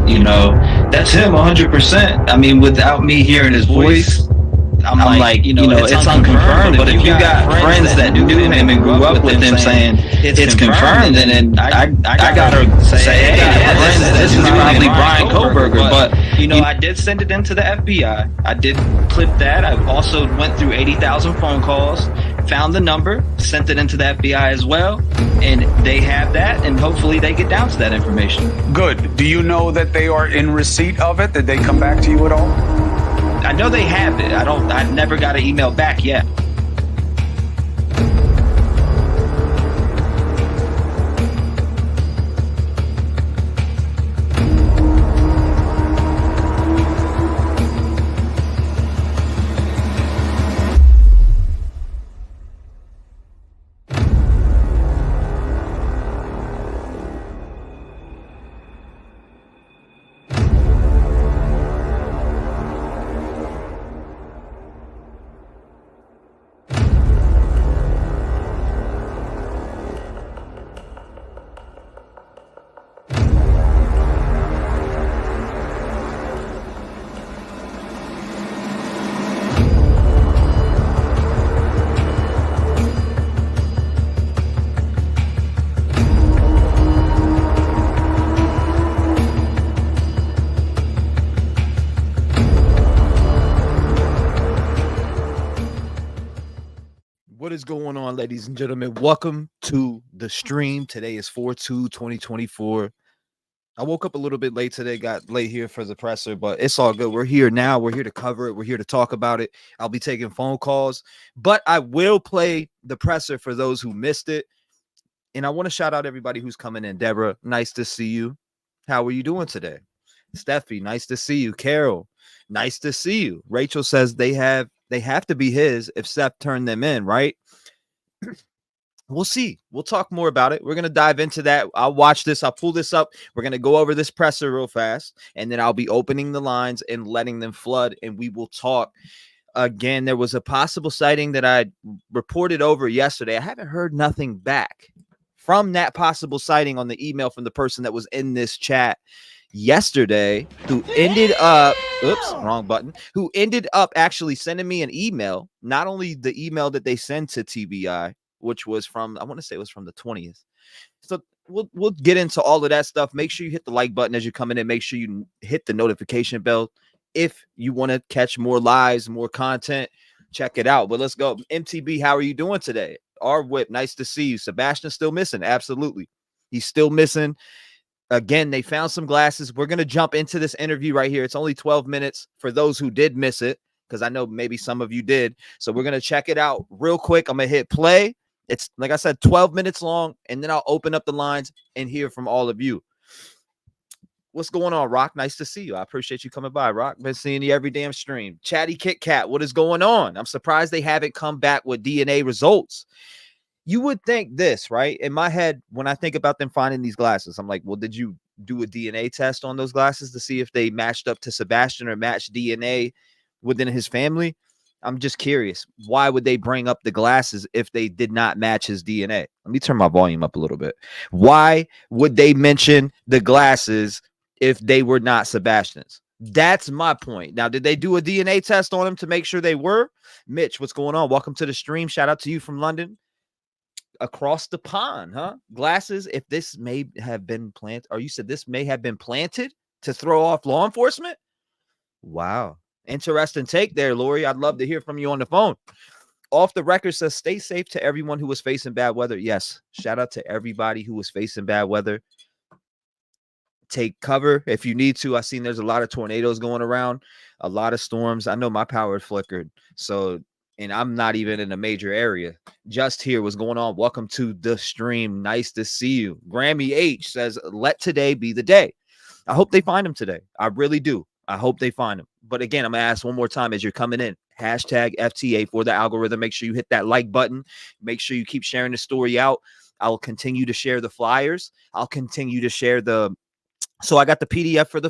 you know, that's him 100%. I mean, without me hearing his voice, I'm like, you know, it's unconfirmed. But if you got friends that knew him and grew up with him saying it's confirmed, then I gotta say, hey, friends, this is probably Brian Koberger. But you know, I did send it into the FBI. I did clip that. I also went through 80,000 phone calls, found the number, sent it into the FBI as well, and they have that, and hopefully they get down to that information. Good. Do you know that they are in receipt of it? Did they come back to you at all? I know they have it. I never got an email back yet. What is going on, ladies and gentlemen? Welcome to the stream. Today is 4/2/2024. I woke up a little bit late today, got late here for the presser, but it's all good. We're here now. We're here to cover it. We're here to talk about it. I'll be taking phone calls, but I will play the presser for those who missed it. And I want to shout out everybody who's coming in. Deborah, nice to see you. How are you doing today? Steffi, nice to see you. Carol, nice to see you. Rachel says they have to be his if Seth turned them in, right? We'll see. We'll talk more about it. We're going to dive into that. I'll watch this. I'll pull this up. We're going to go over this presser real fast, and then I'll be opening the lines and letting them flood, and we will talk. Again, there was a possible sighting that I reported over yesterday. I haven't heard nothing back from that possible sighting on the email from the person that was in this chat yesterday, who ended up who ended up actually sending me an email. Not only the email that they sent to TBI, which was from, I want to say it was from the 20th. So we'll get into all of that stuff. Make sure you hit the like button as you're coming in. Make sure you hit the notification bell if you want to catch more lives, more content. Check it out. But let's go. MTB, how are you doing today? R Whip, nice to see you. Sebastian still missing. Absolutely, he's still missing. Again, they found some glasses. We're going to jump into this interview right here. It's only 12 minutes for those who did miss it, because I know maybe some of you did. So we're going to check it out real quick. I'm going to hit play. It's, like I said, 12 minutes long, and then I'll open up the lines and hear from all of you. What's going on, Rock? Nice to see you. I appreciate you coming by, Rock. Been seeing you every damn stream. Chatty Kit Kat, what is going on? I'm surprised they haven't come back with DNA results. You would think this, right? In my head, when I think about them finding these glasses, I'm like, well, did you do a DNA test on those glasses to see if they matched up to Sebastian or matched DNA within his family? I'm just curious. Why would they bring up the glasses if they did not match his DNA? Let me turn my volume up a little bit. Why would they mention the glasses if they were not Sebastian's? That's my point. Now, did they do a DNA test on him to make sure they were? Mitch, what's going on? Welcome to the stream. Shout out to you from London. Across the pond, huh? Glasses, if this may have been planted, or you said this may have been planted to throw off law enforcement? Wow. Interesting take there, Lori. I'd love to hear from you on the phone. Off the record says, stay safe to everyone who was facing bad weather. Yes. Shout out to everybody who was facing bad weather. Take cover if you need to. I've seen there's a lot of tornadoes going around, a lot of storms. I know my power flickered. So, and I'm not even in a major area. Just here, what's going on? Welcome to the stream. Nice to see you. Grammy H says, let today be the day. I hope they find him today. I really do. I hope they find him. But again, I'm going to ask one more time as you're coming in. Hashtag FTA for the algorithm. Make sure you hit that like button. Make sure you keep sharing the story out. I'll continue to share the flyers. I'll continue to share the... So I got the PDF for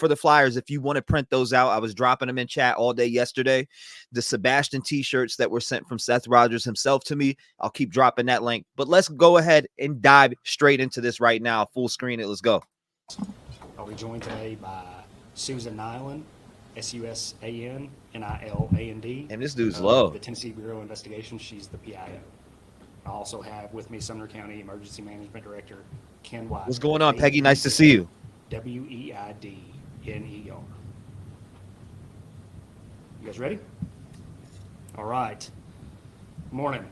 the flyers. If you want to print those out, I was dropping them in chat all day yesterday. The Sebastian t-shirts that were sent from Seth Rogers himself to me. I'll keep dropping that link. But let's go ahead and dive straight into this right now. Full screen it. Let's go. I'll be joined today by Susan Nyland, Susan-Niland. And this dude's of low. The Tennessee Bureau of Investigation. She's the PIO. I also have with me Sumner County Emergency Management Director Ken White. What's going on, Peggy? Nice to see you. Weidner. You guys ready? All right. Morning.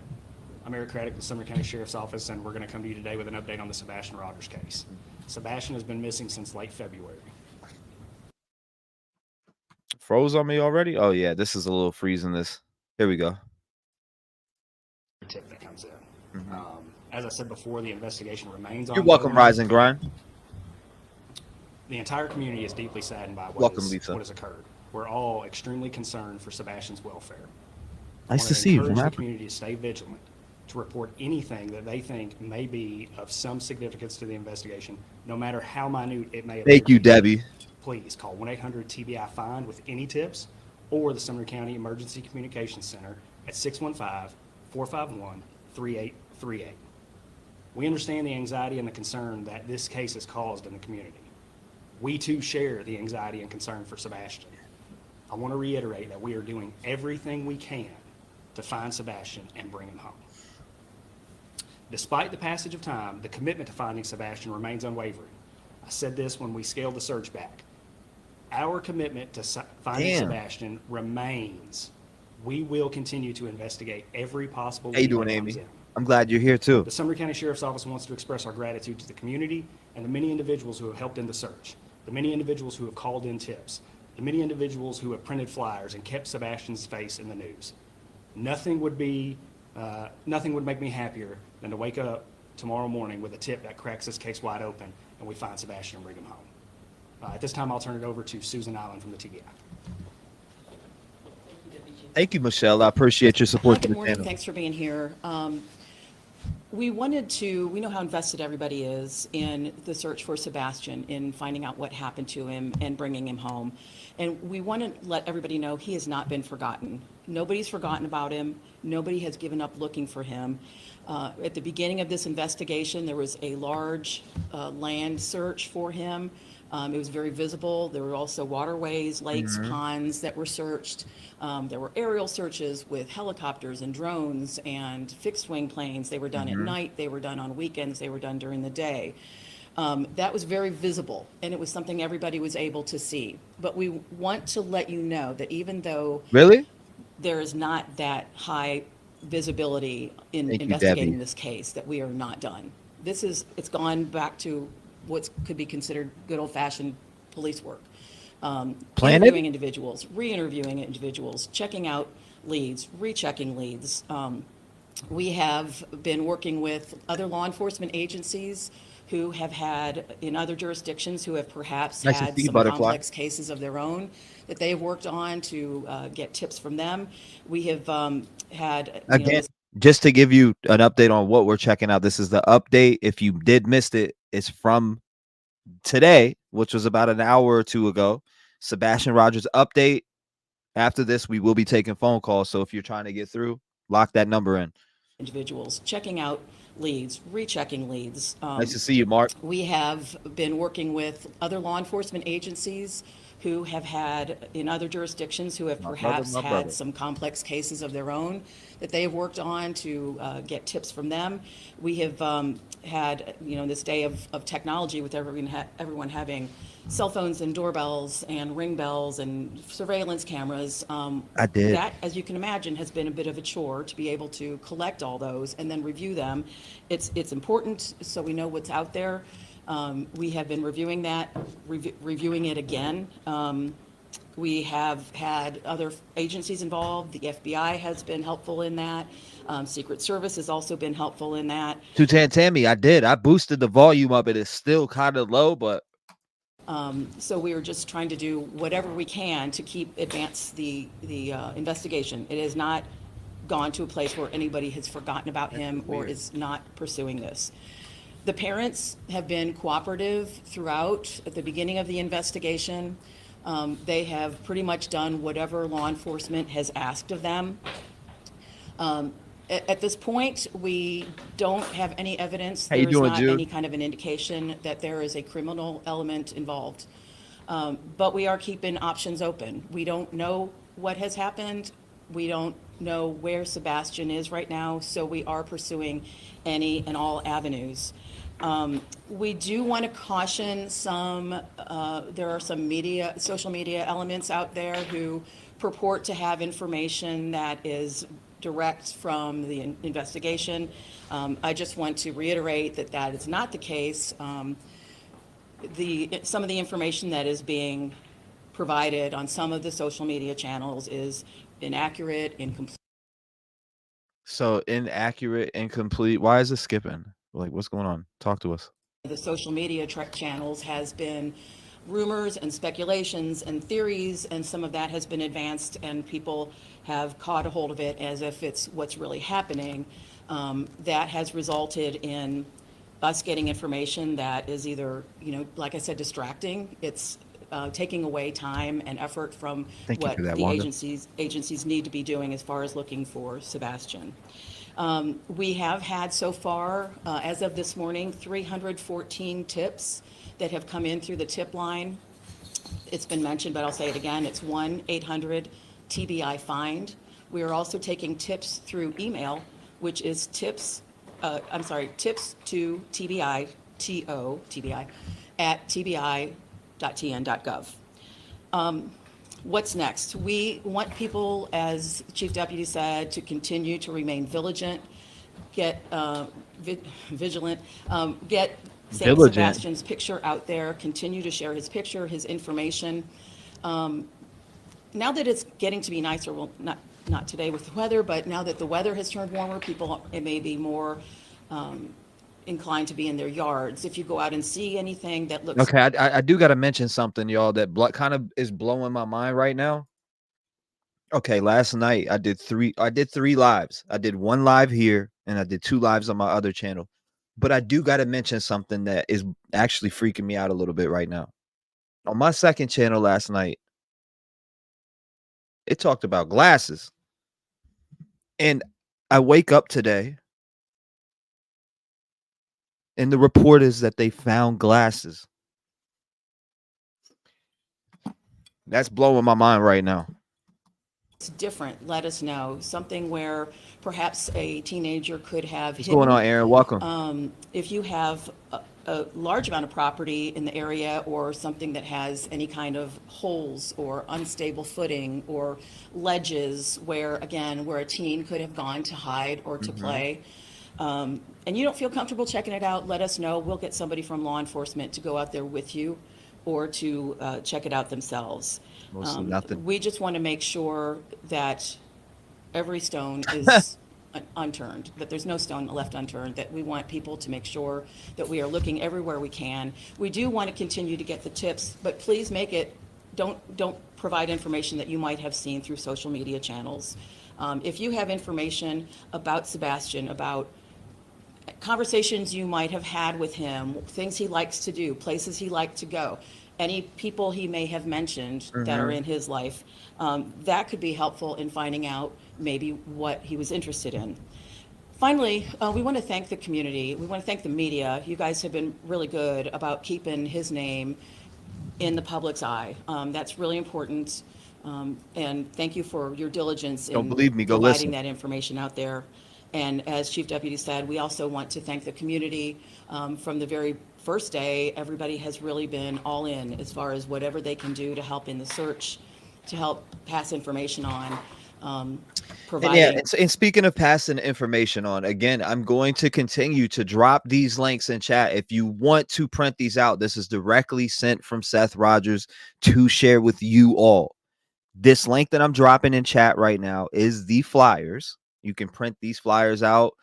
I'm Eric Craddock with Sumner County Sheriff's Office, and we're going to come to you today with an update on the Sebastian Rogers case. Sebastian has been missing since late February. Froze on me already? Oh, yeah. This is a little freezing this. Here we go. Tip that comes in. As I said before, the investigation remains on. You're welcome, Rise and Grind. The entire community is deeply saddened by what has occurred. We're all extremely concerned for Sebastian's welfare. Nice to see you. Encourage the community to stay vigilant, to report anything that they think may be of some significance to the investigation, no matter how minute it may appear. Thank you, Debbie. Please call 1-800-TBI-FIND with any tips, or the Sumner County Emergency Communications Center at 615-451-3838. We understand the anxiety and the concern that this case has caused in the community. We too share the anxiety and concern for Sebastian. I want to reiterate that we are doing everything we can to find Sebastian and bring him home. Despite the passage of time, the commitment to finding Sebastian remains unwavering. I said this when we scaled the search back. Our commitment to finding Sebastian remains. We will continue to investigate every possible lead that comes in. I'm glad you're here too. The Sumner County Sheriff's Office wants to express our gratitude to the community and the many individuals who have helped in the search, the many individuals who have called in tips, the many individuals who have printed flyers and kept Sebastian's face in the news. Nothing would make me happier than to wake up tomorrow morning with a tip that cracks this case wide open and we find Sebastian and bring him home. At this time, I'll turn it over to Susan Nyland from the TBI. Thank you, Michelle. I appreciate your support. Good morning. Thanks for being here. We know how invested everybody is in the search for Sebastian, in finding out what happened to him and bringing him home. And we want to let everybody know he has not been forgotten. Nobody's forgotten about him. Nobody has given up looking for him. At the beginning of this investigation, there was a large land search for him. It was very visible. There were also waterways, lakes, ponds that were searched. There were aerial searches with helicopters and drones and fixed wing planes. They were done at night. They were done on weekends. They were done during the day. That was very visible, and it was something everybody was able to see. But we want to let you know that even though there is not that high visibility in investigating this case, that we are not done. It's gone back to what could be considered good old-fashioned police work. Interviewing individuals, re-interviewing individuals, checking out leads, rechecking leads. We have been working with other law enforcement agencies who have had, in other jurisdictions, who have perhaps had some complex cases of their own that they have worked on to get tips from them. We have had... just to give you an update on what we're checking out, this is the update. If you did miss it, it's from today, which was about an hour or two ago. Sebastian Rogers update. After this, we will be taking phone calls. So if you're trying to get through, lock that number in. Individuals checking out leads, rechecking leads. Nice to see you, Mark. We have been working with other law enforcement agencies who have had, in other jurisdictions, who have perhaps had some complex cases of their own that they have worked on to get tips from them. We have had, this day of technology with everyone having cell phones and doorbells and ring bells and surveillance cameras. That, as you can imagine, has been a bit of a chore to be able to collect all those and then review them. It's important so we know what's out there. We have been reviewing that, reviewing it again. We have had other agencies involved. The FBI has been helpful in that. Secret Service has also been helpful in that. Tammy, I boosted the volume up. It is still kind of low, but so we are just trying to do whatever we can to advance the investigation. It has not gone to a place where anybody has forgotten about him or is not pursuing this. The parents have been cooperative throughout. At the beginning of the investigation, they have pretty much done whatever law enforcement has asked of them. At this point, we don't have any evidence. How you There's doing, not Jude? any kind of an indication that there is a criminal element involved. But we are keeping options open. We don't know what has happened. We don't know where Sebastian is right now, so we are pursuing any and all avenues. We do want to caution there are some social media elements out there who purport to have information that is direct from the investigation. I just want to reiterate that that is not the case. Some of the information that is being provided on some of the social media channels is inaccurate, incomplete. So inaccurate, incomplete. Why is it skipping? Like, what's going on? Talk to us. The social media channels has been rumors and speculations and theories, and some of that has been advanced, and people have caught a hold of it as if it's what's really happening. That has resulted in us getting information that is either, like I said, distracting. It's taking away time and effort from what the agencies need to be doing as far as looking for Sebastian. We have had so far, as of this morning, 314 tips that have come in through the tip line. It's been mentioned, but I'll say it again. It's 1-800-TBI-FIND. We are also taking tips through email, which is tips to TBI, TBI, at tbi.tn.gov. What's next? We want people, as Chief Deputy said, to continue to remain vigilant, get Sebastian's picture out there, continue to share his picture, his information. Now that it's getting to be nicer, well, not today with the weather, but now that the weather has turned warmer, people may be more inclined to be in their yards. If you go out and see anything that looks okay, I do got to mention something, y'all, that kind of is blowing my mind right now. Okay, last night I did three lives. I did one live here and I did 2 lives on my other channel. But I do got to mention something that is actually freaking me out a little bit right now. On my second channel last night, it talked about glasses. And I wake up today and the report is that they found glasses. That's blowing my mind right now. it's different, let us know. Something where perhaps a teenager could have What's going on, Aaron? Welcome. If you have a large amount of property in the area, or something that has any kind of holes or unstable footing or ledges where a teen could have gone to hide or to play, and you don't feel comfortable checking it out, let us know. We'll get somebody from law enforcement to go out there with you or to check it out themselves. We just want to make sure that every stone is unturned, that there's no stone left unturned, that we want people to make sure that we are looking everywhere we can. We do want to continue to get the tips, but please don't provide information that you might have seen through social media channels. If you have information about Sebastian, about conversations you might have had with him, things he likes to do, places he likes to go, any people he may have mentioned that are in his life, that could be helpful in finding out maybe what he was interested in. Finally, we want to thank the community. We want to thank the media. You guys have been really good about keeping his name in the public's eye. That's really important. And thank you for your diligence in providing that information out there. And as Chief Deputy said, we also want to thank the community. From the very first day, everybody has really been all in as far as whatever they can do to help in the search, to help pass information on. Providing. And speaking of passing information on, again, I'm going to continue to drop these links in chat. If you want to print these out, this is directly sent from Seth Rogers to share with you all. This link that I'm dropping in chat right now is the flyers. You can print these flyers out.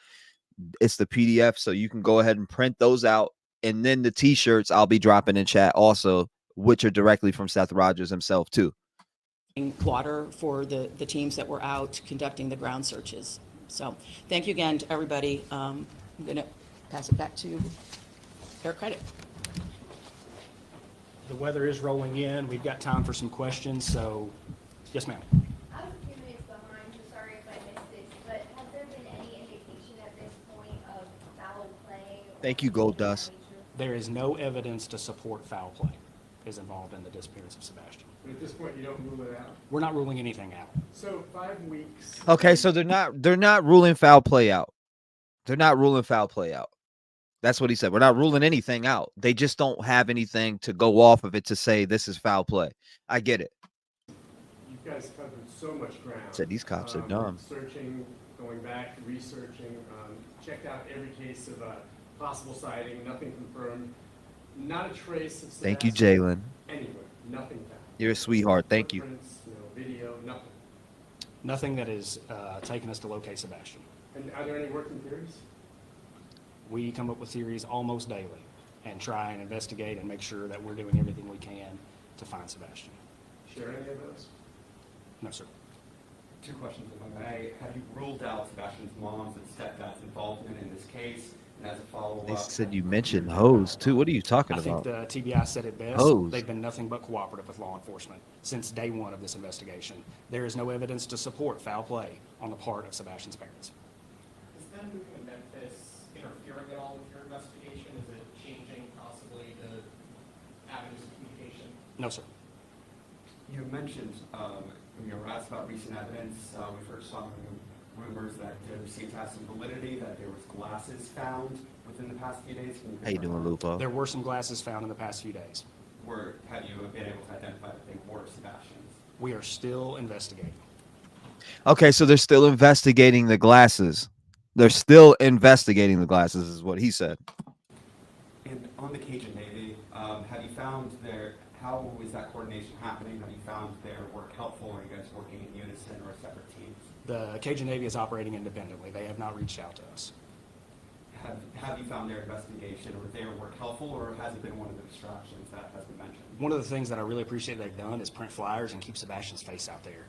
It's the PDF, so you can go ahead and print those out. And then the t-shirts I'll be dropping in chat also, which are directly from Seth Rogers himself too. Water for the teams that were out conducting the ground searches. So thank you again to everybody. I'm going to pass it back to Air Credit. The weather is rolling in. We've got time for some questions. So, yes, ma'am. I was 2 minutes behind, so sorry if I missed this, but has there been any Thank you, Gold Dust. There is no evidence to support foul play is involved in the disappearance of Sebastian. But at this point, you don't rule it out. We're not ruling anything out. So 5 weeks. Okay, so they're not ruling foul play out. They're not ruling foul play out. That's what he said. We're not ruling anything out. They just don't have anything to go off of it to say this is foul play. I get it. You guys covered so much ground. Said these cops are dumb. Searching, going back, researching, checked out every case of a possible sighting, nothing confirmed, not a trace of Sebastian. Thank you, Jalen. Anywhere, nothing found. You're a sweetheart. Thank you. Footprints, video, nothing. Nothing that is taking us to locate Sebastian. And are there any working theories? We come up with theories almost daily and try and investigate and make sure that we're doing everything we can to find Sebastian. Share any of those? No, sir. 2 questions, if I may. Have you ruled out Sebastian's mom's and stepdad's involvement in this case? And as a follow-up, They said you mentioned hoes too. What are you talking I think about? the TBI said it best. Hose. They've been nothing but cooperative with law enforcement since day one of this investigation. There is no evidence to support foul play on the part of Sebastian's parents. Is them moving to Memphis interfering at all with your investigation? Is it changing possibly the avenues of communication? No, sir. you mentioned when you were asked about recent evidence, we first saw rumors that there seemed to have some validity, that there was glasses found within the past few days. How you doing, Lupo? There were some glasses found in the past few days. Have you been able to identify that they were Sebastian's? We are still investigating. Okay, so they're still investigating the glasses. They're still investigating the glasses, is what he said. And on the Cajun Navy, have you found how is that coordination happening? Have you found their work helpful? Are you guys working in unison or separate teams? The Cajun Navy is operating independently. They have not reached out to us. Have you found their investigation or their work helpful, or has it been one of the distractions that has been mentioned? One of the things that I really appreciate they've done is print flyers and keep Sebastian's face out there.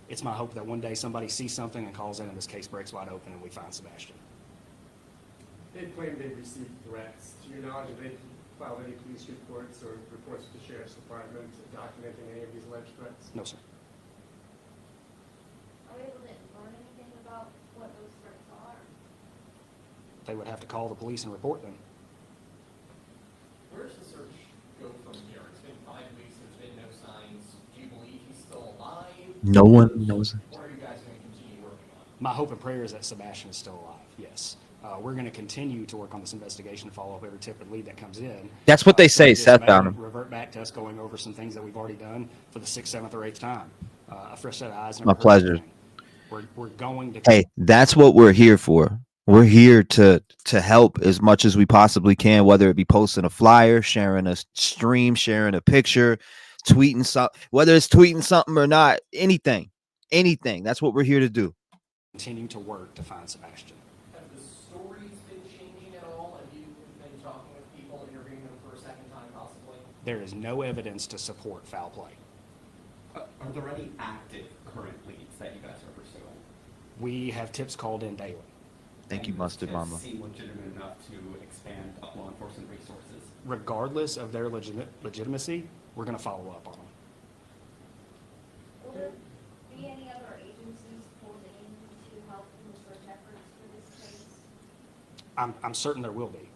It's my hope that one day somebody sees something and calls in and this case breaks wide open and we find Sebastian. They claim they've received threats. To your knowledge, have they filed any police reports or reports to the Sheriff's Department documenting any of these alleged threats? No, sir. Are we able to learn anything about what those threats are? They would have to call the police and report them. Where does the search go from here? It's been 5 weeks, there's been no signs. Do you believe he's still alive? No one knows. Or are you guys going to continue working on it? My hope and prayer is that Sebastian is still alive, yes. We're going to continue to work on this investigation, follow up every tip and lead that comes in. That's what they say, Just Seth may found him. Revert back to us going over some things that we've already done for the 6th, 7th, or 8th time. A fresh set of eyes. My never hurts pleasure. anything. We're going to. Hey, that's what we're here for. We're here to help as much as we possibly can, whether it be posting a flyer, sharing a stream, sharing a picture, tweeting something, whether it's tweeting something or not, anything. That's what we're here to do. Continue to work to find Sebastian. Have the stories been changing at all? Have you been talking with people, interviewing them for a second time possibly? There is no evidence to support foul play. Are there any active current leads that you guys are pursuing? We have tips called in daily. Thank you, Mustard Mama. Seem legitimate enough to expand law enforcement resources? Regardless of their legitimacy, we're going to follow up on them. Will there be any other agencies pulled in to help in the search efforts for this case? I'm certain there will be.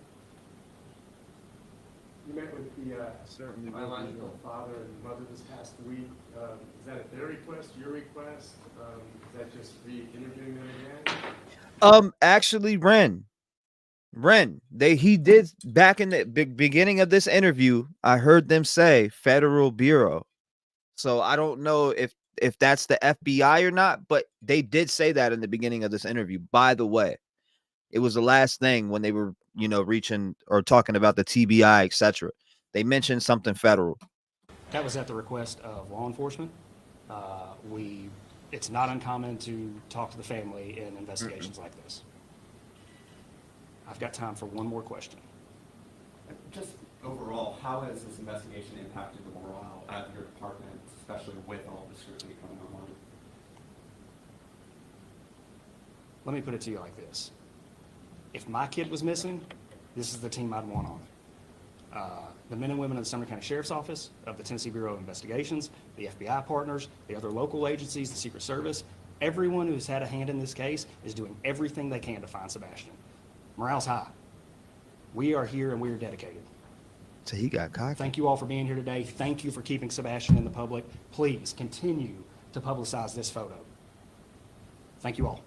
You met with the biological father and mother this past week. Is that at their request, your request? Is that just re-interviewing them again? Actually, Ren, he did back in the beginning of this interview. I heard them say Federal Bureau. So I don't know if that's the FBI or not, but they did say that in the beginning of this interview. By the way, it was the last thing when they were, reaching or talking about the TBI, etc. They mentioned something federal. That was at the request of law enforcement. It's not uncommon to talk to the family in investigations like this. I've got time for one more question. Just overall, how has this investigation impacted the morale at your department, especially with all the scrutiny coming online? Let me put it to you like this. If my kid was missing, this is the team I'd want on it. The men and women of the Sumner County Sheriff's Office, of the Tennessee Bureau of Investigations, the FBI partners, the other local agencies, the Secret Service, everyone who's had a hand in this case is doing everything they can to find Sebastian. Morale's high. We are here and we are dedicated. So he got cocky. Thank you all for being here today. Thank you for keeping Sebastian in the public. Please continue to publicize this photo. Thank you all.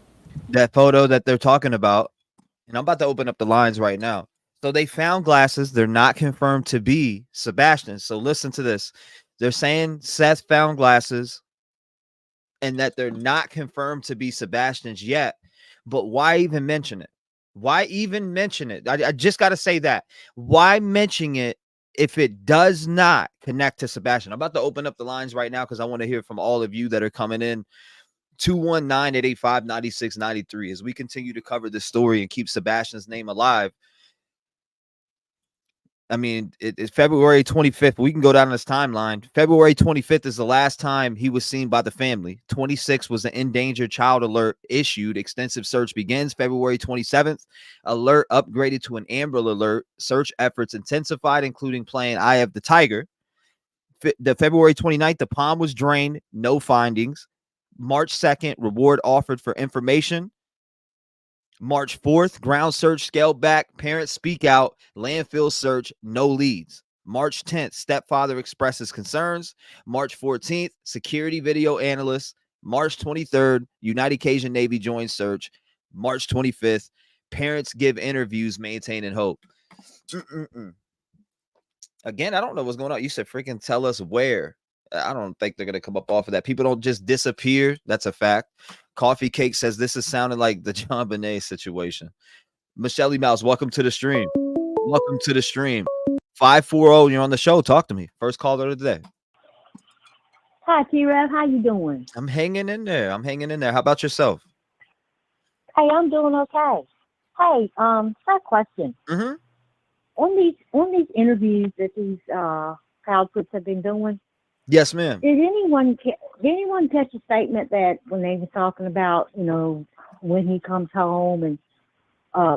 That photo that they're talking about, and I'm about to open up the lines right now. So they found glasses. They're not confirmed to be Sebastian. So listen to this. They're saying Seth found glasses and that they're not confirmed to be Sebastian's yet. But why even mention it? Why even mention it? I just got to say that. Why mention it if it does not connect to Sebastian? I'm about to open up the lines right now because I want to hear from all of you that are coming in. 219-885-9693 as we continue to cover this story and keep Sebastian's name alive. I mean, it's February 25th. We can go down this timeline. February 25th is the last time he was seen by the family. 26 was the endangered child alert issued. Extensive search begins February 27th. Alert upgraded to an Amber Alert. Search efforts intensified, including playing Eye of the Tiger. The February 29th, the pond was drained. No findings. March 2nd, reward offered for information. March 4th, ground search scaled back. Parents speak out. Landfill search, no leads. March 10th, stepfather expresses concerns. March 14th, security video analyst. March 23rd, United Cajun Navy joins search. March 25th, parents give interviews maintaining hope. Again, I don't know what's going on. You said freaking tell us where. I don't think they're going to come up off of that. People don't just disappear. That's a fact. Coffee Cake says this is sounding like the John Bonet situation. Michelle Mouse, welcome to the stream. Welcome to the stream. 540, you're on the show. Talk to me. First caller of the day. Hi, T-REV. How you doing? I'm hanging in there. How about yourself? Hey, I'm doing okay. Hey, got a question. Mm-hmm. On these interviews that these crowdputs have been doing, Yes, ma'am. did anyone catch a statement that when they were talking about, when he comes home and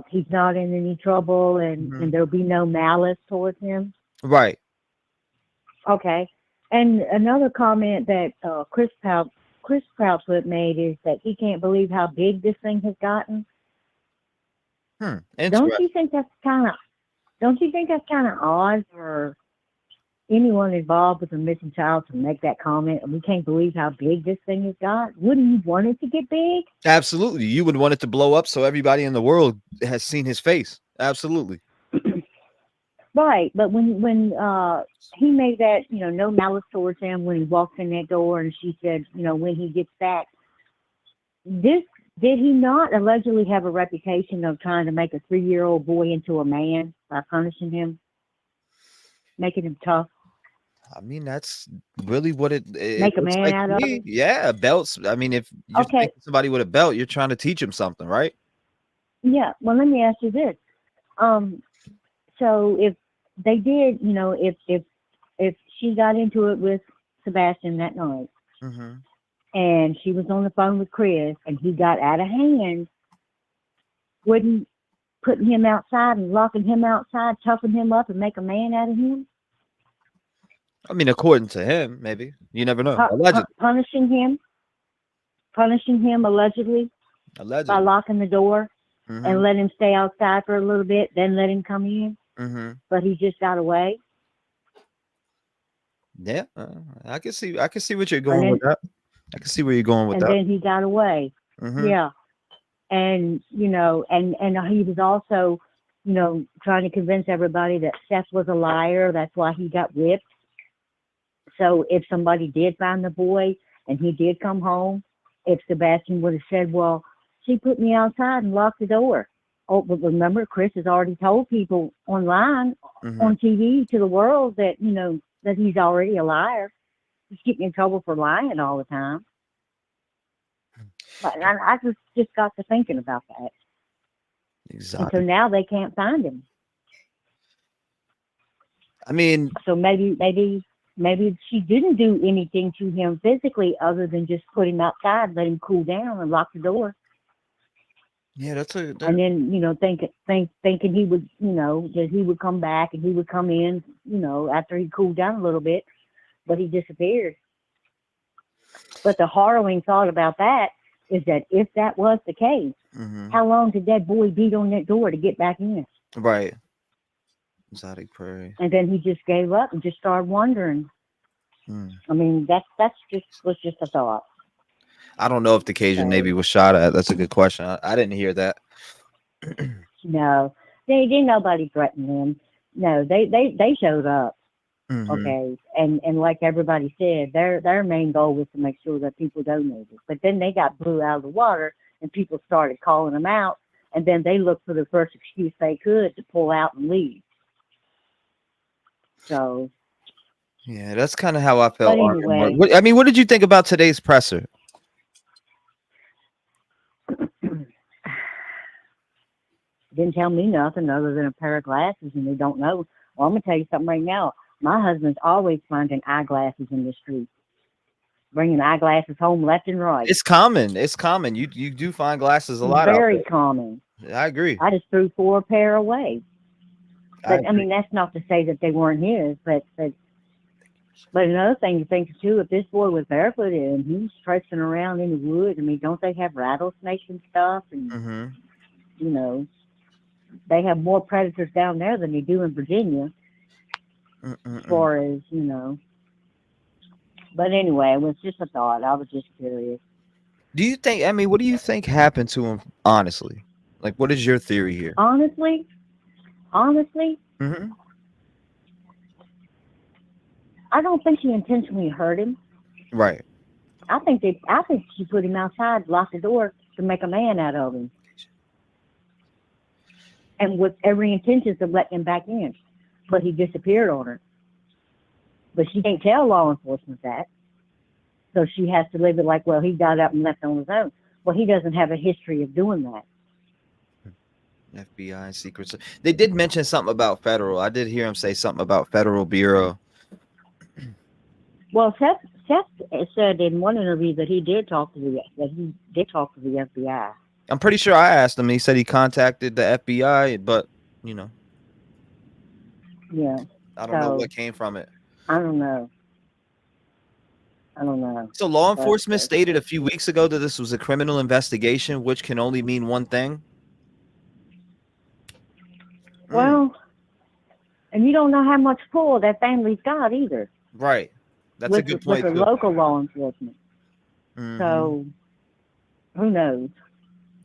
he's not in any trouble and there'll be no malice towards him? Right. Okay. And another comment that Chris Proudfoot made is that he can't believe how big this thing has gotten. Don't you think that's kind of odd for anyone involved with a missing child to make that comment? And we can't believe how big this thing has got. Wouldn't you want it to get big? Absolutely. You would want it to blow up so everybody in the world has seen his face. Absolutely. Right. But when he made that, no malice towards him when he walked in that door, and she said, when he gets back, did he not allegedly have a reputation of trying to make a 3-year-old boy into a man by punishing him, making him tough? I mean, that's really what it make a man like out of him. Yeah, belts. I mean, if you're taking somebody with a belt, you're trying to teach him something, right? Yeah. Well, let me ask you this. So if they did, if she got into it with Sebastian that night, and she was on the phone with Chris, and he got out of hand, wouldn't putting him outside and locking him outside, toughen him up, and make a man out of him? I mean, according to him, maybe. You never know. Punishing him allegedly by locking the door and let him stay outside for a little bit, then let him come in. But he just got away. Yeah, I can see what you're going with that. I can see where you're going with that. And then he got away. Yeah. And, and he was also, trying to convince everybody that Seth was a liar. That's why he got whipped. So if somebody did find the boy and he did come home, if Sebastian would have said, well, she put me outside and locked the door. Oh, but remember, Chris has already told people online, on TV to the world that, that he's already a liar. He's getting in trouble for lying all the time. But I just got to thinking about that. Exactly. And so now they can't find him. I mean, so maybe she didn't do anything to him physically other than just put him outside, let him cool down, and lock the door. Yeah, and then thinking he would, that he would come back and he would come in, after he cooled down a little bit, but he disappeared. But the harrowing thought about that is that if that was the case, how long did that boy beat on that door to get back in? Right. Exotic prairie. And then he just gave up and just started wandering. I mean, was just a thought. I don't know if the Cajun Navy was shot at. That's a good question. I didn't hear that. No, they didn't. Nobody threatened them. No, they showed up. Okay, and like everybody said, their main goal was to make sure that people donated. But then they got blew out of the water, and people started calling them out, and then they looked for the first excuse they could to pull out and leave. So. Yeah, that's kind of how I felt. But anyway, what did you think about today's presser? Didn't tell me nothing other than a pair of glasses, and they don't know. Well, I'm gonna tell you something right now. My husband's always finding eyeglasses in the street, bringing eyeglasses home left and right. It's common. It's common. You do find glasses a lot. Very common. I agree. I just threw 4 pair away. But I mean, that's not to say that they weren't his. But another thing to think too, if this boy was barefooted and he's traipsing around in the woods, I mean, don't they have rattlesnakes and stuff? And you know, they have more predators down there than they do in Virginia. As far as, you know. But anyway, it was just a thought. I was just curious. Do you think, what do you think happened to him, honestly? Like, what is your theory here? Honestly? I don't think she intentionally hurt him. Right. I think she put him outside, locked the door to make a man out of him. And with every intention of letting him back in. But he disappeared on her. But she can't tell law enforcement that. So she has to live it like, well, he got up and left on his own. Well, he doesn't have a history of doing that. FBI secrets. They did mention something about federal. I did hear him say something about Federal Bureau. Well, Seth said in one interview that he did talk to the FBI. I'm pretty sure I asked him. He said he contacted the FBI, but you know. Yeah. I don't know what came from it. I don't know. So law enforcement stated a few weeks ago that this was a criminal investigation, which can only mean one thing. Well, and you don't know how much pull that family's got either. Right. That's a good point. With the local law enforcement. So, who knows?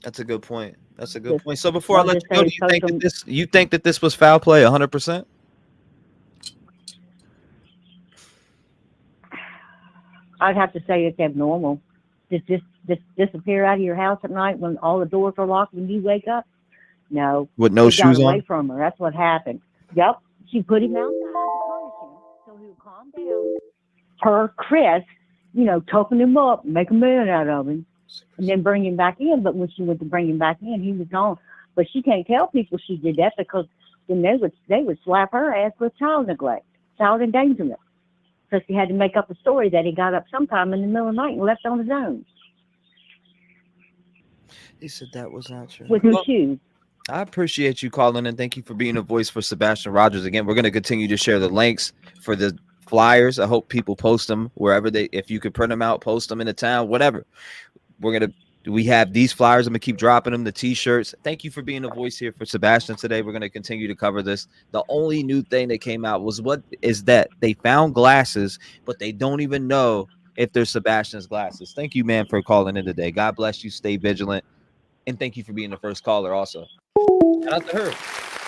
That's a good point. So before I let you go, do you think that this was foul play 100%? I'd have to say it's abnormal. Just disappear out of your house at night when all the doors are locked when you wake up? No. With no shoes got away on? From her. That's what happened. Yep. She put him outside to punish him so he would calm down. Her, Chris, toughen him up, make a man out of him, and then bring him back in. But when she went to bring him back in, he was gone. But she can't tell people she did that because then they would slap her ass with child neglect, child endangerment. So she had to make up a story that he got up sometime in the middle of the night and left on his own. He said that was not true. With his shoes. I appreciate you calling and thank you for being a voice for Sebastian Rogers. Again, we're going to continue to share the links for the flyers. I hope people post them wherever if you could print them out, post them in the town, whatever. We have these flyers. I'm going to keep dropping them, the t-shirts. Thank you for being a voice here for Sebastian today. We're going to continue to cover this. The only new thing that came out was that they found glasses, but they don't even know if they're Sebastian's glasses. Thank you, man, for calling in today. God bless you. Stay vigilant. And thank you for being the first caller also. Shout out to her.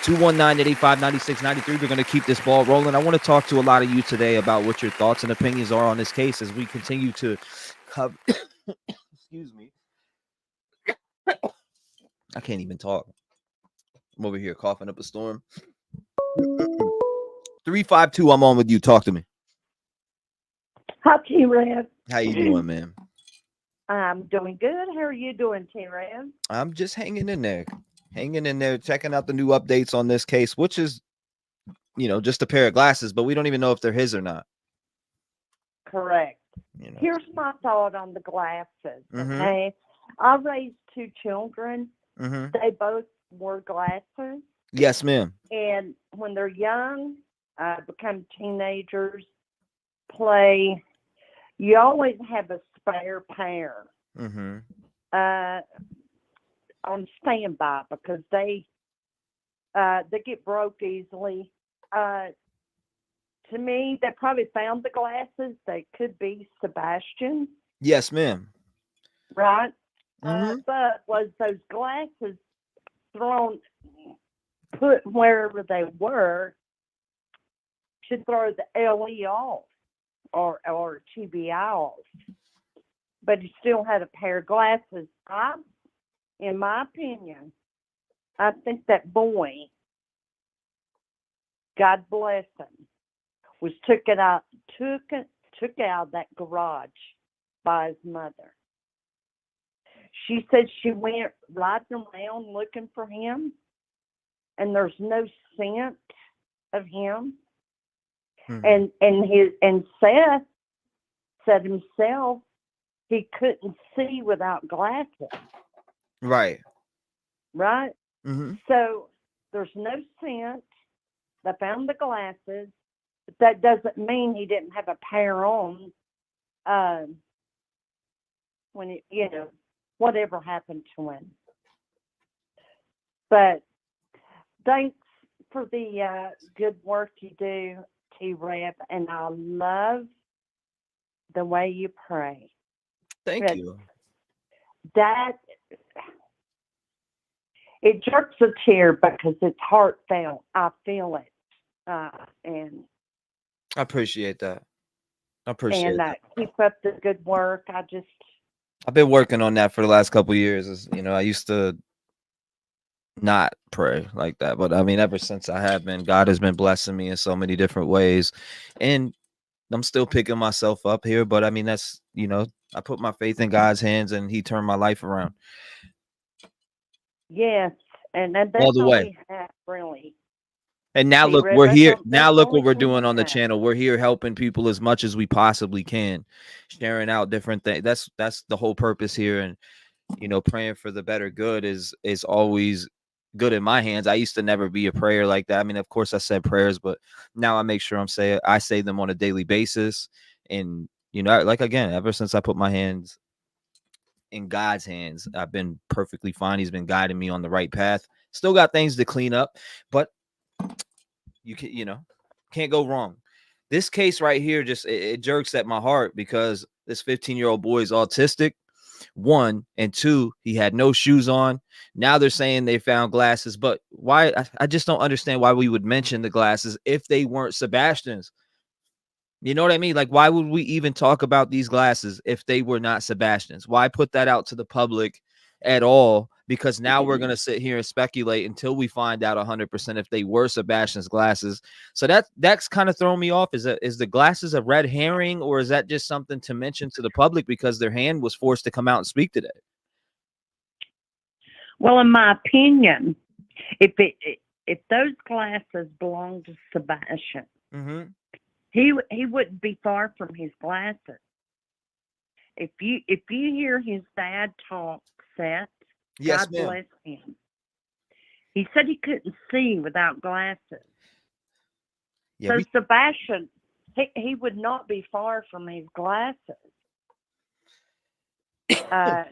219-885-9693. We're going to keep this ball rolling. I want to talk to a lot of you today about what your thoughts and opinions are on this case as we continue to cover. Excuse me. I can't even talk. I'm over here coughing up a storm. 352, I'm on with you. Talk to me. Hi, T-REV. How you doing, man? I'm doing good. How are you doing, T-REV? I'm just hanging in there, checking out the new updates on this case, which is, just a pair of glasses, but we don't even know if they're his or not. Correct. Here's my thought on the glasses. Okay, I raised 2 children. They both wore glasses. Yes, ma'am. And when they're young, become teenagers, you always have a spare pair on standby because they get broke easily to me, they probably found the glasses. They could be Sebastian. Yes, ma'am. Right? Mm-hmm. But was those glasses put wherever they were, should throw the LE off or TBI off. But he still had a pair of glasses. In my opinion, I think that boy, God bless him, was took out of that garage by his mother. She said she went riding around looking for him, and there's no scent of him. Mm-hmm. And Seth said himself he couldn't see without glasses. Right. Right? Mm-hmm. So there's no scent. They found the glasses, but that doesn't mean he didn't have a pair on when it, whatever happened to him. But thanks for the good work you do, T-REV, and I love the way you pray. Thank you. That it jerks a tear because it's heartfelt. I feel it, and I appreciate that. Keep up the good work. I've been working on that for the last couple of years. I used to not pray like that, but I mean, ever since I have been, God has been blessing me in so many different ways, and I'm still picking myself up here. But I mean, that's I put my faith in God's hands, and He turned my life around. Yes, and that's all the way. We have, really. And now look, we're here. Now look what we're doing on the channel. We're here helping people as much as we possibly can, sharing out different things. That's the whole purpose here. And praying for the better good is always good in my hands. I used to never be a prayer like that. I mean, of course I said prayers, but now I make sure I say them on a daily basis. And like again, ever since I put my hands in God's hands, I've been perfectly fine. He's been guiding me on the right path. Still got things to clean up, but you can't go wrong. This case right here just it jerks at my heart because this 15-year-old boy is autistic. 1 and 2, he had no shoes on. Now they're saying they found glasses, but why? I just don't understand why we would mention the glasses if they weren't Sebastian's. You know what I mean? Like, why would we even talk about these glasses if they were not Sebastian's? Why put that out to the public at all? Because now we're going to sit here and speculate until we find out 100% if they were Sebastian's glasses. So that's kind of thrown me off. Is the glasses a red herring, or is that just something to mention to the public because their hand was forced to come out and speak today? Well, in my opinion, if those glasses belong to Sebastian, mm-hmm. he wouldn't be far from his glasses. If you hear his dad talk, Seth, yes, God bless him. He said he couldn't see without glasses. Yeah, so Sebastian, he would not be far from his glasses. I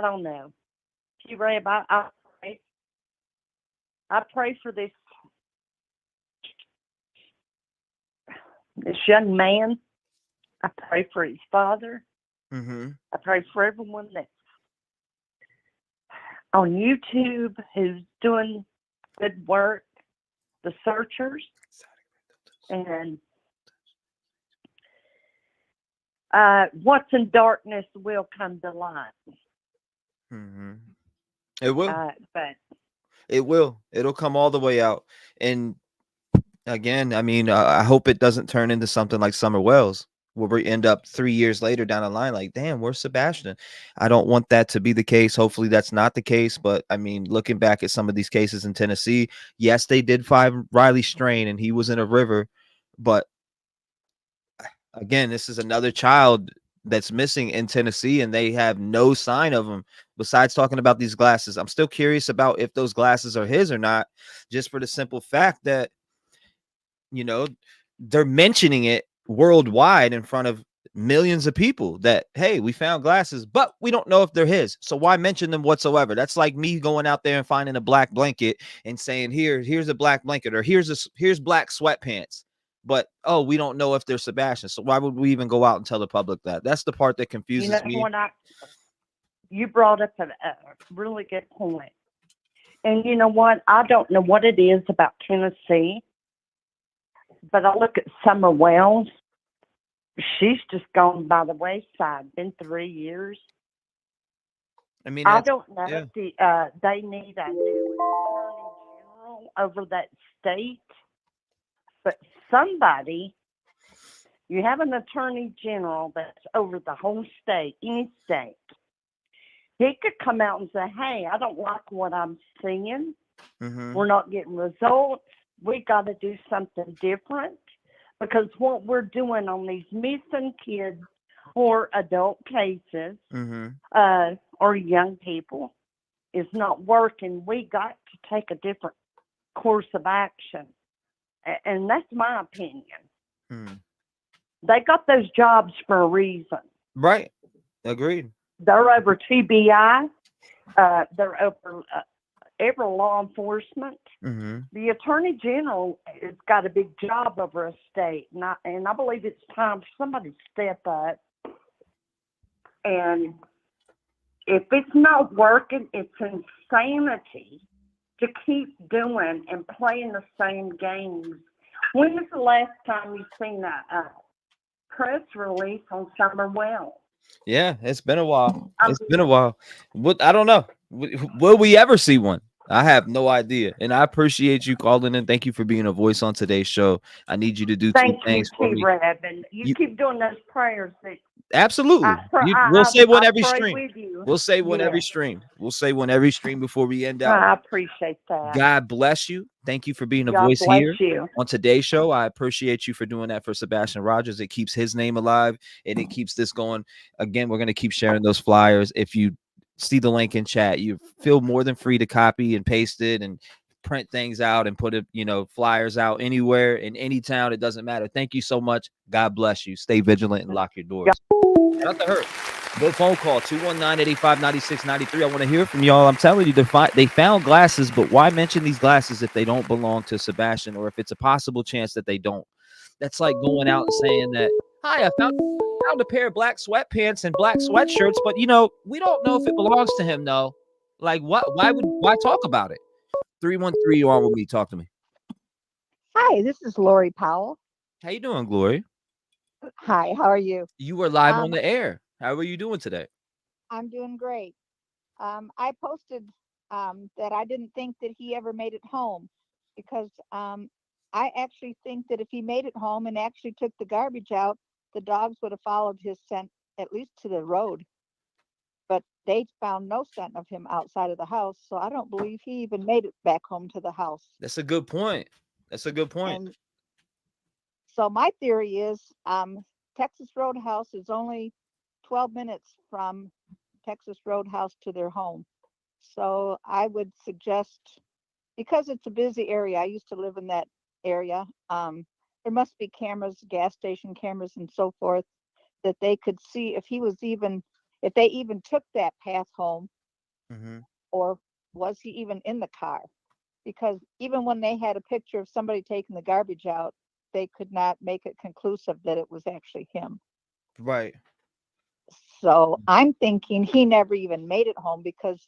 don't know. T-REV, I pray for this young man. I pray for his father. Mm-hmm. I pray for everyone that's on YouTube who's doing good work, the searchers, and what's in darkness will come to light. Mm-hmm. It will. But it will. It'll come all the way out. And again, I mean, I hope it doesn't turn into something like Summer Wells, where we end up 3 years later down the line like, damn, where's Sebastian? I don't want that to be the case. Hopefully that's not the case. But I mean, looking back at some of these cases in Tennessee, yes, they did find Riley Strain and he was in a river. But again, this is another child that's missing in Tennessee and they have no sign of him besides talking about these glasses. I'm still curious about if those glasses are his or not, just for the simple fact that, they're mentioning it worldwide in front of millions of people that, hey, we found glasses, but we don't know if they're his. So why mention them whatsoever? That's like me going out there and finding a black blanket and saying, here's a black blanket, or here's black sweatpants. But oh, we don't know if they're Sebastian. So why would we even go out and tell the public that? That's the part that confuses me. You brought up a really good point. And you know what? I don't know what it is about Tennessee, but I look at Summer Wells. She's just gone by the wayside. Been 3 years. I mean, I don't know if they need a new attorney general over that state, but somebody, you have an attorney general that's over the whole state, any state. He could come out and say, hey, I don't like what I'm seeing. We're not getting results. We got to do something different, because what we're doing on these missing kids or adult cases or young people is not working. We got to take a different course of action. And that's my opinion. They got those jobs for a reason. Right. Agreed. They're over TBI. They're over every law enforcement. The attorney general has got a big job over a state, and I believe it's time for somebody to step up. And if it's not working, it's insanity to keep doing and playing the same games. When was the last time you seen a press release on Summer Wells? Yeah, it's been a while. It's been a while. What, I don't know. Will we ever see one? I have no idea. And I appreciate you calling in. Thank you for being a voice on today's show. I need you to do two things for me. T-REV, and you keep doing those prayers. Absolutely. We'll say one every stream. We'll say one every stream. We'll say one every stream before we end out. I appreciate that. God bless you. Thank you for being a voice here on today's show. I appreciate you for doing that for Sebastian Rogers. It keeps his name alive and it keeps this going. Again, we're going to keep sharing those flyers. If you see the link in chat, you feel more than free to copy and paste it and print things out and put it, flyers out anywhere in any town. It doesn't matter. Thank you so much. God bless you. Stay vigilant and lock your doors. Shout out to her. Good phone call, 219-885-9693. I want to hear from y'all. I'm telling you, they found glasses, but why mention these glasses if they don't belong to Sebastian, or if it's a possible chance that they don't? That's like going out and saying that, hi, I found a pair of black sweatpants and black sweatshirts, but we don't know if it belongs to him, though. Like, what? Why talk about it? 313, you on with me. Talk to me. Hi, this is Lori Powell. How you doing, Glory? Hi, how are you? You were live on the air. How are you doing today? I'm doing great. I posted that I didn't think that he ever made it home, because I actually think that if he made it home and actually took the garbage out, the dogs would have followed his scent at least to the road. But they found no scent of him outside of the house, so I don't believe he even made it back home to the house. That's a good point. And so my theory is Texas Roadhouse is only 12 minutes from Texas Roadhouse to their home. So I would suggest, because it's a busy area, I used to live in that area, there must be cameras, gas station cameras and so forth, that they could see if they even took that path home, or was he even in the car? Because even when they had a picture of somebody taking the garbage out, they could not make it conclusive that it was actually him. Right. So I'm thinking he never even made it home, because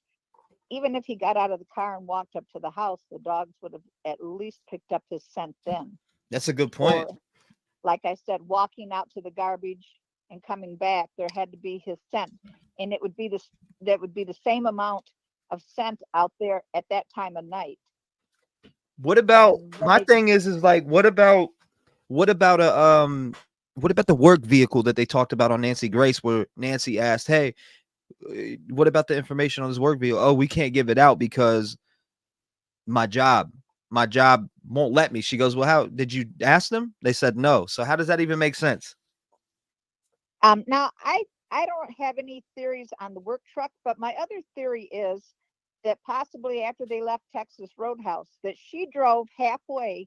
even if he got out of the car and walked up to the house, the dogs would have at least picked up his scent then. That's a good point. Or, like I said, walking out to the garbage and coming back, there had to be his scent, and that would be the same amount of scent out there at that time of night. What about thing is like, what about the work vehicle that they talked about on Nancy Grace, where Nancy asked, hey, what about the information on this work vehicle? Oh, we can't give it out because my job won't let me. She goes, well, how did you ask them? They said no. So how does that even make sense? Now I don't have any theories on the work truck, but my other theory is that possibly after they left Texas Roadhouse, that she drove halfway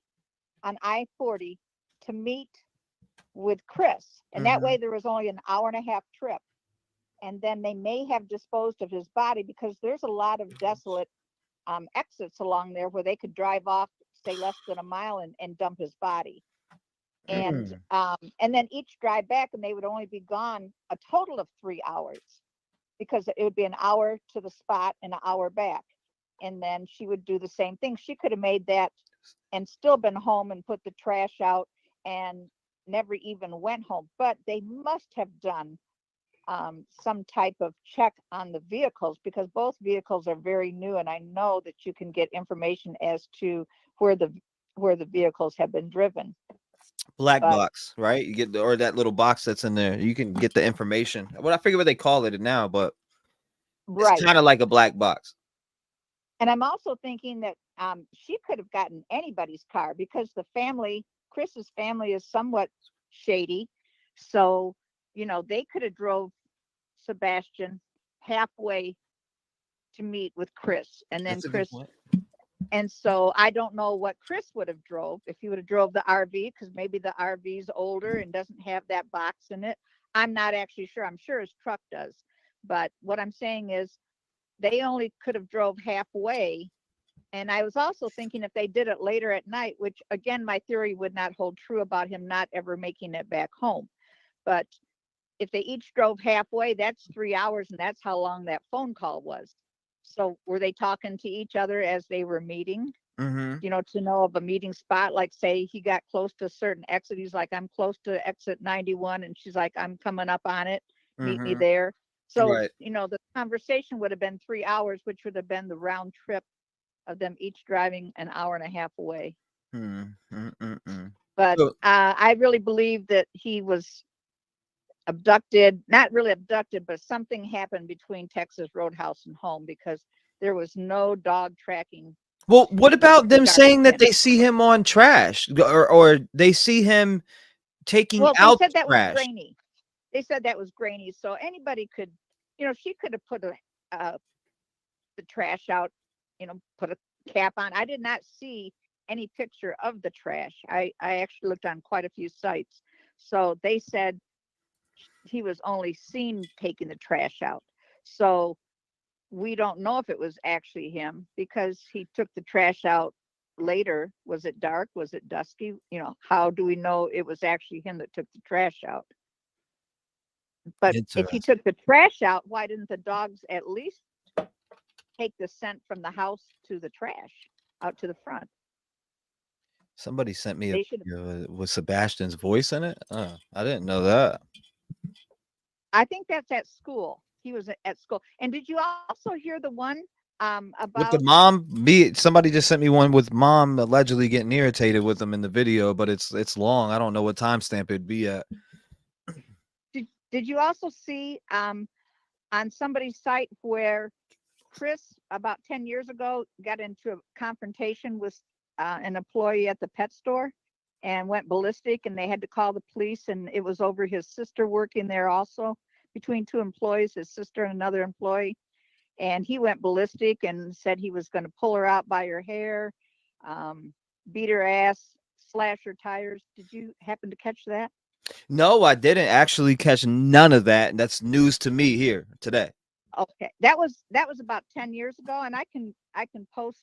on I-40 to meet with Chris. And that Mm-hmm. way there was only an hour and a half trip. And then they may have disposed of his body, because there's a lot of desolate exits along there where they could drive off, say less than a mile, and dump his body. And then each drive back, and they would only be gone a total of 3 hours, because it would be an hour to the spot and an hour back. And then she would do the same thing. She could have made that and still been home and put the trash out and never even went home. But they must have done some type of check on the vehicles, because both vehicles are very new, and I know that you can get information as to where the vehicles have been driven. Black box, right? You get or that little box that's in there. You can get the information. Well, I forget what they call it now, but it's kind of like a black box. And I'm also thinking that she could have gotten anybody's car, because the family, Chris's family, is somewhat shady. So, they could have drove Sebastian halfway to meet with Chris, and then Chris. And so I don't know what Chris would have drove, if he would have drove the RV, because maybe the RV's older and doesn't have that box in it. I'm not actually sure. I'm sure his truck does. But what I'm saying is they only could have drove halfway. And I was also thinking if they did it later at night, which again, my theory would not hold true about him not ever making it back home. But if they each drove halfway, that's 3 hours, and that's how long that phone call was. So were they talking to each other as they were meeting? To know of a meeting spot, like say he got close to a certain exit. He's like, I'm close to exit 91. And she's like, I'm coming up on it. Meet me there. So, the conversation would have been 3 hours, which would have been the round trip of them each driving an hour and a half away. But I really believe that he was abducted, not really abducted, but something happened between Texas Roadhouse and home, because there was no dog tracking. Well, what about them saying that they see him on trash, or they see him taking out said that trash? Was grainy. They said that was grainy. So anybody could, she could have put the trash out, put a cap on. I did not see any picture of the trash. I actually looked on quite a few sites. So they said he was only seen taking the trash out. So we don't know if it was actually him, because he took the trash out later. Was it dark? Was it dusky? How do we know it was actually him that took the trash out? But if he took the trash out, why didn't the dogs at least take the scent from the house to the trash out to the front? Somebody sent me with Sebastian's voice in it. I didn't know that. I think that's at school. He was at school. And did you also hear the one about with the mom? Somebody just sent me one with mom allegedly getting irritated with him in the video, but it's long. I don't know what timestamp it'd be at. Did you also see on somebody's site where Chris, about 10 years ago, got into a confrontation with an employee at the pet store and went ballistic, and they had to call the police, and it was over his sister working there also, between two employees, his sister and another employee. And he went ballistic and said he was going to pull her out by her hair, beat her ass, slash her tires. Did you happen to catch that? No, I didn't actually catch none of that. That's news to me here today. Okay, that was about 10 years ago, and I can post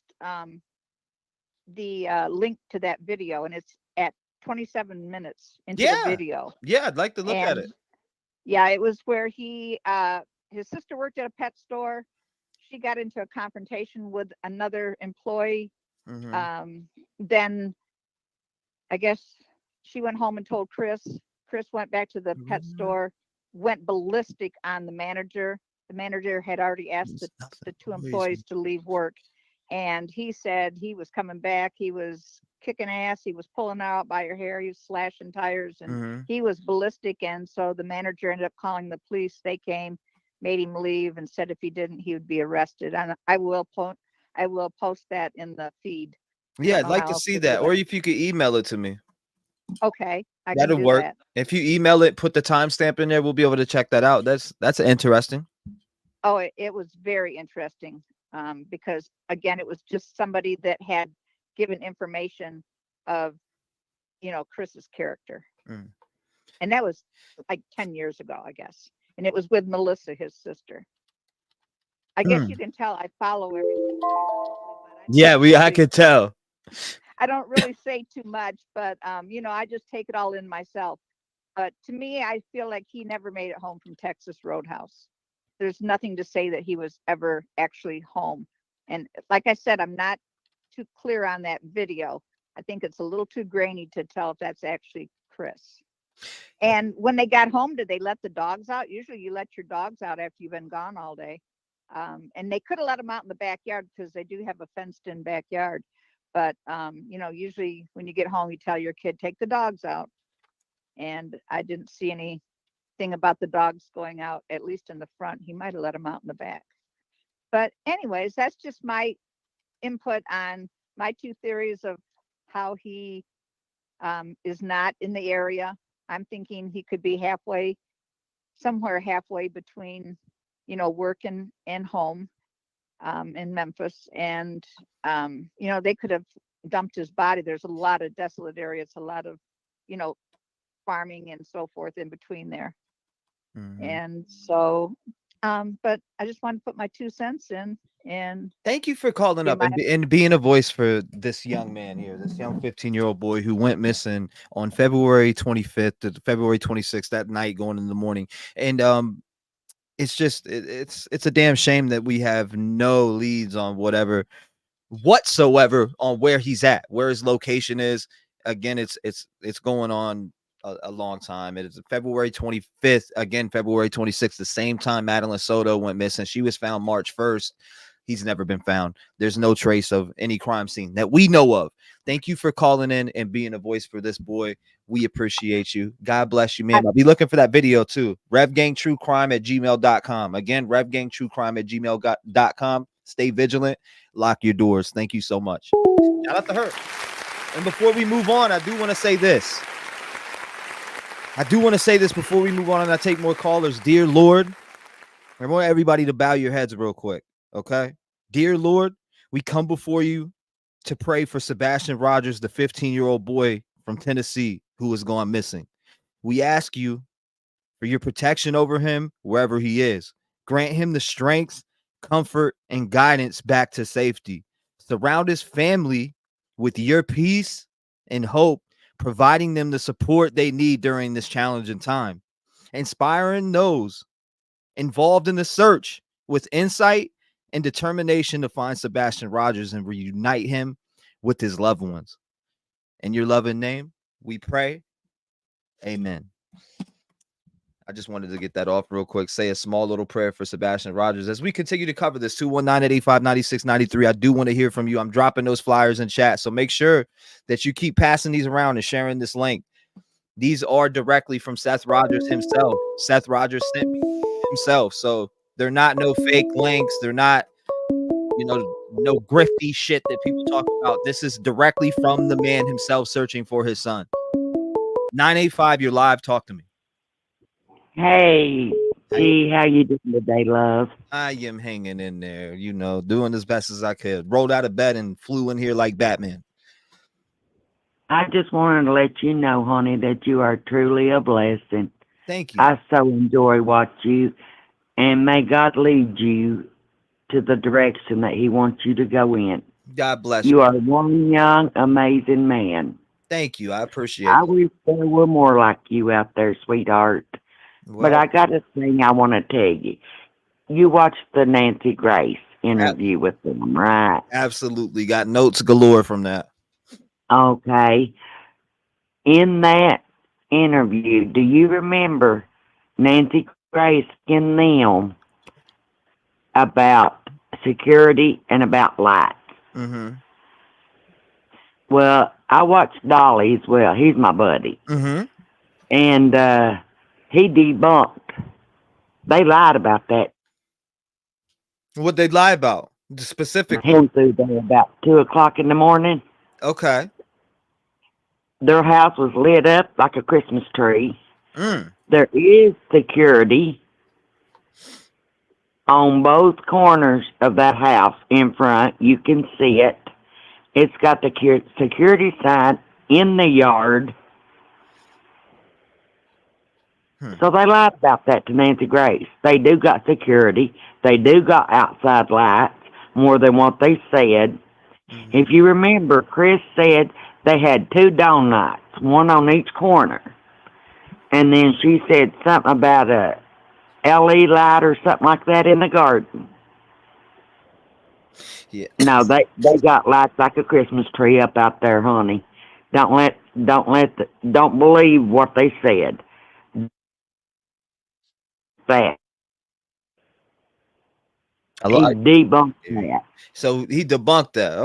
the link to that video, and it's at 27 minutes into the video. Yeah, I'd like to look at it. Yeah, it was where he his sister worked at a pet store. She got into a confrontation with another employee. Then I guess she went home and told Chris. Chris went back to the pet store, went ballistic on the manager. The manager had already asked the two employees to leave work. And he said he was coming back. He was kicking ass. He was pulling her out by her hair. He was slashing tires, and he was ballistic. And so the manager ended up calling the police. They came, made him leave, and said if he didn't, he would be arrested. And I will post that in the feed. Yeah, I'd like to see that. Or if you could email it to me. Okay, that'll work. That. If you email it, put the timestamp in there, we'll be able to check that out. That's interesting. Oh, it was very interesting. Because again, it was just somebody that had given information of, Chris's character. And that was like 10 years ago, I guess. And it was with Melissa, his sister. I guess you can tell I follow everything. Yeah, I could tell. I don't really say too much, but I just take it all in myself. But to me, I feel like he never made it home from Texas Roadhouse. There's nothing to say that he was ever actually home. And like I said, I'm not too clear on that video. I think it's a little too grainy to tell if that's actually Chris. And when they got home, did they let the dogs out? Usually you let your dogs out after you've been gone all day. And they could have let them out in the backyard because they do have a fenced in backyard. But, usually when you get home, you tell your kid, take the dogs out. And I didn't see anything about the dogs going out, at least in the front. He might have let them out in the back. But anyways, that's just my input on my two theories of how he is not in the area. I'm thinking he could be somewhere halfway between, work and home in Memphis. And, they could have dumped his body. There's a lot of desolate areas, a lot of, farming and so forth in between there. And so, but I just want to put my 2 cents in. And thank you for calling up and being a voice for this young man here, this young 15-year-old boy who went missing on February 25th to February 26th, that night going in the morning. And it's just it's a damn shame that we have no leads on whatsoever on where he's at, where his location is. Again, it's going on a long time. It is February 25th, again February 26th, the same time Madeline Soto went missing. She was found March 1st. He's never been found. There's no trace of any crime scene that we know of. Thank you for calling in and being a voice for this boy. We appreciate you. God bless you, man. I'll be looking for that video too. RevGangTrueCrime@gmail.com. Again, RevGangTrueCrime@gmail.com. Stay vigilant. Lock your doors. Thank you so much. Shout out to her. And before we move on, I do want to say this. Before we move on and I take more callers. Dear Lord, I want everybody to bow your heads real quick. Okay. Dear Lord, we come before you to pray for Sebastian Rogers, the 15-year-old boy from Tennessee who has gone missing. We ask you for your protection over him wherever he is. Grant him the strength, comfort, and guidance back to safety. Surround his family with your peace and hope, providing them the support they need during this challenging time. Inspiring those involved in the search with insight and determination to find Sebastian Rogers and reunite him with his loved ones. In your loving name, we pray. Amen. I just wanted to get that off real quick. Say a small little prayer for Sebastian Rogers as we continue to cover this. 219-885-9693. I do want to hear from you. I'm dropping those flyers in chat, so make sure that you keep passing these around and sharing this link. These are directly from Seth Rogers himself. Seth Rogers sent me himself, so they're not no fake links. They're not, no grifty shit that people talk about. This is directly from the man himself searching for his son. 985, you're live. Talk to me. Hey, G, how you doing today, love? I am hanging in there, doing as best as I could. Rolled out of bed and flew in here like Batman. I just wanted to let you know, honey, that you are truly a blessing. Thank you. I so enjoy watching you, and may God lead you to the direction that he wants you to go in. God bless you. You are one young, amazing man. Thank you. I appreciate it. I wish there were more like you out there, sweetheart. Well, but I got a thing I want to tell you. You watched the Nancy Grace interview with them, right? Absolutely. Got notes galore from that. Okay. In that interview, do you remember Nancy Grace asking them about security and about lights? Mm-hmm. Well, I watched Dolly as well. He's my buddy. Mm-hmm. And he debunked. They lied about that. What they lie about? Specifically? Him through there about 2 o'clock in the morning. Okay. Their house was lit up like a Christmas tree. Mm. There is security on both corners of that house in front. You can see it. It's got the security sign in the yard. So they lied about that to Nancy Grace. They do got security. They do got outside lights more than what they said. If you remember, Chris said they had 2 donuts, one on each corner. And then she said something about a LED light or something like that in the garden. Yeah. No, they got lights like a Christmas tree up out there, honey. Don't believe what they said. That. He debunked that. So he debunked that.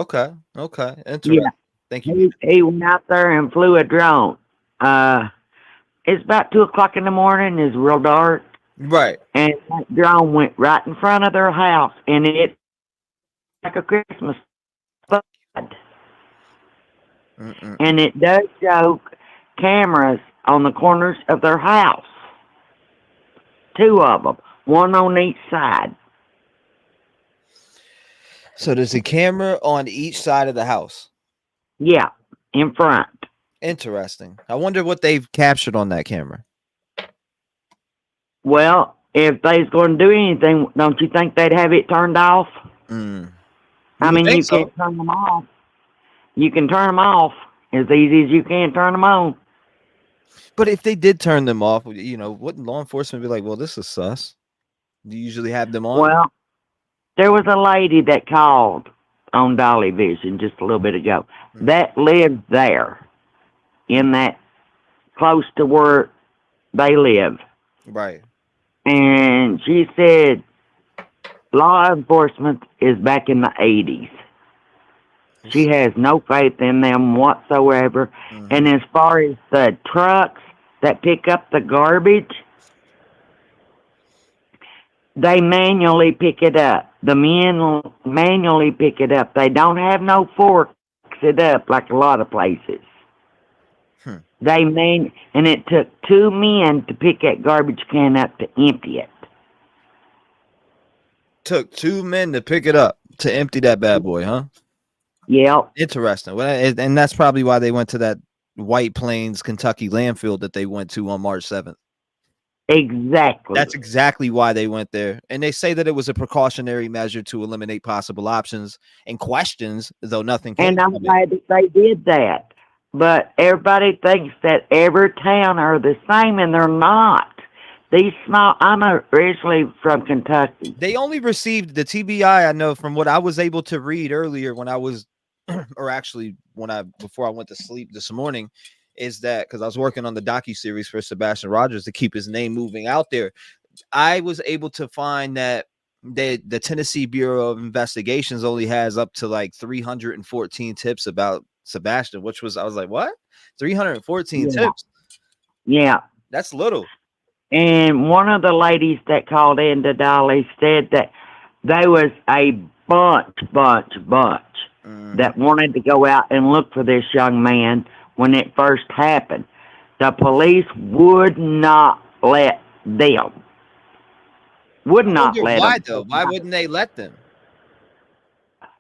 Okay. Interesting. Yeah. Thank you. He went out there and flew a drone. It's about 2:00 in the morning. It's real dark. Right. And that drone went right in front of their house, and it like a Christmas bud. And it does show cameras on the corners of their house. 2 of them, one on each side. So there's a camera on each side of the house. Yeah, in front. Interesting. I wonder what they've captured on that camera. Well, if they's going to do anything, don't you think they'd have it turned off? I mean, you can't turn them off. You can turn them off as easy as you can turn them on. But if they did turn them off, wouldn't law enforcement be like, well, this is sus? Do you usually have them on? Well, there was a lady that called on Dolly Vision just a little bit ago that lived there in that close to where they live. Right. And she said law enforcement is back in the 80s. She has no faith in them whatsoever. And as far as the trucks that pick up the garbage, they manually pick it up. The men manually pick it up. They don't have no forks it up like a lot of places. And it took 2 men to pick that garbage can up to empty it. Took 2 men to pick it up to empty that bad boy, huh? Yeah. Interesting. Well, and that's probably why they went to that White Plains, Kentucky landfill that they went to on March 7th. Exactly. That's exactly why they went there. And they say that it was a precautionary measure to eliminate possible options and questions, though nothing came And I'm from glad that they did that. But everybody thinks that every town are the same, and they're not. These small, I'm originally from Kentucky. They only received the TBI, I know from what I was able to read earlier when I was, or actually before I went to sleep this morning, is that because I was working on the docuseries for Sebastian Rogers to keep his name moving out there. I was able to find that the Tennessee Bureau of Investigations only has up to like 314 tips about Sebastian, I was like, what? 314 tips? Yeah. That's little. And one of the ladies that called in to Dolly said that there was a bunch that wanted to go out and look for this young man when it first happened. The police would not let them. Would not let why, them. though? Why wouldn't they let them?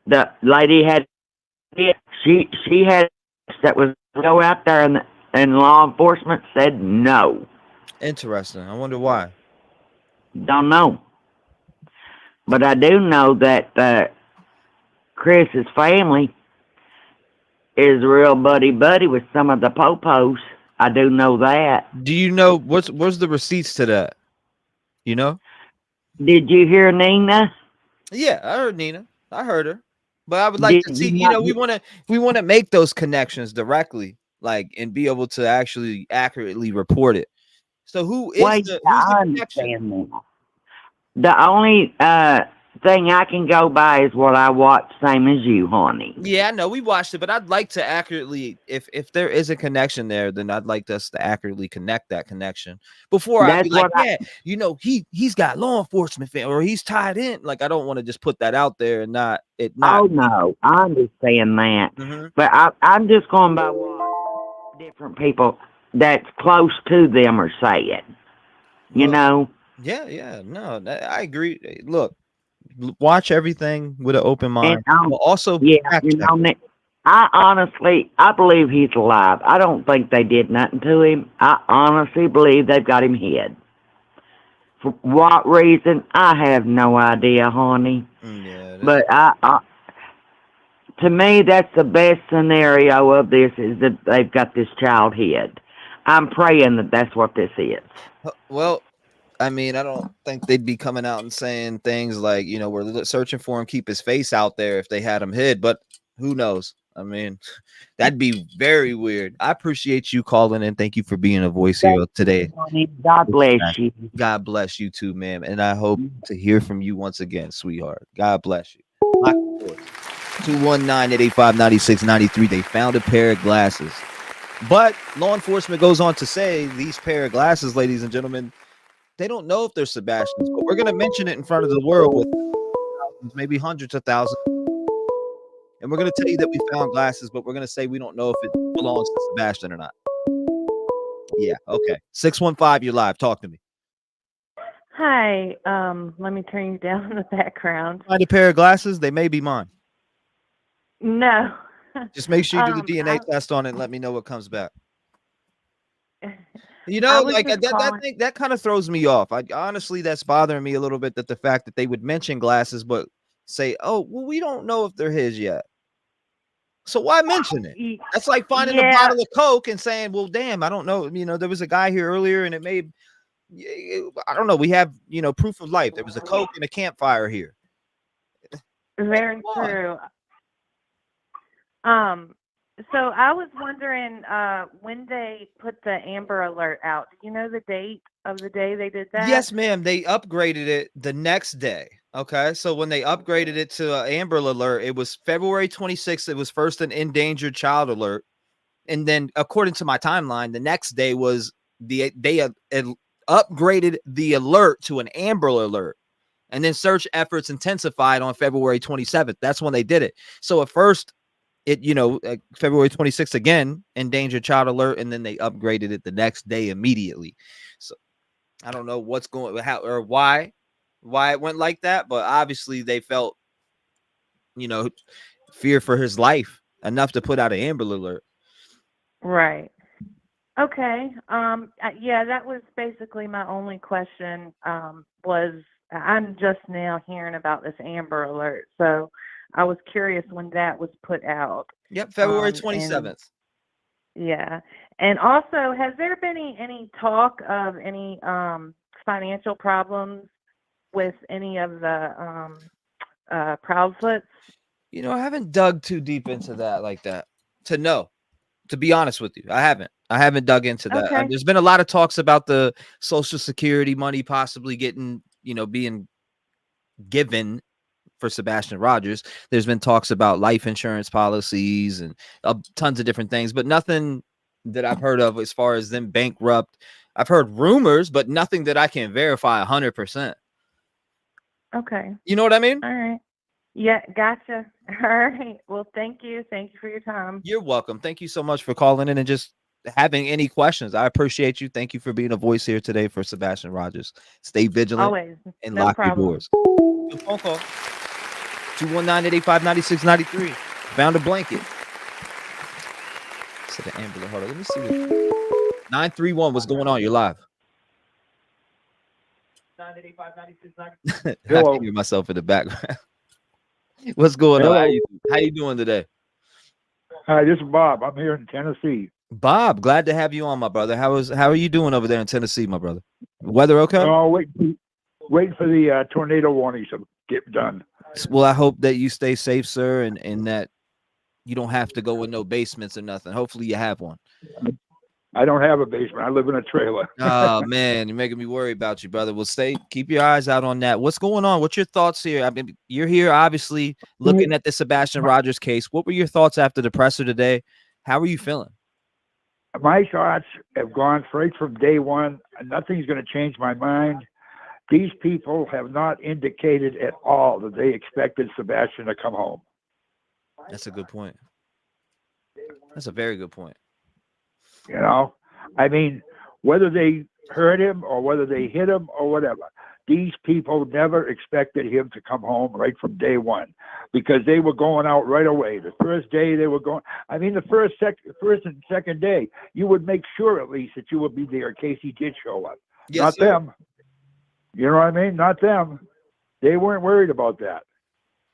The lady had, she had that was go out there, and law enforcement said no. Interesting. I wonder why. Don't know. But I do know that Chris's family is real buddy with some of the popos. I do know that. Do you know what's the receipts to that? You know? Did you hear Nina? Yeah, I heard Nina. I heard her. But I would like to see, we want to make those connections directly, like, and be able to actually accurately report it. So who's the connection? The only thing I can go by is what I watch, same as you, honey. Yeah, I know we watched it, but I'd like to accurately, if there is a connection there, then I'd like us to accurately connect that connection before I be like, he's got law enforcement or he's tied in. Like, I don't want to just put that out there and not. Oh no, I understand that, but I'm just going by what different people that's close to them are saying. You know. Yeah, no, I agree. Look, watch everything with an open mind. And, but also, I believe he's alive. I don't think they did nothing to him. I honestly believe they've got him hid. For what reason? I have no idea, honey. Yeah. But to me, that's the best scenario of this, is that they've got this child hid. I'm praying that that's what this is. Well, I mean, I don't think they'd be coming out and saying things like, we're searching for him, keep his face out there if they had him hid, but who knows? I mean, that'd be very weird. I appreciate you calling in. Thank you for being a voice here today. God bless you. God bless you too, ma'am. And I hope to hear from you once again, sweetheart. God bless you. 219-885-9693. They found a pair of glasses. But law enforcement goes on to say these pair of glasses, ladies and gentlemen, they don't know if they're Sebastian's, but we're going to mention it in front of the world with thousands, maybe hundreds of thousands. And we're going to tell you that we found glasses, but we're going to say we don't know if it belongs to Sebastian or not. Yeah, okay. 615, you're live. Talk to me. Hi. Let me turn you down in the background. Find a pair of glasses. They may be mine. No. Just make sure you do the DNA test on it and let me know what comes back. That kind of throws me off. Honestly, that's bothering me a little bit, that the fact that they would mention glasses, but say, oh, well, we don't know if they're his yet. So why mention it? That's like finding a bottle of Coke and saying, well, damn, I don't know. There was a guy here earlier and I don't know. We have, proof of life. There was a Coke and a campfire here. Very true. So I was wondering when they put the Amber Alert out. Do you know the date of the day they did that? Yes, ma'am. They upgraded it the next day. Okay, so when they upgraded it to Amber Alert, it was February 26th. It was first an endangered child alert, and then according to my timeline, the next day was they upgraded the alert to an Amber Alert, and then search efforts intensified on February 27th. That's when they did it. So at first, February 26th again, endangered child alert, and then they upgraded it the next day immediately. So I don't know what's going, how or why it went like that, but obviously they felt, fear for his life enough to put out an Amber Alert. Right. Okay. Yeah, that was basically my only question. Was I'm just now hearing about this Amber Alert, so I was curious when that was put out. Yep, February 27th. Yeah. And also, has there been any talk of any financial problems with any of the Proudfoots? I haven't dug too deep into that like that to know. To be honest with you, I haven't dug into that. Okay. There's been a lot of talks about the Social Security money possibly getting, being given for Sebastian Rogers. There's been talks about life insurance policies and tons of different things, but nothing that I've heard of as far as them bankrupt. I've heard rumors, but nothing that I can verify 100%. Okay. You know what I mean? All right. Yeah, gotcha. All right. Well, thank you. Thank you for your time. You're welcome. Thank you so much for calling in and just having any questions. I appreciate you. Thank you for being a voice here today for Sebastian Rogers. Stay vigilant. Always. And No lock problem. your doors. Good phone call. 219-885-9693. Found a blanket. Said the ambulance. Hold on. Let me see. 931. What's going on? You're live. 985-9693. I can hear myself in the background. What's going on? How you doing today? Hi, this is Bob. I'm here in Tennessee. Bob, glad to have you on, my brother. How are you doing over there in Tennessee, my brother? Weather okay? Oh, waiting for the tornado warnings to get done. Well, I hope that you stay safe, sir, and that you don't have to go in no basements or nothing. Hopefully you have one. I don't have a basement. I live in a trailer. Oh man, you're making me worry about you, brother. Well, keep your eyes out on that. What's going on? What's your thoughts here? I mean, you're here obviously looking at the Sebastian Rogers case. What were your thoughts after the presser today? How are you feeling? My thoughts have gone straight from day one. Nothing's going to change my mind. These people have not indicated at all that they expected Sebastian to come home. That's a good point. That's a very good point. I mean, whether they hurt him or whether they hit him or whatever, these people never expected him to come home right from day one, because they were going out right away. The first day they were going, I mean, the first and second day, you would make sure at least that you would be there in case he did show up. Yes, Not sir. them. You know what I mean? Not them. They weren't worried about that.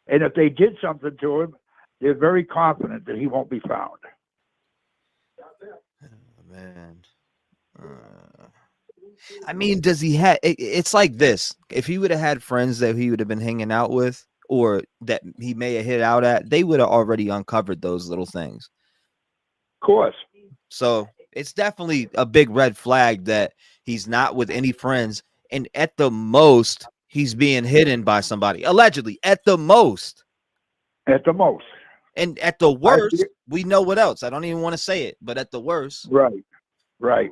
And if they did something to him, they're very confident that he won't be found. Oh, man. I mean, does he have? It's like this. If he would have had friends that he would have been hanging out with, or that he may have hit out at, they would have already uncovered those little things. Of course. So it's definitely a big red flag that he's not with any friends, and at the most, he's being hidden by somebody. Allegedly, at the most. At the most. And at the worst, we know what else. I don't even want to say it, but at the worst. Right. Right.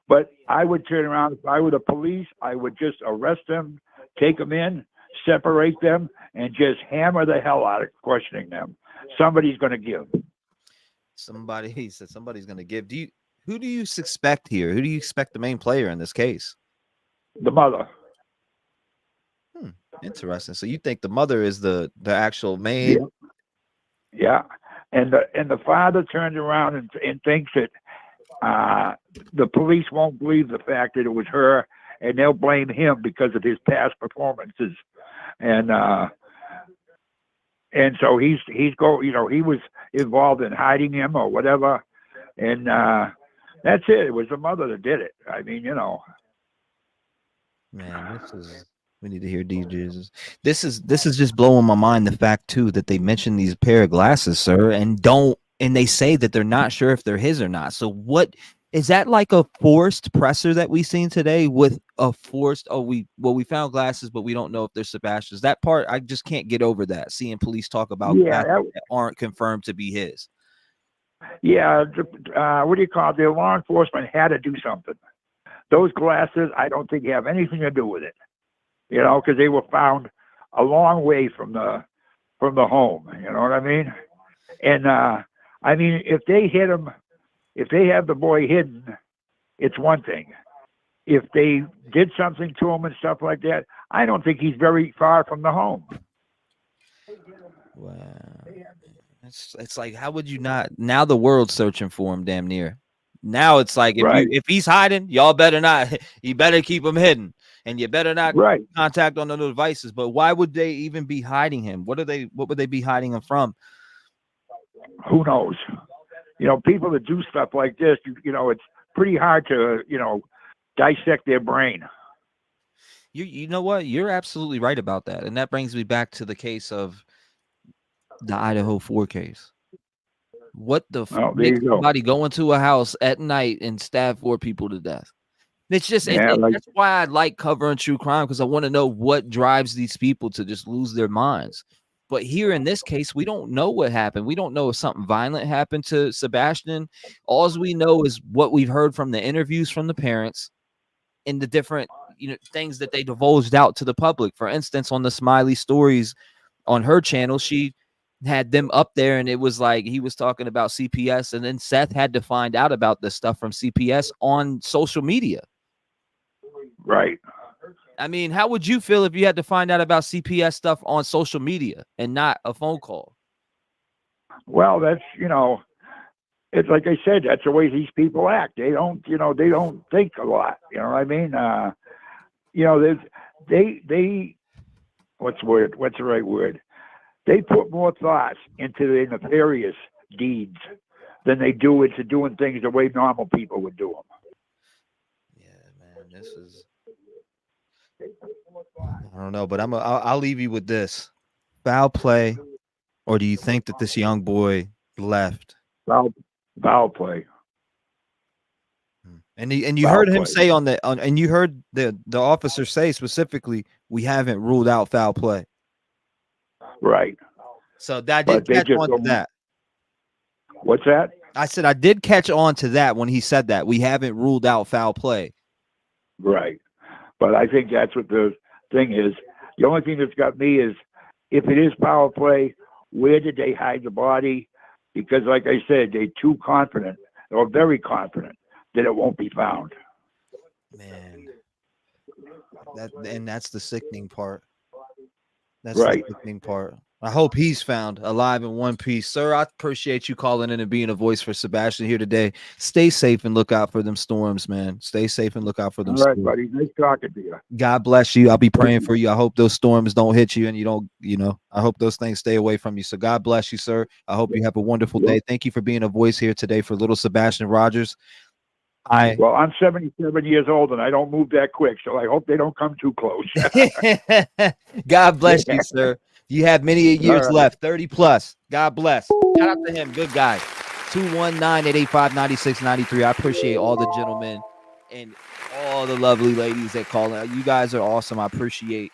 But I would turn around, if I were the police, I would just arrest them, take them in, separate them, and just hammer the hell out of questioning them. Somebody's going to give. He said somebody's going to give. Who do you suspect here? Who do you expect the main player in this case? The mother. Interesting. So you think the mother is the actual main? Yeah. And the father turns around and thinks that the police won't believe the fact that it was her, and they'll blame him because of his past performances. And so he was involved in hiding him or whatever. And that's it. It was the mother that did it. I mean, Man, we need to hear DJs. This is just blowing my mind, the fact too that they mentioned these pair of glasses, sir, and they say that they're not sure if they're his or not. So what is that, like a forced presser that we seen today with a forced? We found glasses, but we don't know if they're Sebastian's. That part I just can't get over that. Seeing police talk about glasses that aren't confirmed to be his. Yeah, what do you call it? The law enforcement had to do something. Those glasses, I don't think have anything to do with it. Because they were found a long way from the home. You know what I mean? And I mean, if they hit him, if they have the boy hidden, it's one thing. If they did something to him and stuff like that, I don't think he's very far from the home. Wow. It's like, how would you not? Now the world's searching for him, damn near. Now it's like, if he's hiding, y'all better not. You better keep him hidden, and you better not contact on the devices. But why would they even be hiding him? What would they be hiding him from? Who knows? People that do stuff like this, it's pretty hard to, dissect their brain. You know what? You're absolutely right about that. And that brings me back to the case of the Idaho 4 case. What the makes somebody go into a house at night and stab 4 people to death? It's just, that's why I like covering true crime, because I want to know what drives these people to just lose their minds. But here in this case, we don't know what happened. We don't know if something violent happened to Sebastian. All we know is what we've heard from the interviews from the parents and the different things that they divulged out to the public. For instance, on the Smiley Stories on her channel, she had them up there, and it was like he was talking about CPS, and then Seth had to find out about this stuff from CPS on social media. Right. I mean, how would you feel if you had to find out about CPS stuff on social media and not a phone call? Well, that's, it's like I said, that's the way these people act. They don't, they don't think a lot. You know what I mean? They what's the right word? They put more thought into their nefarious deeds than they do into doing things the way normal people would do them. Yeah, man, this is, I don't know, but I'll leave you with this: foul play, or do you think that this young boy left? Foul play. And you heard him say and you heard the officer say specifically, we haven't ruled out foul play. Right. So that did catch on to that. What's that? I said I did catch on to that when he said that we haven't ruled out foul play. Right. But I think that's what the thing is. The only thing that's got me is, if it is foul play, where did they hide the body? Because like I said, they're too confident, or very confident, that it won't be found. Man, That's the sickening part. That's Right. the sickening part. I hope he's found alive in one piece. Sir, I appreciate you calling in and being a voice for Sebastian here today. Stay safe and look out for them storms, man. Stay safe and look out for them All right, storms. buddy. Nice talking to you. God bless you. I'll be praying for you. I hope those storms don't hit you and you don't, I hope those things stay away from you. So God bless you, sir. I hope you have a wonderful day. Thank you for being a voice here today for little Sebastian Rogers. Well, I'm 77 years old and I don't move that quick, so I hope they don't come too close. God bless you, sir. You have many years right. left, 30 plus. God bless. Shout out to him. Good guy. 219-885-9693. I appreciate all the gentlemen and all the lovely ladies that call in. You guys are awesome. I appreciate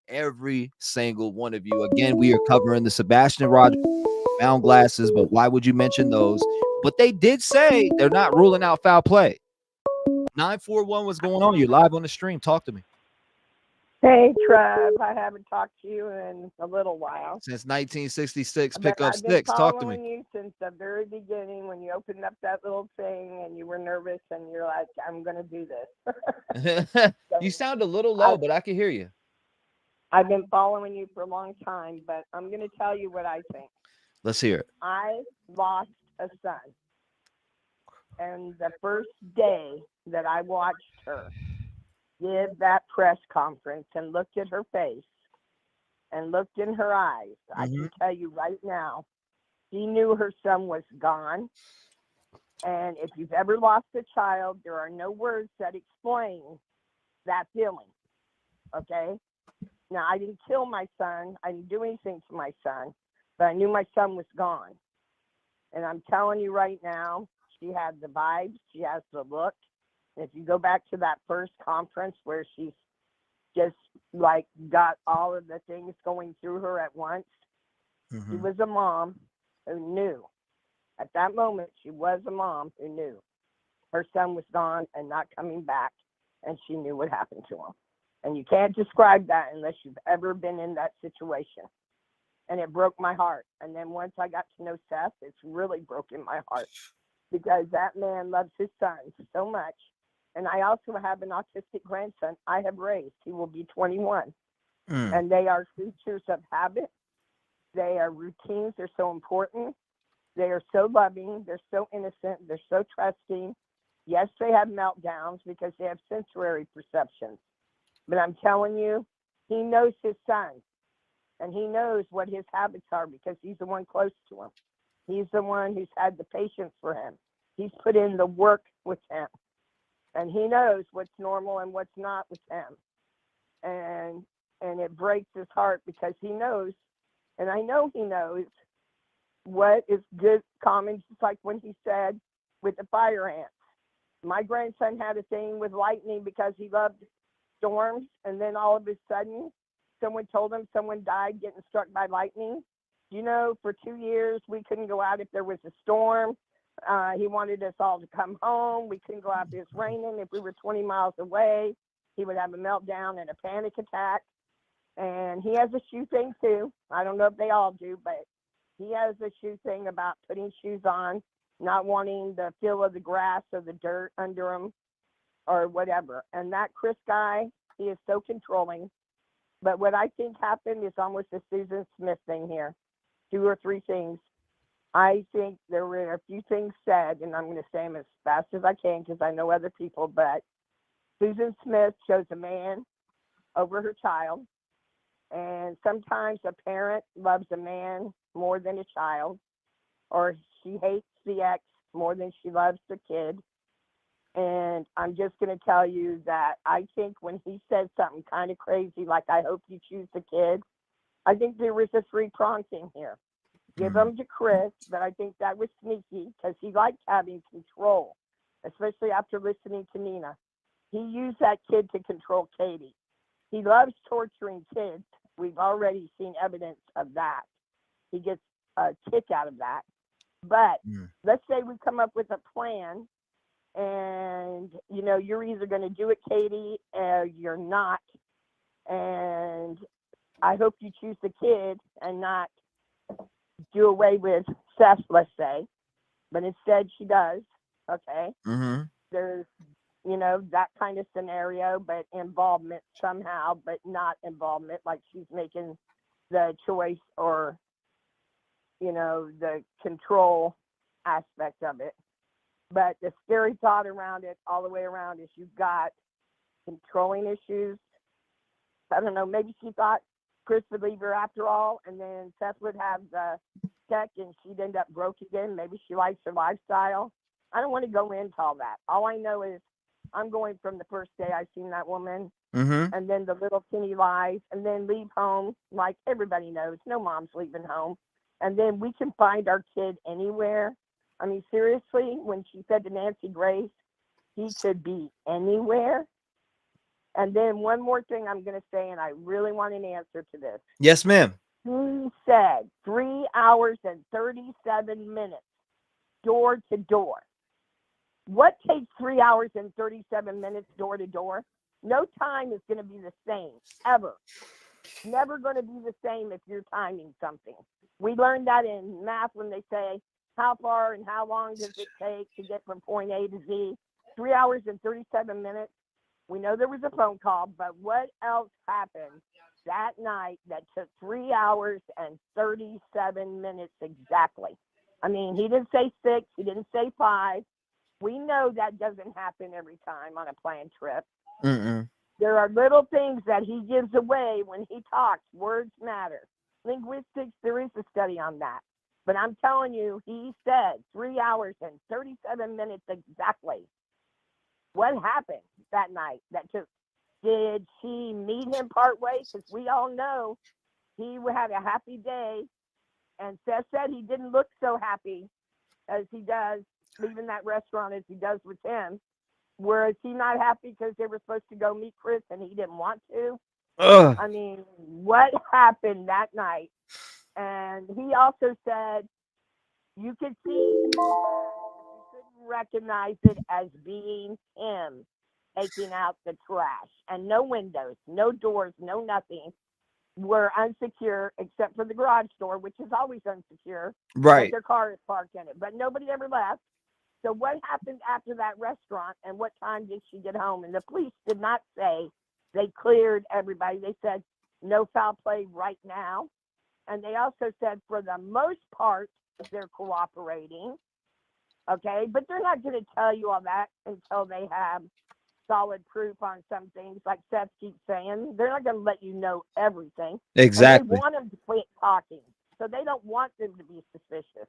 every single one of you. Again, we are covering the Sebastian Rogers found glasses, but why would you mention those? But they did say they're not ruling out foul play. 941, what's going on? You're live on the stream. Talk to me. Hey, Trev. I haven't talked to you in a little while. Since 1966, But pick up I've been sticks. Talk to following me. you since the very beginning when you opened up that little thing and you were nervous and you're like, I'm going to do this. You sound a little low, but I can hear you. I've been following you for a long time, but I'm going to tell you what I think. Let's hear it. I lost a son. And the first day that I watched her give that press conference and looked at her face and looked in her eyes, I can tell you right now, she knew her son was gone. And if you've ever lost a child, there are no words that explain that feeling. Okay? Now, I didn't kill my son. I didn't do anything to my son, but I knew my son was gone. And I'm telling you right now, she had the vibes. She has the look. If you go back to that first conference where she's just like got all of the things going through her at once, she was a mom who knew. At that moment, she was a mom who knew her son was gone and not coming back, and she knew what happened to him. And you can't describe that unless you've ever been in that situation. And it broke my heart. And then once I got to know Seth, it's really broken my heart because that man loves his son so much. And I also have an autistic grandson I have raised. He will be 21. And they are creatures of habit. They are routines. They're so important. They are so loving. They're so innocent. They're so trusting. Yes, they have meltdowns because they have sensory perceptions. But I'm telling you, he knows his son. And he knows what his habits are because he's the one close to him. He's the one who's had the patience for him. He's put in the work with him. And he knows what's normal and what's not with him. And it breaks his heart because he knows, and I know he knows, what is good common, just like when he said with the fire ants. My grandson had a thing with lightning because he loved storms, and then all of a sudden, someone told him someone died getting struck by lightning. You know, for 2 years, we couldn't go out if there was a storm. He wanted us all to come home. We couldn't go out if it was raining. If we were 20 miles away, he would have a meltdown and a panic attack. And he has a shoe thing too. I don't know if they all do, but he has a shoe thing about putting shoes on, not wanting the feel of the grass or the dirt under him or whatever. And that Chris guy, he is so controlling. But what I think happened is almost a Susan Smith thing here. 2 or 3 things. I think there were a few things said, and I'm going to say them as fast as I can because I know other people, but Susan Smith chose a man over her child. And sometimes a parent loves a man more than a child, or she hates the ex more than she loves the kid. And I'm just going to tell you that I think when he said something kind of crazy, like, I hope you choose the kid, I think there was a 3-prong thing here. Give him to Chris, but I think that was sneaky because he liked having control, especially after listening to Nina. He used that kid to control Katie. He loves torturing kids. We've already seen evidence of that. He gets a kick out of that. But let's say we come up with a plan and, you know, you're either going to do it, Katie, or you're not. And I hope you choose the kid and not do away with Seth, let's say. But instead she does. Okay. There's you know, that kind of scenario, but involvement somehow, but not involvement, like she's making the choice or, you know, the control aspect of it. But the scary thought around it all the way around is you've got controlling issues. I don't know, maybe she thought Chris would leave her after all, and then Seth would have the check and she'd end up broke again. Maybe she likes her lifestyle. I don't want to go into all that. All I know is I'm going from the first day I seen that woman, and then the little teeny lies, and then leave home like everybody knows. No mom's leaving home. And then we can find our kid anywhere. I mean, seriously, when she said to Nancy Grace, he could be anywhere. And then one more thing I'm going to say, and I really want an answer to this. Yes, ma'am. He said 3 hours and 37 minutes door to door. What takes 3 hours and 37 minutes door to door? No time is going to be the same, ever. Never going to be the same if you're timing something. We learned that in math when they say, how far and how long does it take to get from point A to Z? 3 hours and 37 minutes. We know there was a phone call, but what else happened that night that took 3 hours and 37 minutes exactly? I mean, he didn't say 6, he didn't say 5. We know that doesn't happen every time on a planned trip. There are little things that he gives away when he talks. Words matter. Linguistics, there is a study on that. But I'm telling you, he said 3 hours and 37 minutes exactly. What happened that night? Did she meet him part way? Because we all know he had a happy day. And Seth said he didn't look so happy as he does leaving that restaurant as he does with him. Whereas he not happy because they were supposed to go meet Chris and he didn't want to. I mean, what happened that night? And he also said you could see you couldn't recognize it as being him taking out the trash. And no windows, no doors, no nothing were unsecure except for the garage door, which is always unsecure. Right. Their car is parked in it, but nobody ever left. So what happened after that restaurant and what time did she get home? And the police did not say they cleared everybody. They said no foul play right now. And they also said for the most part, they're cooperating. Okay. But they're not going to tell you all that until they have solid proof on some things. Like Seth keeps saying, they're not going to let you know everything. Exactly. And they want them to quit talking. So they don't want them to be suspicious.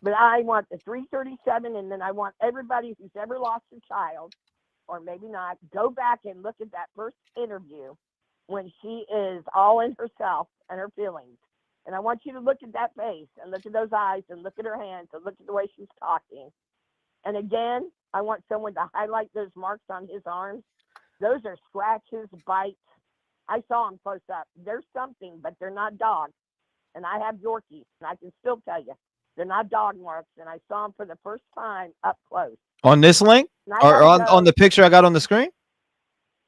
But I want the 337, and then I want everybody who's ever lost a child, or maybe not, go back and look at that first interview when she is all in herself and her feelings. And I want you to look at that face and look at those eyes and look at her hands and look at the way she's talking. And again, I want someone to highlight those marks on his arms. Those are scratches, bites. I saw them close up. They're something, but they're not dogs. And I have Yorkies, and I can still tell you, they're not dog marks, and I saw them for the first time up close. On this link? Or on the picture I got on the screen?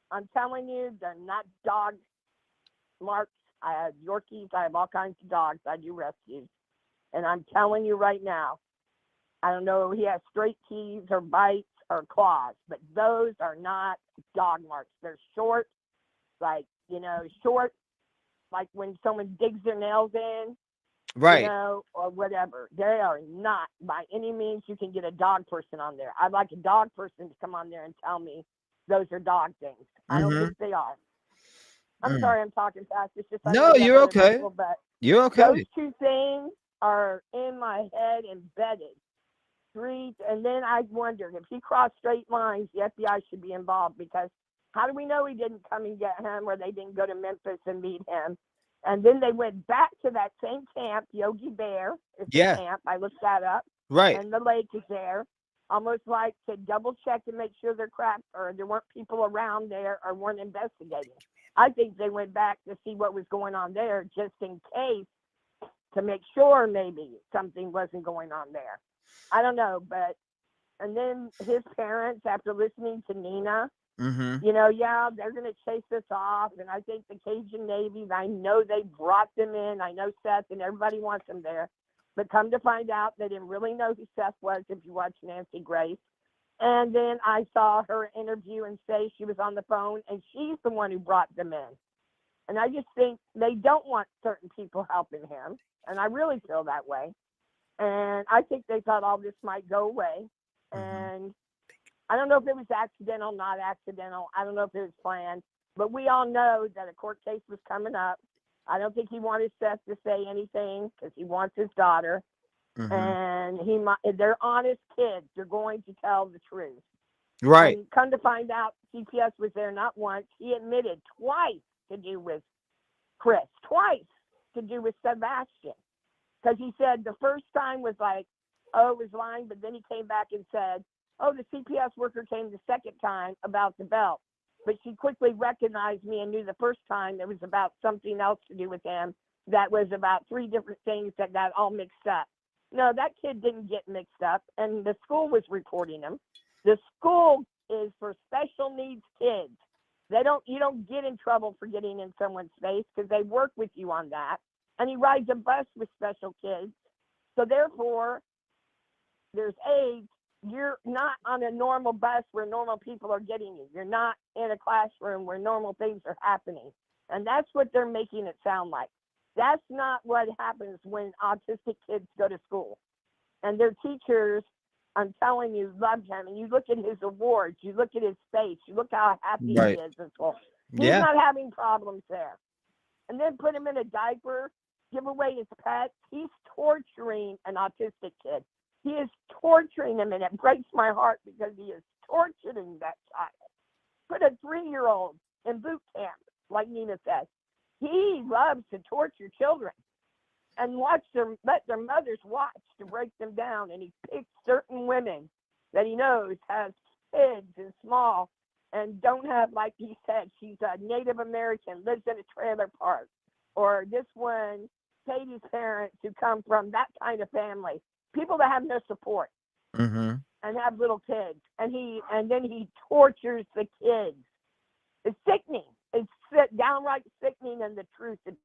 I'm telling you, they're not dog marks. I have Yorkies. I have all kinds of dogs. I do rescues. And I'm telling you right now, I don't know if he has straight teeth or bites or claws, but those are not dog marks. They're short, like, short, like when someone digs their nails in. Right. Or whatever. They are not by any means. You can get a dog person on there. I'd like a dog person to come on there and tell me those are dog things. I don't think they are. I'm sorry I'm talking fast. It's just no, you're okay. People, but you're okay. Those two things are in my head embedded. And then I wondered if he crossed straight lines, the FBI should be involved, because how do we know he didn't come and get him, or they didn't go to Memphis and meet him? And then they went back to that same camp, Yogi Bear is the camp. I looked that up. Right. And the lake is there. Almost like to double check and make sure they're crap, or there weren't people around there, or weren't investigating. I think they went back to see what was going on there, just in case, to make sure maybe something wasn't going on there. I don't know, and then his parents, after listening to Nina, they're going to chase us off. And I think the Cajun Navy, I know they brought them in. I know Seth and everybody wants them there. But come to find out, they didn't really know who Seth was if you watch Nancy Grace. And then I saw her interview and say she was on the phone, and she's the one who brought them in. And I just think they don't want certain people helping him. And I really feel that way. And I think they thought all this might go away. And I don't know if it was accidental, not accidental. I don't know if it was planned. But we all know that a court case was coming up. I don't think he wanted Seth to say anything because he wants his daughter. And they're honest kids. They're going to tell the truth. Right. And come to find out, CPS was there not once. He admitted twice to do with Chris, twice to do with Sebastian. Because he said the first time was like, oh, it was lying. But then he came back and said, oh, the CPS worker came the second time about the belt. But she quickly recognized me and knew the first time it was about something else to do with him. That was about 3 different things that got all mixed up. No, that kid didn't get mixed up, and the school was reporting him. The school is for special needs kids. You don't get in trouble for getting in someone's face because they work with you on that. And he rides a bus with special kids. So therefore, there's AIDS. You're not on a normal bus where normal people are getting you. You're not in a classroom where normal things are happening. And that's what they're making it sound like. That's not what happens when autistic kids go to school. And their teachers, I'm telling you, love him. And you look at his awards, you look at his face, you look how happy he is at school. He's not having problems there. And then put him in a diaper, give away his pets. He's torturing an autistic kid. He is torturing him, and it breaks my heart because he is torturing that child. Put a 3-year-old in boot camp, like Nina says. He loves to torture children and let their mothers watch to break them down. And he picks certain women that he knows has kids and small and don't have, like he said, she's a Native American, lives in a trailer park. Or this one, Katie's parents who come from that kind of family, people that have no support and have little kids. And then he tortures the kids. It's sickening. It's downright sickening, and the truth is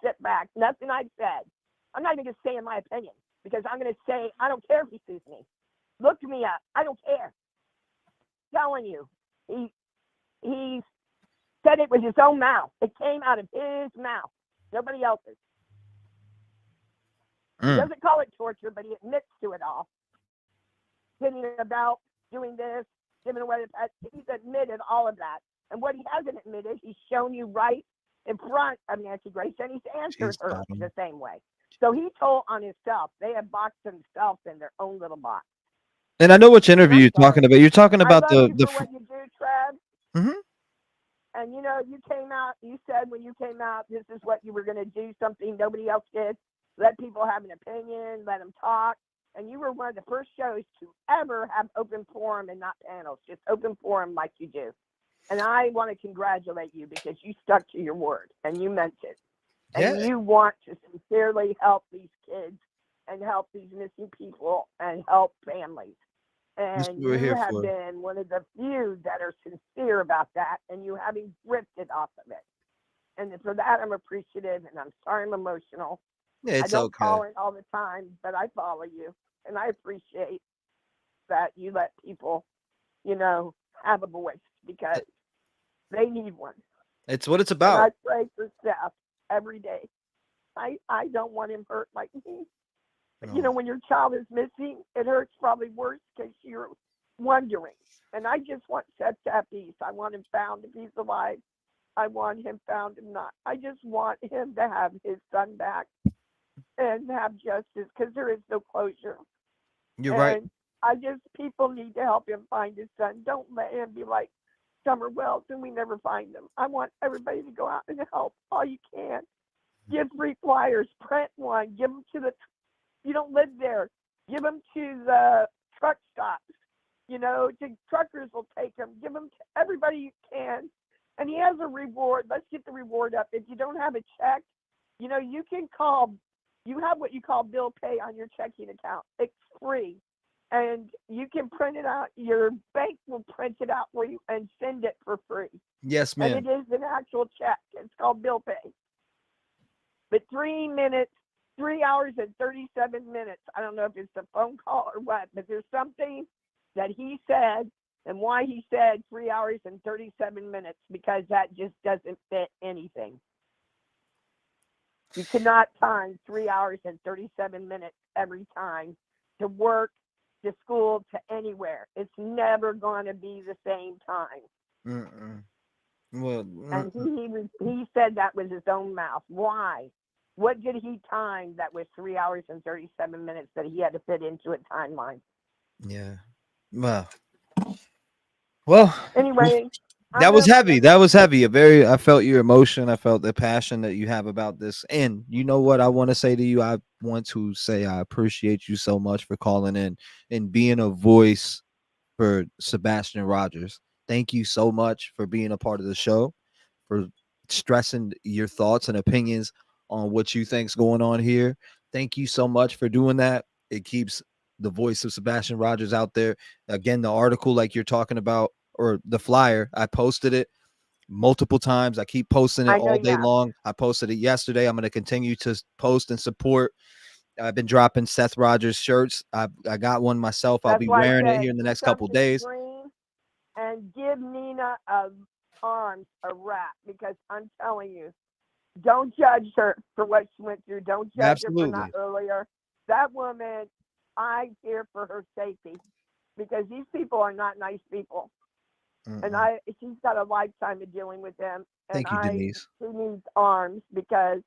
sit back. Nothing I've said. I'm not even going to say in my opinion because I'm going to say I don't care if he sues me. Look me up. I don't care. I'm telling you, he said it with his own mouth. It came out of his mouth. Nobody else's. He doesn't call it torture, but he admits to it all. Getting about doing this, giving away the pets. He's admitted all of that. And what he hasn't admitted, he's shown you right in front of Nancy Grace, and he's answered her the same way. So he told on himself. They have boxed themselves in their own little box. And I know which interview you're talking about. You're talking about I love you for what you do, Trev. And you know, you came out, you said when you came out, this is what you were going to do, something nobody else did. Let people have an opinion, let them talk. And you were one of the first shows to ever have open forum and not panels, just open forum like you do. And I want to congratulate you because you stuck to your word and you meant it. And you want to sincerely help these kids and help these missing people and help families. And you have been one of the few that are sincere about that, and you having ripped it off of it. And for that, I'm appreciative, and I'm sorry I'm emotional. Yeah, it's I don't call it all the time, but I follow you, and I appreciate that you let people, you know, have a voice because they need one. It's what it's about. And I pray for Seth every day. I don't want him hurt like me. But, you know, when your child is missing, it hurts probably worse because you're wondering. And I just want Seth to have peace. I want him found if he's alive. I want him found if not. I just want him to have his son back and have justice because there is no closure. You're right. I just, people need to help him find his son. Don't let him be like Summer Wells and we never find him. I want everybody to go out and help all you can. Give free flyers, print one, give them to the, you don't live there, give them to the truck stops, you know, to truckers will take them, give them to everybody you can. And he has a reward. Let's get the reward up. If you don't have a check, you know, you can call, you have what you call bill pay on your checking account. It's free. And you can print it out. Your bank will print it out for you and send it for free. Yes, ma'am. And it is an actual check. It's called bill pay. But 3 minutes 3 hours and 37 minutes. I don't know if it's a phone call or what, but there's something that he said and why he said 3 hours and 37 minutes, because that just doesn't fit anything. You cannot time 3 hours and 37 minutes every time to work, to school, to anywhere. It's never going to be the same time. Well, and he said that with his own mouth. Why? What did he time that was 3 hours and 37 minutes that he had to fit into a timeline? yeah. Well. Anyway, That was heavy. That was heavy. I felt your emotion. I felt the passion that you have about this. And you know what I want to say to you? I want to say I appreciate you so much for calling in and being a voice for Sebastian Rogers. Thank you so much for being a part of the show, for stressing your thoughts and opinions on what you think's going on here. Thank you so much for doing that. It keeps the voice of Sebastian Rogers out there. Again, the article like you're talking about, or the flyer, I posted it multiple times. I keep posting it all day long. I posted it yesterday. I'm going to continue to post and support. I've been dropping Seth Rogers shirts. I got one myself. I'll be wearing it here in the next couple days. And give Nina Arms a rap, because I'm telling you, don't judge her for what she went through. Don't judge her for not earlier. That woman, I fear for her safety, because these people are not nice people. And she's got a lifetime of dealing with them. And Thank you, Denise. she needs arms, because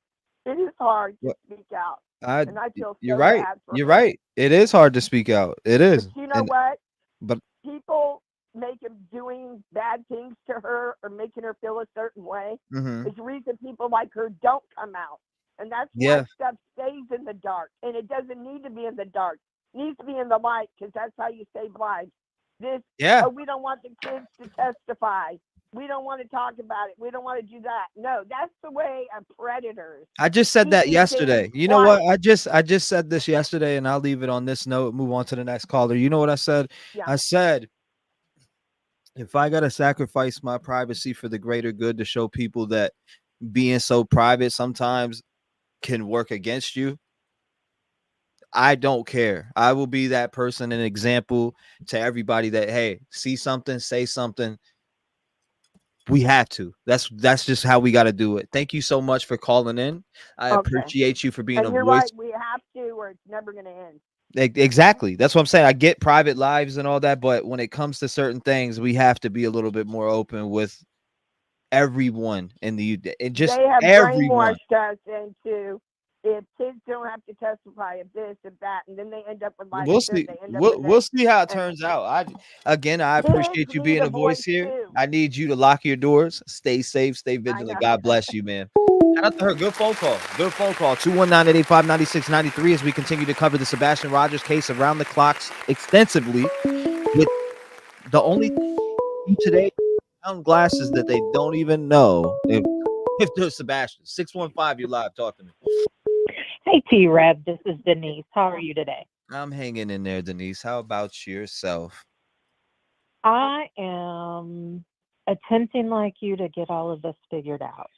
it is hard to speak out. And I feel you're so right. bad for You're her. right. It is hard to speak out. It is. But you know what? But people doing bad things to her or making her feel a certain way is the reason people like her don't come out. And that's why stuff stays in the dark. And it doesn't need to be in the dark. It needs to be in the light, because that's how you save lives. Oh, we don't want the kids to testify. We don't want to talk about it. We don't want to do that. No, that's the way of predators. I just said that yesterday. You know what? I just said this yesterday, and I'll leave it on this note. Move on to the next caller. You know what I said? Yeah. I said, if I gotta sacrifice my privacy for the greater good to show people that being so private sometimes can work against you, I don't care. I will be that person, an example to everybody that, hey, see something, say something. We have to. That's just how we got to do it. Thank you so much for calling in. I appreciate you for being a voice. Right. We have to, or it's never going to end. Exactly. That's what I'm saying. I get private lives and all that, but when it comes to certain things, we have to be a little bit more open with everyone in the and just they have everyone. Brainwashed us into, if kids don't have to testify, if this, if that, and then they end up with life. We'll see. We'll see how it turns out. I appreciate you being a voice here. Too. I need you to lock your doors. Stay safe. Stay vigilant. God bless you, man. Shout out to her. Good phone call. Good phone call. 219-885-9693 as we continue to cover the Sebastian Rogers case around the clocks extensively. With the only thing today, found glasses that they don't even know if they're Sebastian. 615, you're live. Talk to me. Hey, T-REV, this is Denise. How are you today? I'm hanging in there, Denise. How about yourself? I am attempting, like you, to get all of this figured out.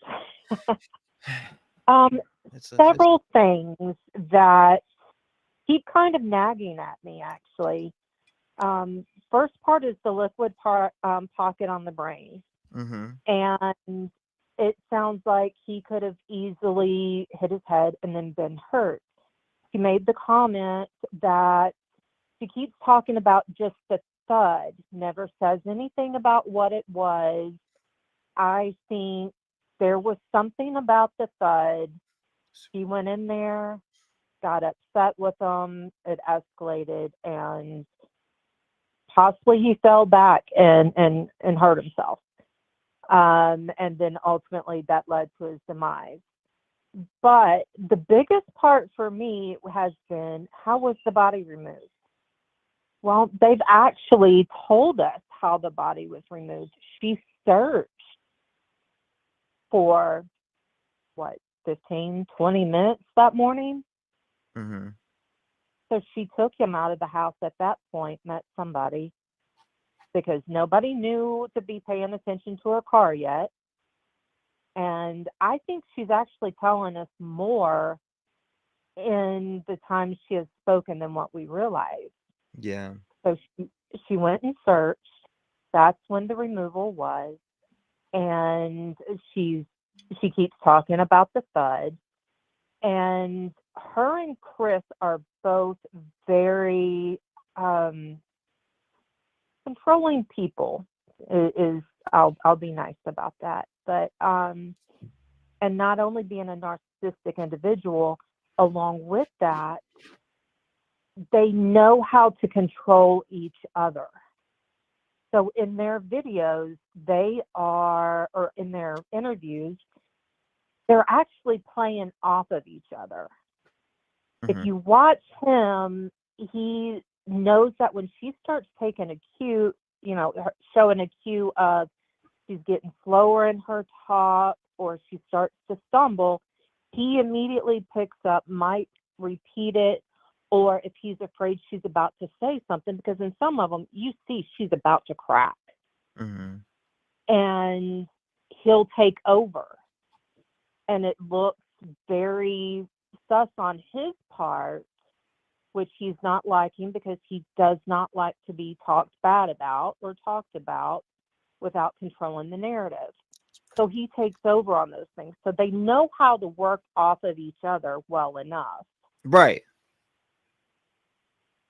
Several things that keep kind of nagging at me, actually. First part is the liquid pocket on the brain. And it sounds like he could have easily hit his head and then been hurt. He made the comment that he keeps talking about just the thud, never says anything about what it was. I think there was something about the thud. He went in there, got upset with them, it escalated, and possibly he fell back and hurt himself. And then ultimately that led to his demise. But the biggest part for me has been, how was the body removed? Well, they've actually told us how the body was removed. She searched for, 15, 20 minutes that morning? So she took him out of the house at that point, met somebody, because nobody knew to be paying attention to her car yet. And I think she's actually telling us more in the time she has spoken than what we realize. Yeah. So she went and searched. That's when the removal was. And she keeps talking about the thud. And her and Chris are both very controlling people. I'll be nice about that. But and not only being a narcissistic individual, along with that, they know how to control each other. So in their videos, or in their interviews, they're actually playing off of each other. If you watch him, he knows that when she starts taking a cue, showing a cue of she's getting slower in her talk or she starts to stumble, he immediately picks up, might repeat it, or if he's afraid she's about to say something, because in some of them, you see she's about to crack. And he'll take over. And it looks very sus on his part, which he's not liking because he does not like to be talked bad about or talked about without controlling the narrative. So he takes over on those things. So they know how to work off of each other well enough. Right.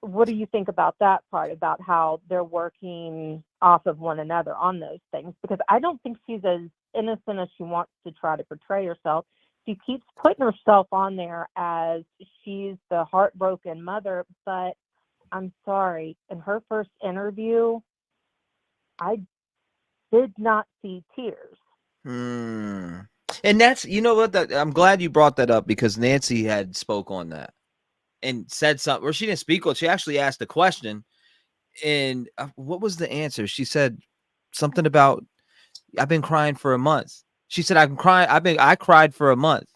What do you think about that part, about how they're working off of one another on those things? Because I don't think she's as innocent as she wants to try to portray herself. She keeps putting herself on there as she's the heartbroken mother, but I'm sorry, in her first interview, I did not see tears. And that's, you know what, I'm glad you brought that up, because Nancy had spoke on that and said something, or she didn't speak on, she actually asked a question. And what was the answer? She said something about, I've been crying for a month. She said, I cried for a month.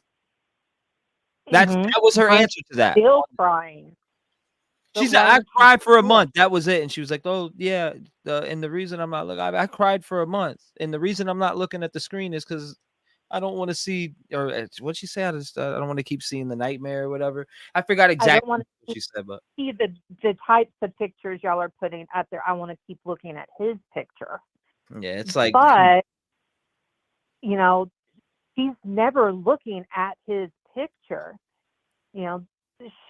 That was her answer to that. Still crying. She said, I cried for a month. That was it. And she was like, oh, yeah. And the reason I'm not looking, I cried for a month. And the reason I'm not looking at the screen is because I don't want to see, or what'd she say? I don't want to keep seeing the nightmare or whatever. I forgot exactly what she said, but see the types of pictures y'all are putting up there. I want to keep looking at his picture. Yeah, it's like, but she's never looking at his picture.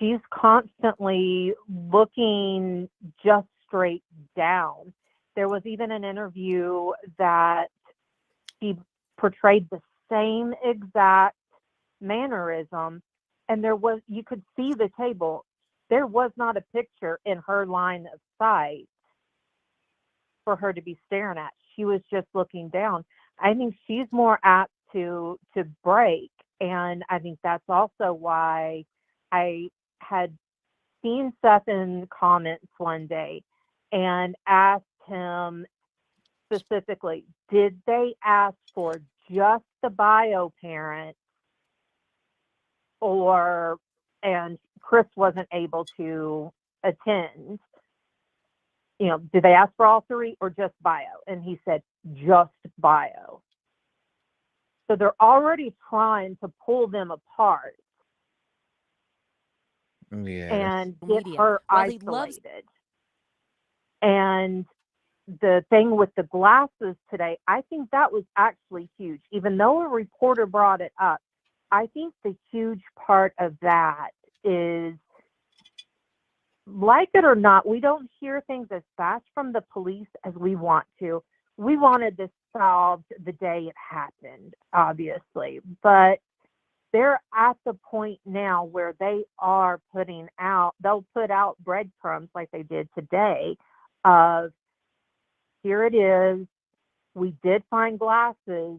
She's constantly looking just straight down. There was even an interview that she portrayed the same exact mannerism, and you could see the table. There was not a picture in her line of sight for her to be staring at. She was just looking down. I think she's more apt to break, and I think that's also why I had seen Seth in comments one day and asked him specifically, did they ask for just the bio parent, and Chris wasn't able to attend? Did they ask for all three or just bio? And he said, just bio. So they're already trying to pull them apart. Yeah. And get her isolated. And the thing with the glasses today, I think that was actually huge. Even though a reporter brought it up, I think the huge part of that is, like it or not, we don't hear things as fast from the police as we want to. We wanted this solved the day it happened, obviously, but they're at the point now where they'll put out breadcrumbs like they did today of, here it is, we did find glasses,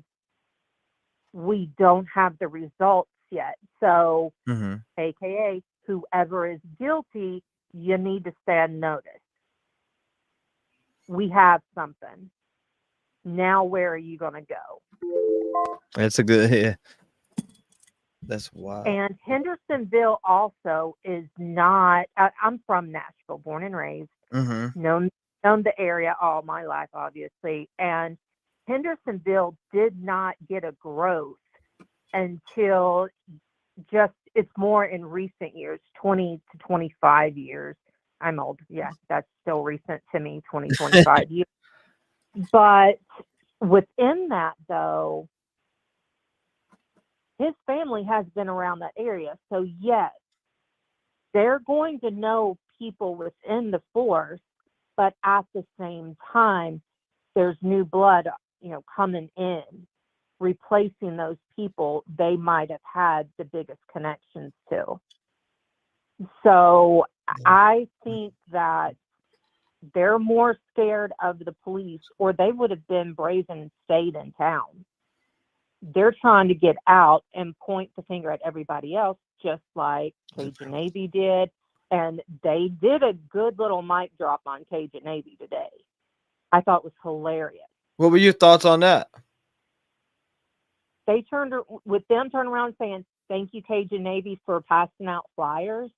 we don't have the results yet. So, AKA, whoever is guilty, you need to stand notice. We have something. Now, where are you going to go? That's a good, yeah. That's wild. And Hendersonville also is not, I'm from Nashville, born and raised, known the area all my life, obviously. And Hendersonville did not get a growth until it it's more in recent years, 20 to 25 years. I'm old. Yeah, that's still recent to me, 20, 25 years. But within that, though, his family has been around that area. So, yes, they're going to know people within the force, but at the same time, there's new blood, coming in, replacing those people they might have had the biggest connections to. So I think that they're more scared of the police, or they would have been brazen and stayed in town. They're trying to get out and point the finger at everybody else, just like Cajun Navy did. And they did a good little mic drop on Cajun Navy today. I thought it was hilarious. What were your thoughts on that? They turned around saying, "Thank you, Cajun Navy, for passing out flyers."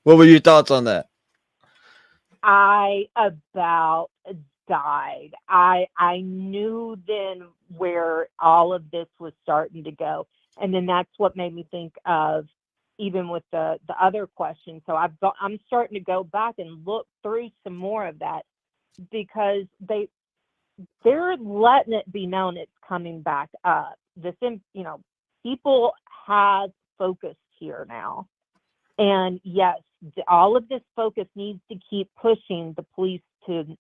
What were your thoughts on that? I about died. I knew then where all of this was starting to go. And then that's what made me think of, even with the other question. So I'm starting to go back and look through some more of that, because they're letting it be known it's coming back up. People have focused here now. And yes, all of this focus needs to keep pushing the police to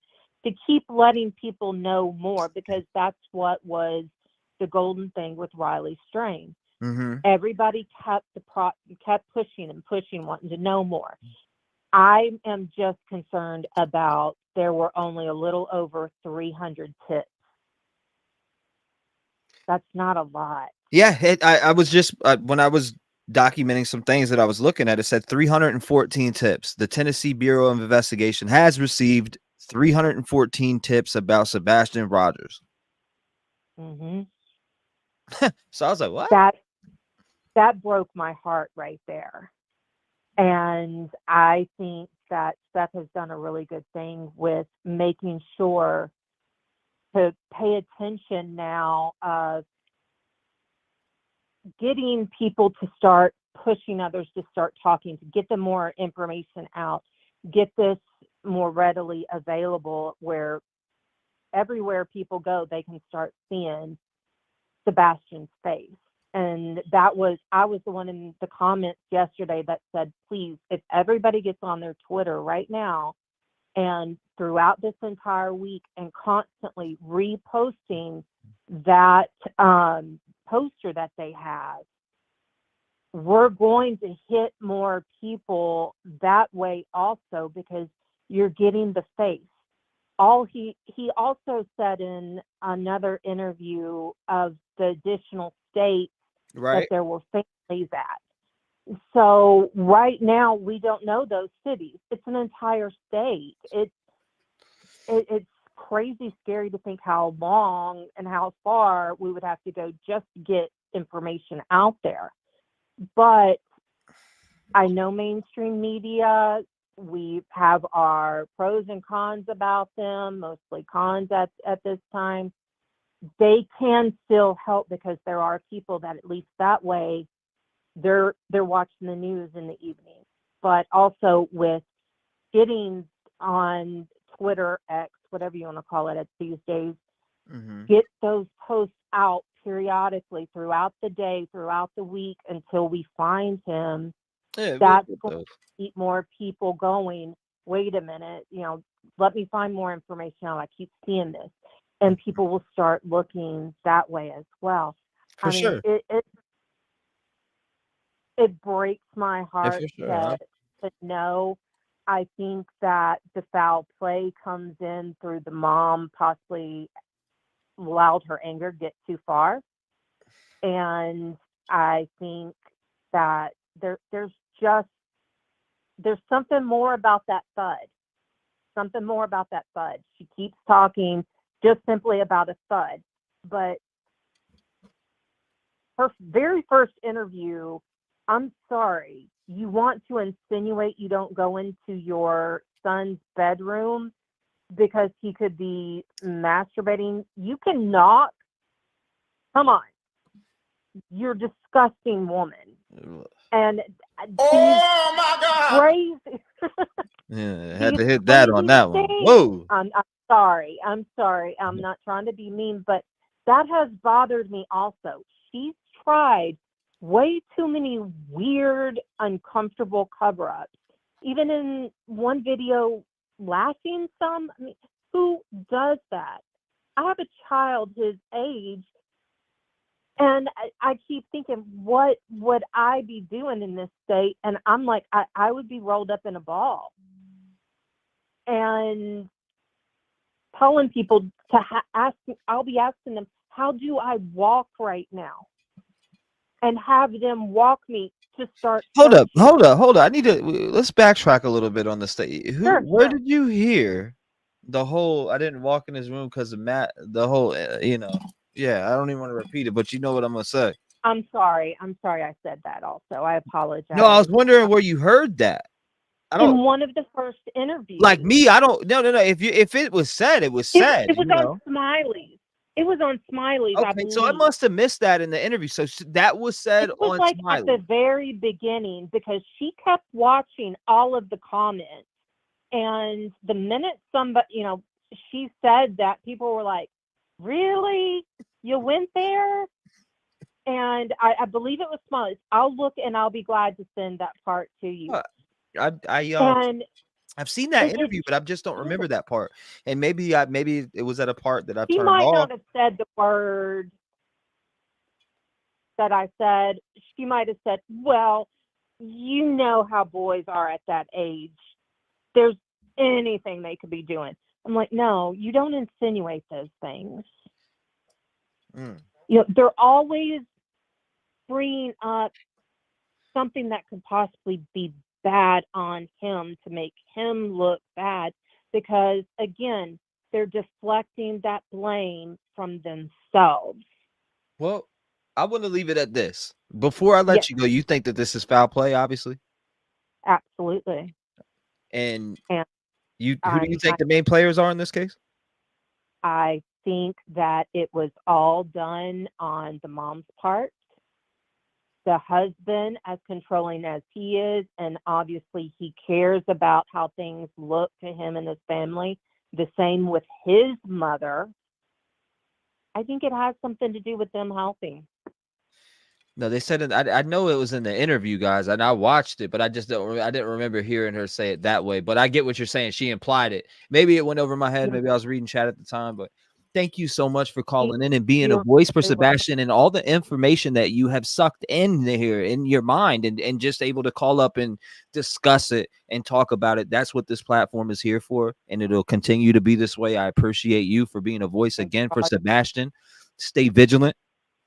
keep letting people know more, because that's what was the golden thing with Riley Strain. Mm-hmm. Everybody kept pushing and pushing, wanting to know more. I am just concerned about there were only a little over 300 tips. That's not a lot. Yeah, I was just when I was documenting some things that I was looking at, it said 314 tips. The Tennessee Bureau of Investigation has received 314 tips about Sebastian Rogers. Mm-hmm. So I was like, what? That broke my heart right there. And I think that Seth has done a really good thing with making sure to pay attention now of getting people to start pushing others to start talking, to get them more information out, get this more readily available, where everywhere people go, they can start seeing Sebastian's face. And I was the one in the comments yesterday that said, please, if everybody gets on their Twitter right now and throughout this entire week and constantly reposting that poster that they have, we're going to hit more people that way also, because you're getting the face. He also said in another interview of the additional states that there were families at. So right now we don't know those cities. It's an entire state. It's crazy scary to think how long and how far we would have to go just to get information out there. But I know mainstream media, we have our pros and cons about them, mostly cons at this time. They can still help, because there are people that, at least that way, they're watching the news in the evening. But also with getting on Twitter, X, whatever you want to call it these days, get those posts out periodically throughout the day, throughout the week, until we find him. That's going to keep more people going. Wait a minute, let me find more information out. I keep seeing this. And people will start looking that way as well. For sure. It breaks my heart to know. I think that the foul play comes in through the mom possibly allowed her anger get too far. And I think that there's something more about that thud. Something more about that thud. She keeps talking just simply about a thud. But her very first interview, I'm sorry, you want to insinuate you don't go into your son's bedroom because he could be masturbating? You can knock. Come on. you're a disgusting woman. And Oh my God! Crazy. Yeah, had to hit that on that one. Whoa. I'm sorry. I'm not trying to be mean, but that has bothered me also. She's tried way too many weird, uncomfortable cover-ups. Even in one video, laughing some. I mean, who does that? I have a child his age, and I keep thinking, what would I be doing in this state? And I'm like, I would be rolled up in a ball. And telling people to I'll be asking them, how do I walk right now? And have them walk me to start. Hold up. I need to let's backtrack a little bit on the state. Where did you hear the whole I didn't walk in his room because of Matt, the whole yeah, I don't even want to repeat it, but you know what I'm gonna say. I'm sorry I said that also. I apologize. No, I was wondering where you heard that. I don't in one of the first interviews. like me, I don't no. If it was said, it was said. It was on Smiley's. It was on Smiley's. Okay, so I must have missed that in the interview. So that was said it was on like Smiley. at the very beginning, because she kept watching all of the comments, and the minute somebody, she said that, people were like, "Really? You went there?" And I believe it was Smiley's. I'll look and I'll be glad to send that part to you. I've seen that interview, but I just don't remember that part. And maybe it was at a part that I She turned might off. not have said the word that I said. She might have said, well, you know how boys are at that age. There's anything they could be doing. I'm like, no, you don't insinuate those things. They're always bringing up something that could possibly be bad on him to make him look bad, because again, they're deflecting that blame from themselves. Well, I want to leave it at this. Before I let you go, you think that this is foul play, obviously? Absolutely. And who do you think the main players are in this case? I think that it was all done on the mom's part. The husband, as controlling as he is, and obviously he cares about how things look to him and his family. The same with his mother. I think it has something to do with them helping. No, they said I know it was in the interview, guys, and I watched it, but I didn't remember hearing her say it that way. But I get what you're saying. She implied it. Maybe it went over my head. Maybe I was reading chat at the time, but thank you so much for calling in and being a voice for Sebastian and all the information that you have sucked in here in your mind and just able to call up and discuss it and talk about it. That's what this platform is here for, and it'll continue to be this way. I appreciate you for being a voice again for Sebastian. Stay vigilant,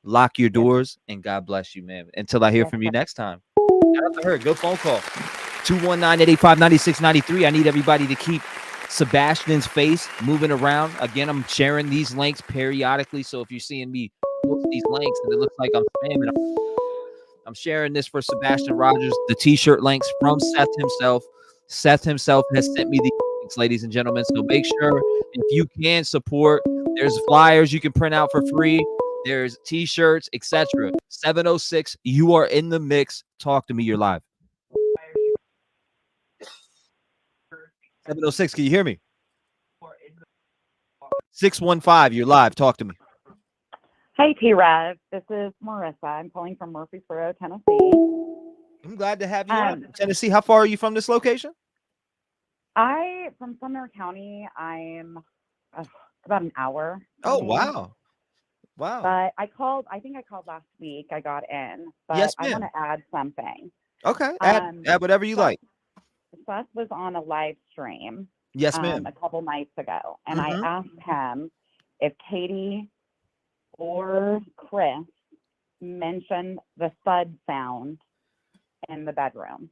lock your doors, and God bless you, man. Until I hear from you next time. Shout out to her. Good phone call. 219-885-9693. I need everybody to keep Sebastian's face moving around. Again, I'm sharing these links periodically, so if you're seeing me post these links and it looks like I'm spamming, I'm sharing this for Sebastian Rogers, the t-shirt links from Seth himself. Seth himself has sent me these links, ladies and gentlemen, so make sure if you can support. There's flyers you can print out for free. There's t-shirts, etc. 706, you are in the mix. Talk to me, you're live. 706, can you hear me? 615, you're live. Talk to me. Hey, T-REV. This is Marissa. I'm calling from Murfreesboro, Tennessee. I'm glad to have you on. Tennessee, how far are you from this location? From Sumner County, I'm about an hour. Oh, wow. Wow. But I think I called last week. I got in. But yes, I want to add something. Okay. Add whatever you like. Seth was on a live stream. Yes, ma'am. A couple nights ago. And I asked him if Katie or Chris mentioned the thud sound in the bedroom.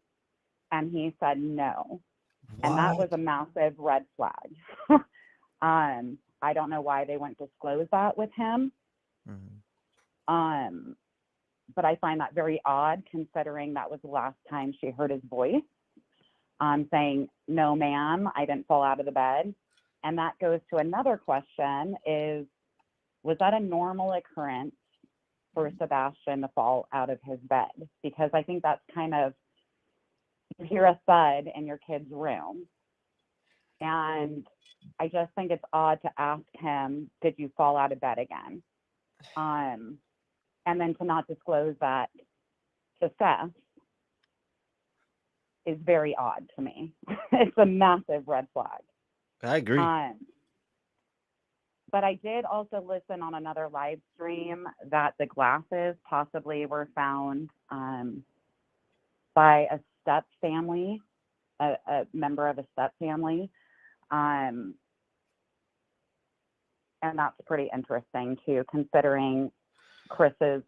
And he said no. What? And that was a massive red flag. I don't know why they wouldn't disclose that with him. But I find that very odd, considering that was the last time she heard his voice saying, no, ma'am, I didn't fall out of the bed. And that goes to another question is, was that a normal occurrence for Sebastian to fall out of his bed, because I think that's kind of, you hear a thud in your kid's room, and I just think it's odd to ask him, did you fall out of bed again? And then to not disclose that to Seth is very odd to me. It's a massive red flag. I agree. But I did also listen on another live stream that the glasses possibly were found by a step family, a member of a step family. And that's pretty interesting too, considering Chris's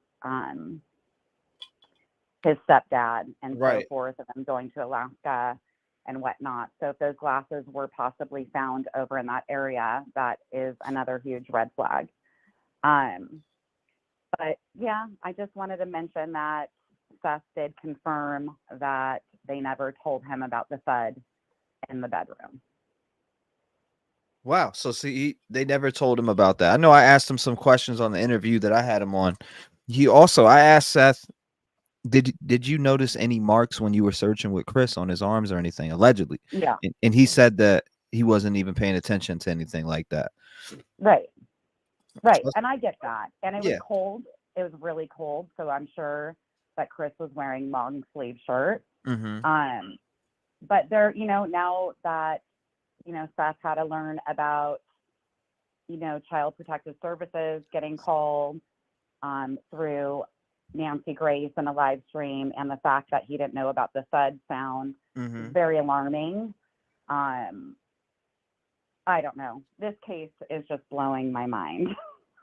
his stepdad and so forth, and them going to Alaska and whatnot. So if those glasses were possibly found over in that area, that is another huge red flag. But yeah, I just wanted to mention that Seth did confirm that they never told him about the thud in the bedroom. Wow. So see, they never told him about that. I know I asked him some questions on the interview that I had him on. I asked Seth, did you notice any marks when you were searching with Chris on his arms or anything, allegedly? Yeah. And he said that he wasn't even paying attention to anything like that. Right. And I get that. And it was cold. It was really cold. So I'm sure that Chris was wearing long sleeve shirt. But there, now that, Seth had to learn about, Child Protective Services getting called through Nancy Grace in a live stream, and the fact that he didn't know about the thud sound is very alarming. I don't know. This case is just blowing my mind.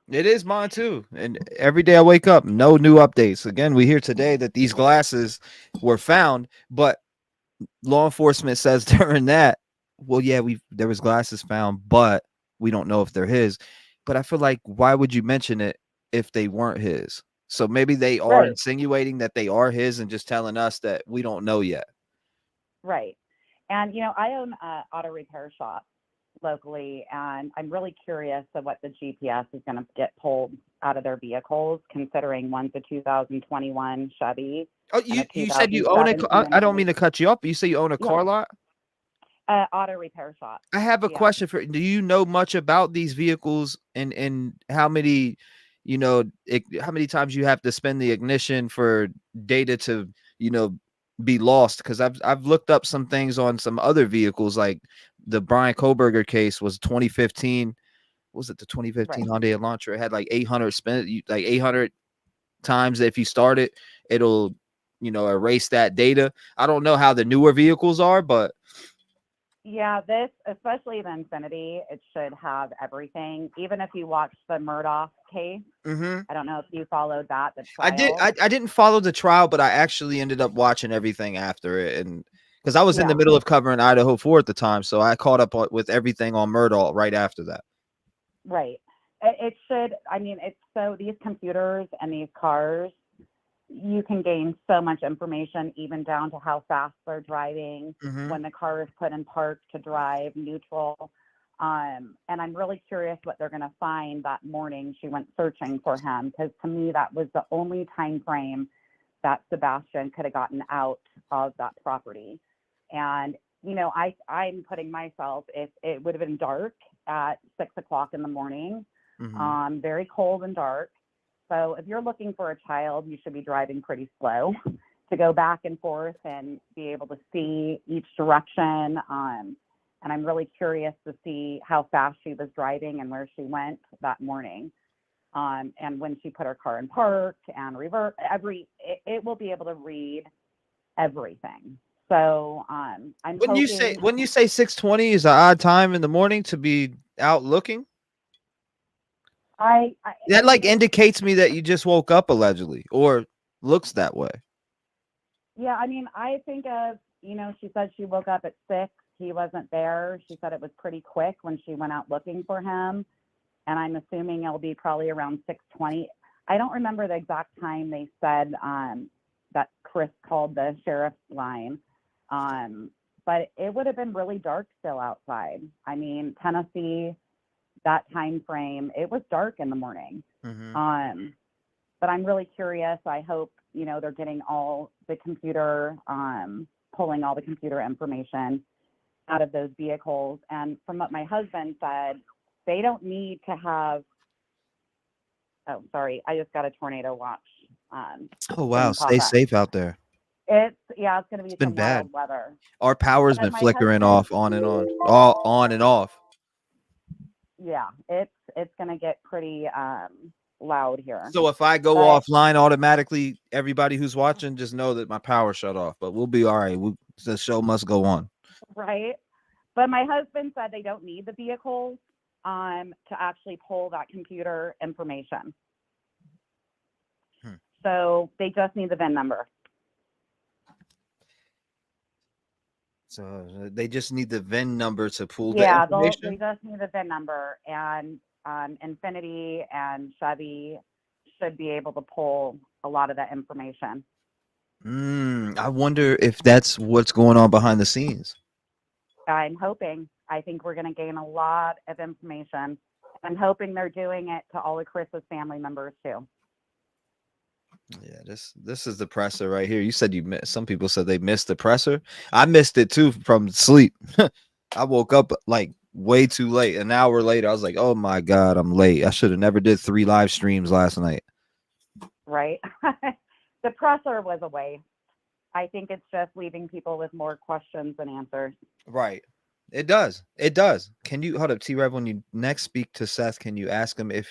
It is mine too. And every day I wake up, no new updates. Again, we hear today that these glasses were found, but law enforcement says during that, well, yeah, there was glasses found, but we don't know if they're his. But I feel like, why would you mention it if they weren't his? So maybe they are insinuating that they are his and just telling us that we don't know yet. Right. And, I own an auto repair shop locally, and I'm really curious of what the GPS is going to get pulled out of their vehicles, considering one's a 2021 Chevy. Oh, you said you own a car. I don't mean to cut you off, but you say you own a car lot? Auto repair shop. I have a question for you. Do you know much about these vehicles and how many, how many times you have to spend the ignition for data to, be lost? Because I've looked up some things on some other vehicles, like the Brian Koberger case was 2015. Was it the 2015 Hyundai Elantra? It had like 800 like 800 times that if you start it, it'll, erase that data. I don't know how the newer vehicles are, but yeah, this, especially the Infinity, it should have everything. Even if you watch the Murdoch case, I don't know if you followed that. The trial. I didn't follow the trial, but I actually ended up watching everything after it, and because I was in the middle of covering Idaho 4 at the time, so I caught up with everything on Murdoch right after that. Right. It should. I mean, it's so these computers and these cars, you can gain so much information, even down to how fast they're driving, when the car is put in park to drive neutral. And I'm really curious what they're going to find that morning she went searching for him, because to me, that was the only time frame that Sebastian could have gotten out of that property. And, I'm putting myself, if it would have been dark at 6 o'clock in the morning, very cold and dark. So if you're looking for a child, you should be driving pretty slow to go back and forth and be able to see each direction. And I'm really curious to see how fast she was driving and where she went that morning. And when she put her car in park and revert, it will be able to read everything. So when you say 6:20 is an odd time in the morning to be out looking, that like indicates me that you just woke up allegedly, or looks that way. Yeah, I mean, I think of, she said she woke up at 6. He wasn't there. She said it was pretty quick when she went out looking for him. And I'm assuming it'll be probably around 6:20. I don't remember the exact time they said that Chris called the sheriff's line. But it would have been really dark still outside. I mean, Tennessee, that time frame, it was dark in the morning. But I'm really curious. I hope, they're getting all the computer, pulling all the computer information out of those vehicles. And from what my husband said, they don't need to have, oh, sorry, I just got a tornado watch. Oh, wow. Thing pop Stay up. safe out there. It's going to be It's been some bad. wild weather. Our power's But been my flickering husband, off, on and on, all on and off. yeah, it's going to get pretty loud here. So if I go But offline automatically, everybody who's watching, just know that my power shut off. But we'll be all right. The show must go on. right. But my husband said they don't need the vehicles to actually pull that computer information. So they just need the VIN number. So they just need the VIN number to pull the Yeah, information? they just need the VIN number, and Infinity and Chevy should be able to pull a lot of that information. I wonder if that's what's going on behind the scenes. I'm hoping. I think we're going to gain a lot of information. I'm hoping they're doing it to all of Chris's family members too. Yeah, this is the presser right here. You said you missed. Some people said they missed the presser. I missed it too from sleep. I woke up like way too late. An hour later, I was like, "Oh my God, I'm late. I should have never did 3 live streams last night." Right. The presser was a waste. I think it's just leaving people with more questions than answers. Right. It does. It does. Can you hold up, T-REV? When you next speak to Seth, can you ask him if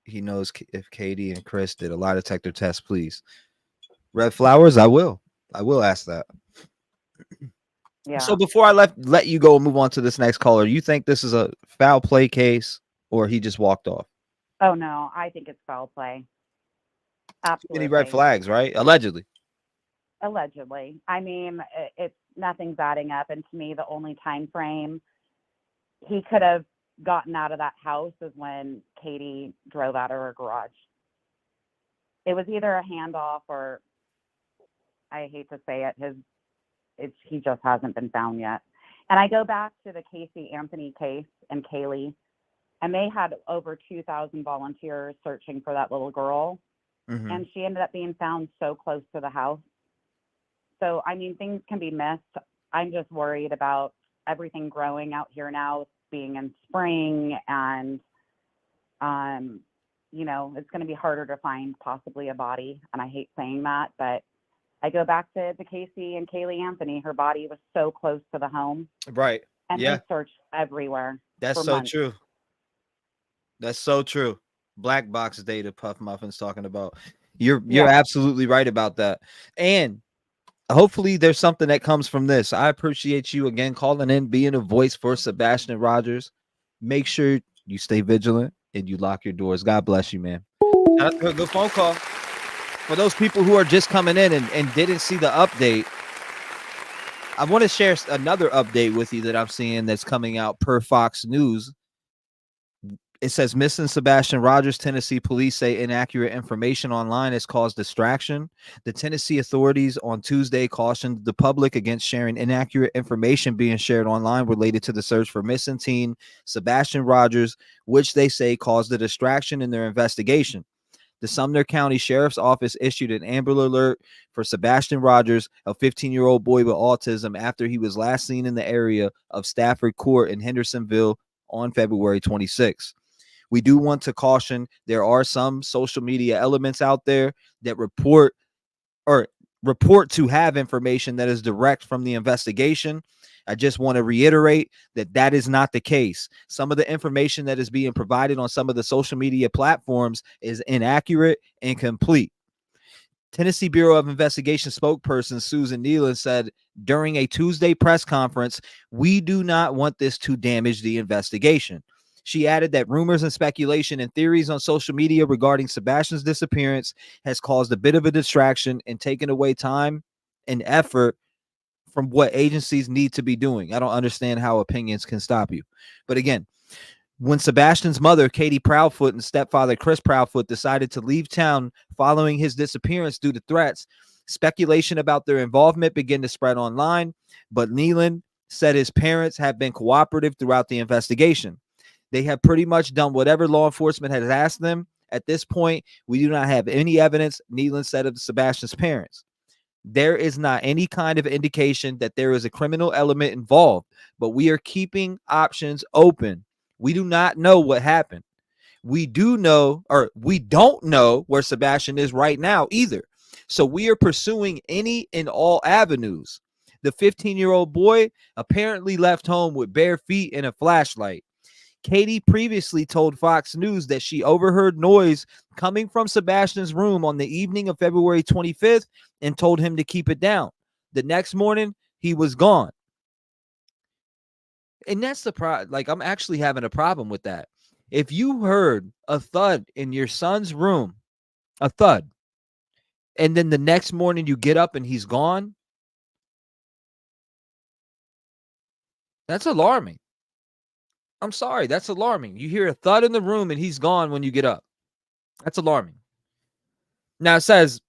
he knows if Katie and Chris did a lie detector test, please? Red Flowers, I will ask that. Yeah. So before I let you go and move on to this next caller, you think this is a foul play case or he just walked off? Oh no, I think it's foul play. Absolutely. Any red flags, right? Allegedly. Allegedly. I mean, it's nothing's adding up, and to me, the only time frame he could have gotten out of that house is when Katie drove out of her garage. It was either a handoff or, I hate to say it, he just hasn't been found yet. And I go back to the Casey Anthony case and Kaylee, and they had over 2,000 volunteers searching for that little girl, and she ended up being found so close to the house. So, I mean, things can be missed. I'm just worried about everything growing out here now, being in spring, and, it's going to be harder to find possibly a body. And I hate saying that, but I go back to the Casey and Kaylee Anthony. Her body was so close to the home. Right. And yeah. they searched everywhere. That's so months. True. That's so true. Black box data Puff Muffin's talking about. You're absolutely right about that. And hopefully there's something that comes from this. I appreciate you again calling in, being a voice for Sebastian Rogers. Make sure you stay vigilant and you lock your doors. God bless you, man. That's a good phone call. For those people who are just coming in and didn't see the update, I want to share another update with you that I'm seeing that's coming out per Fox News. It says missing Sebastian Rogers. Tennessee police say inaccurate information online has caused distraction. The Tennessee authorities on Tuesday cautioned the public against sharing inaccurate information being shared online related to the search for missing teen Sebastian Rogers, which they say caused a distraction in their investigation. The Sumner County Sheriff's Office issued an Amber Alert for Sebastian Rogers, a 15-year-old boy with autism, after he was last seen in the area of Stafford Court in Hendersonville on February 26. We do want to caution there are some social media elements out there that report to have information that is direct from the investigation. I just want to reiterate that is not the case. Some of the information that is being provided on some of the social media platforms is inaccurate and incomplete. Tennessee Bureau of Investigation spokesperson Susan Nealon said during a Tuesday press conference, "We do not want this to damage the investigation." She added that rumors and speculation and theories on social media regarding Sebastian's disappearance has caused a bit of a distraction and taken away time and effort from what agencies need to be doing. I don't understand how opinions can stop you. But again, when Sebastian's mother, Katie Proudfoot, and stepfather, Chris Proudfoot, decided to leave town following his disappearance due to threats, speculation about their involvement began to spread online, but Nealon said his parents have been cooperative throughout the investigation. They have pretty much done whatever law enforcement has asked them, At this point, we do not have any evidence, Nealon said of Sebastian's parents. There is not any kind of indication that there is a criminal element involved, but we are keeping options open. We do not know what happened. We do know, or we don't know where Sebastian is right now either. So we are pursuing any and all avenues. The 15-year-old boy apparently left home with bare feet and a flashlight. Katie previously told Fox News that she overheard noise coming from Sebastian's room on the evening of February 25th and told him to keep it down. The next morning, he was gone. And that's the problem. Like, I'm actually having a problem with that. If you heard a thud in your son's room, a thud, and then the next morning you get up and he's gone, that's alarming. I'm sorry, that's alarming. You hear a thud in the room and he's gone when you get up. That's alarming. Now it says,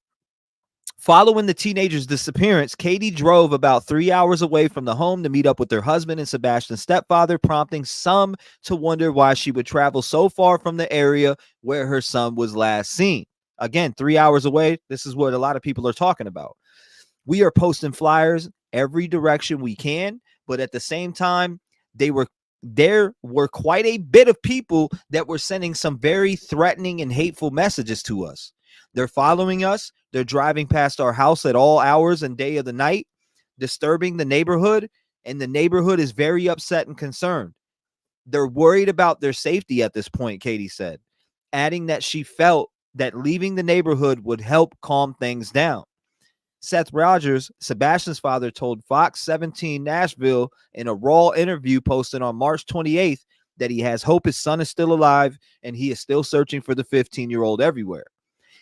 following the teenager's disappearance, Katie drove about 3 hours away from the home to meet up with her husband and Sebastian's stepfather, prompting some to wonder why she would travel so far from the area where her son was last seen. Again, 3 hours away. This is what a lot of people are talking about. We are posting flyers every direction we can, but at the same time, there were quite a bit of people that were sending some very threatening and hateful messages to us. They're following us. They're driving past our house at all hours and day of the night, disturbing the neighborhood, and the neighborhood is very upset and concerned. They're worried about their safety at this point, Katie said, adding that she felt that leaving the neighborhood would help calm things down. Seth Rogers, Sebastian's father, told Fox 17 Nashville in a raw interview posted on March 28th that he has hope his son is still alive and he is still searching for the 15-year-old everywhere.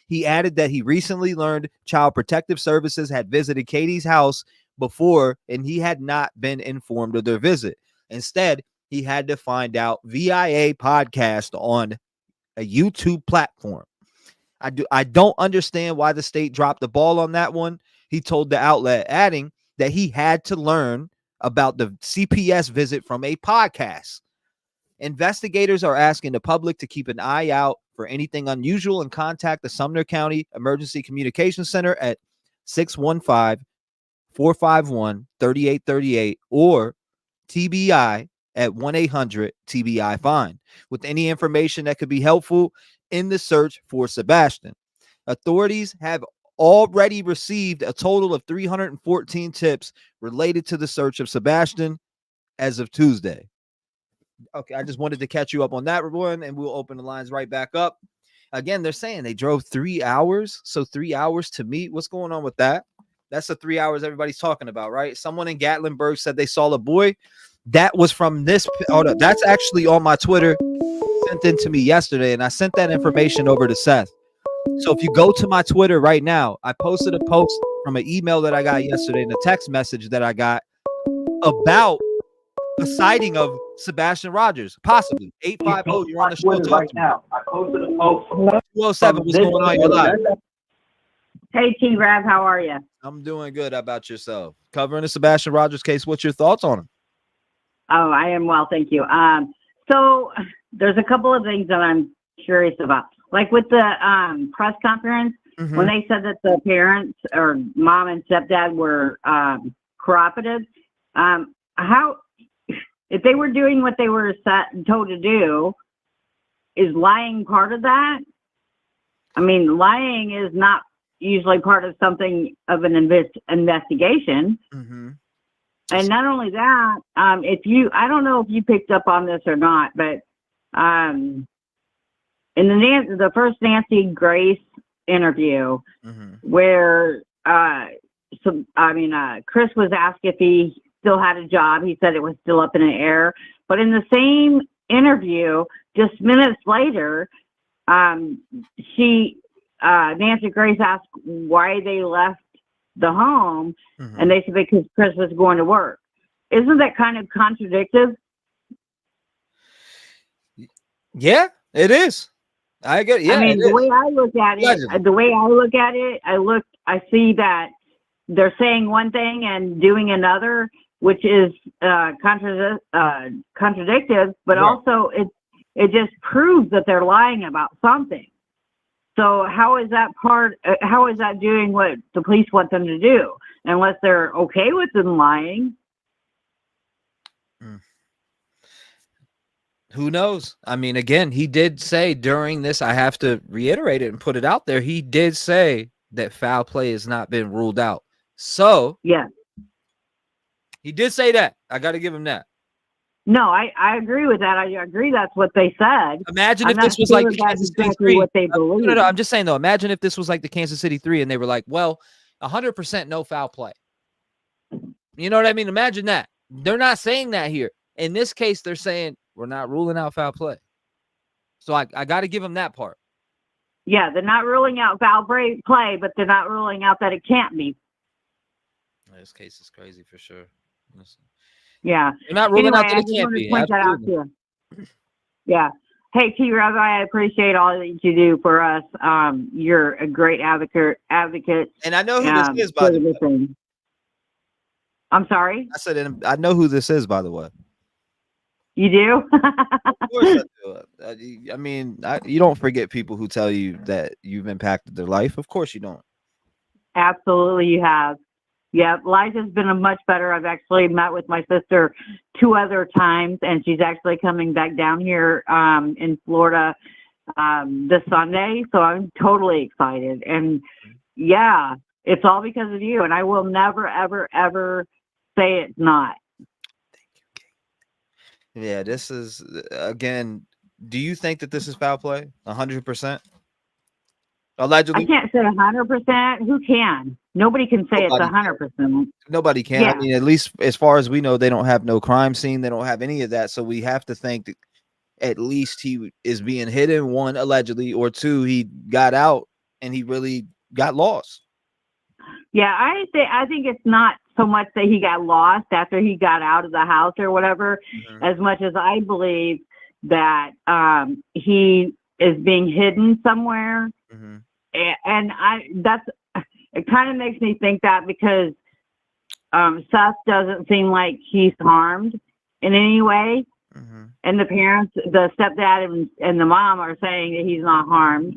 He added that he recently learned Child Protective Services had visited Katie's house before and he had not been informed of their visit. Instead, he had to find out via a podcast on a YouTube platform. I don't understand why the state dropped the ball on that one. He told the outlet, adding that he had to learn about the CPS visit from a podcast. Investigators are asking the public to keep an eye out for anything unusual and contact the Sumner County Emergency Communications Center at 615-451-3838 or TBI at 1-800-TBI-FIND with any information that could be helpful in the search for Sebastian. Authorities have already received a total of 314 tips related to the search of Sebastian as of Tuesday. Okay, I just wanted to catch you up on that one, and we'll open the lines right back up. Again, they're saying they drove 3 hours, so 3 hours to meet. What's going on with that? That's the 3 hours everybody's talking about, right? Someone in Gatlinburg said they saw a boy. That was from this. Oh, that's actually on my Twitter, sent in to me yesterday, and I sent that information over to Seth. So if you go to my Twitter right now, I posted a post from an email that I got yesterday and a text message that I got about a sighting of Sebastian Rogers, possibly. 850, you're on the show. Talk to me. I posted a post. 207, what's going on? You're live. Hey, T-REV, how are you? I'm doing good. How about yourself? Covering the Sebastian Rogers case, what's your thoughts on him? Oh, I am well, thank you. So there's a couple of things that I'm curious about. Like with the press conference, when they said that the parents or mom and stepdad were cooperative, how, if they were doing what they were told to do, is lying part of that? I mean, lying is not usually part of something of an investigation. And not only that, I don't know if you picked up on this or not, but in the first Nancy Grace interview, where Chris was asked if he still had a job, he said it was still up in the air. But in the same interview, just minutes later, Nancy Grace asked why they left the home, and they said because Chris was going to work. Isn't that kind of contradictory? Yeah, it is. I get. Yeah, I mean, the way I look at it, I see that they're saying one thing and doing another, which is contradictive, but also it just proves that they're lying about something. So how is that how is that doing what the police want them to do? Unless they're okay with them lying. Who knows? I mean, again, he did say during this, I have to reiterate it and put it out there. He did say that foul play has not been ruled out. So yeah, he did say that. I got to give him that. No, I agree with that. I agree that's what they said. Imagine if I'm this not was sure like the that's Kansas City exactly 3. what they believe. No, I'm just saying, though, imagine if this was like the Kansas City 3 and they were like, well, 100% no foul play. You know what I mean? Imagine that. They're not saying that here. In this case, they're saying we're not ruling out foul play. So I got to give them that part. Yeah, they're not ruling out foul play, but they're not ruling out that it can't be. This case is crazy for sure. Listen. Yeah. They're not ruling anyway, out that I it just can't wanted be. to point that out to you. Yeah. Hey, T-REV, I appreciate all that you do for us. You're a great advocate. And I know who this is, by the way. I'm sorry? I said, and I know who this is, by the way. You do? Of course I do. I mean, you don't forget people who tell you that you've impacted their life. Of course you don't. Absolutely, you have. Yeah, life has been a much better. I've actually met with my sister 2 other times, and she's actually coming back down here in Florida this Sunday. So I'm totally excited. And yeah, it's all because of you. And I will never, ever, ever say it's not. Yeah, this is, again, do you think that this is foul play? 100%? Allegedly? I can't say 100%. Who can? Nobody can say it's 100%. Nobody can. Yeah. I mean, at least as far as we know, they don't have no crime scene. They don't have any of that. So we have to think that at least he is being hidden, 1, allegedly, or 2, he got out and he really got lost. Yeah, I think it's not so much that he got lost after he got out of the house or whatever, as much as I believe that he is being hidden somewhere. And it kind of makes me think that because Seth doesn't seem like he's harmed in any way. And the parents, the stepdad and the mom are saying that he's not harmed.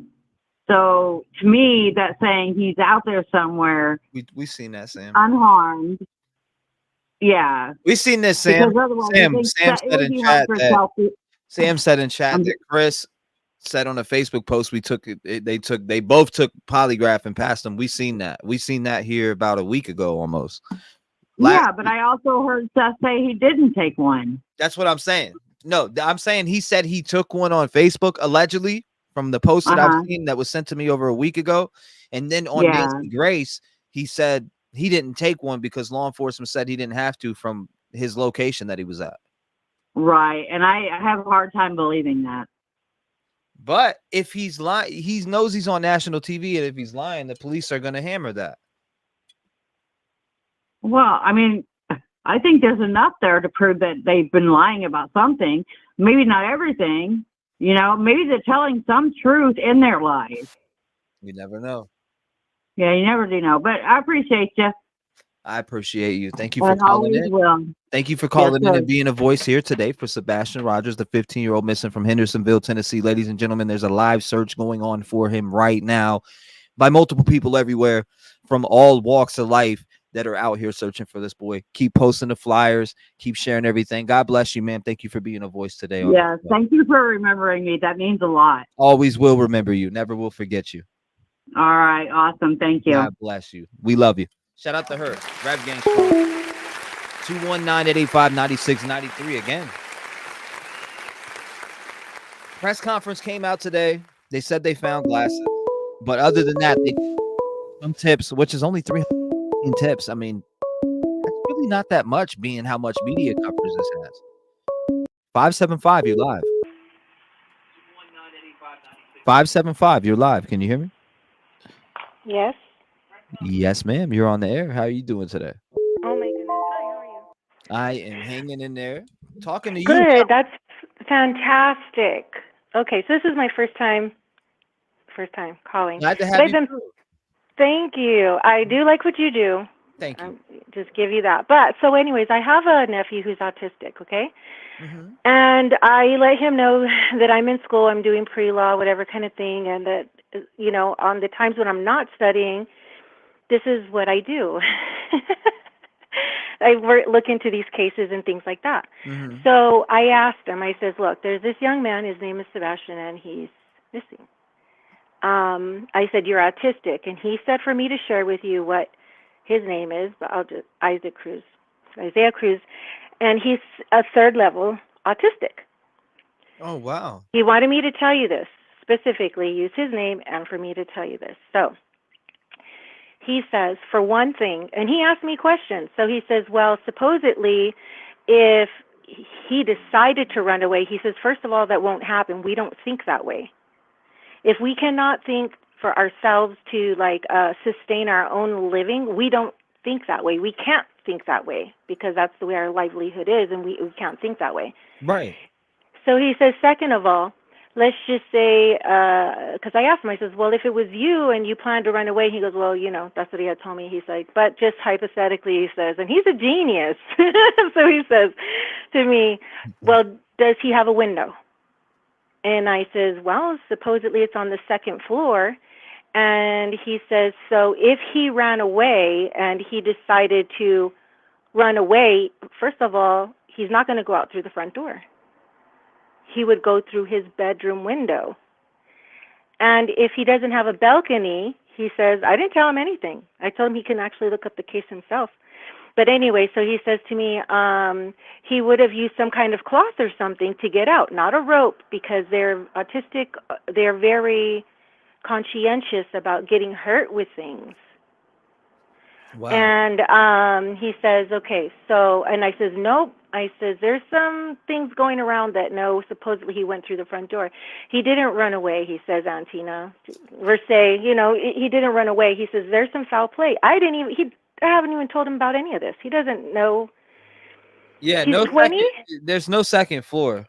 So to me, that's saying he's out there somewhere. We've seen that, Sam. Unharmed. Yeah. We've seen this, Sam. Sam said in chat that Sam said in chat that Chris said on a Facebook post they both took polygraph and passed them. We seen that here about a week ago almost. Yeah, but I also heard Seth say he didn't take one. That's what I'm saying. No, I'm saying he said he took one on Facebook allegedly from the post that I've seen that was sent to me over a week ago. And then on Nancy Grace, he said he didn't take one because law enforcement said he didn't have to from his location that he was at. Right. And I have a hard time believing that. But if he's lying, he knows he's on national TV, and if he's lying, the police are going to hammer that. Well, I mean, I think there's enough there to prove that they've been lying about something. Maybe not everything, maybe they're telling some truth in their lies. You never know. Yeah, you never do know. But I appreciate you. I appreciate you. Thank you for calling in. Will. Thank you for calling in and being a voice here today for Sebastian Rogers, the 15-year-old missing from Hendersonville, Tennessee. Ladies and gentlemen, there's a live search going on for him right now by multiple people everywhere from all walks of life that are out here searching for this boy. Keep posting the flyers. Keep sharing everything. God bless you, ma'am. Thank you for being a voice today. Yes, thank you for remembering me. That means a lot. Always will remember you. Never will forget you. All right. Awesome. Thank you. God bless you. We love you. Shout out to her. Rap Gang Strong. 219-885-9693 again. Press conference came out today. They said they found glasses. But other than that, they some tips, which is only 315 tips. I mean, that's really not that much being how much media coverage this has. 575, you're live. 575, you're live. Can you hear me? Yes. Yes, ma'am. You're on the air. How are you doing today? Oh my goodness. Hi, how are you? I am hanging in there, talking to you. Good. That's fantastic. Okay, so this is my first time calling. Glad to have you. Thank you. I do like what you do. Thank you. Just give you that. But so anyways, I have a nephew who's autistic, okay? And I let him know that I'm in school, I'm doing pre-law, whatever kind of thing, and that you know, on the times when I'm not studying, this is what I do. I look into these cases and things like that. Mm-hmm. So I asked him, I says, look, there's this young man, his name is Sebastian, and he's missing. I said, you're autistic. And he said for me to share with you what his name is, but I'll just, Isaiah Cruz, and he's a 3rd level autistic. Oh, wow. He wanted me to tell you this, specifically use his name and for me to tell you this. So he says, for one thing, and he asked me questions. So he says, well, supposedly if he decided to run away, he says, first of all, that won't happen. We don't think that way. If we cannot think for ourselves to like sustain our own living, we don't think that way. We can't think that way because that's the way our livelihood is, and we can't think that way. Right. So he says, second of all, let's just say, because I asked him, I says, well, if it was you and you planned to run away, he goes, well, you know, that's what he had told me. He's like, but just hypothetically, he says, and he's a genius. So he says to me, well, does he have a window? And I says, well, supposedly it's on the 2nd floor. And he says, so if he ran away and he decided to run away, first of all, he's not going to go out through the front door. He would go through his bedroom window. And if he doesn't have a balcony, he says, I didn't tell him anything. I told him he can actually look up the case himself. But anyway, so he says to me, he would have used some kind of cloth or something to get out, not a rope, because they're autistic. They're very conscientious about getting hurt with things. Wow. And he says, okay, so, and I says, nope. I says, there's some things going around that no, supposedly he went through the front door. He didn't run away, he says, Antina. Verse, you know, he didn't run away. He says, there's some foul play. I haven't even told him about any of this. He doesn't know. Yeah, He's no 20? There's no 2nd floor.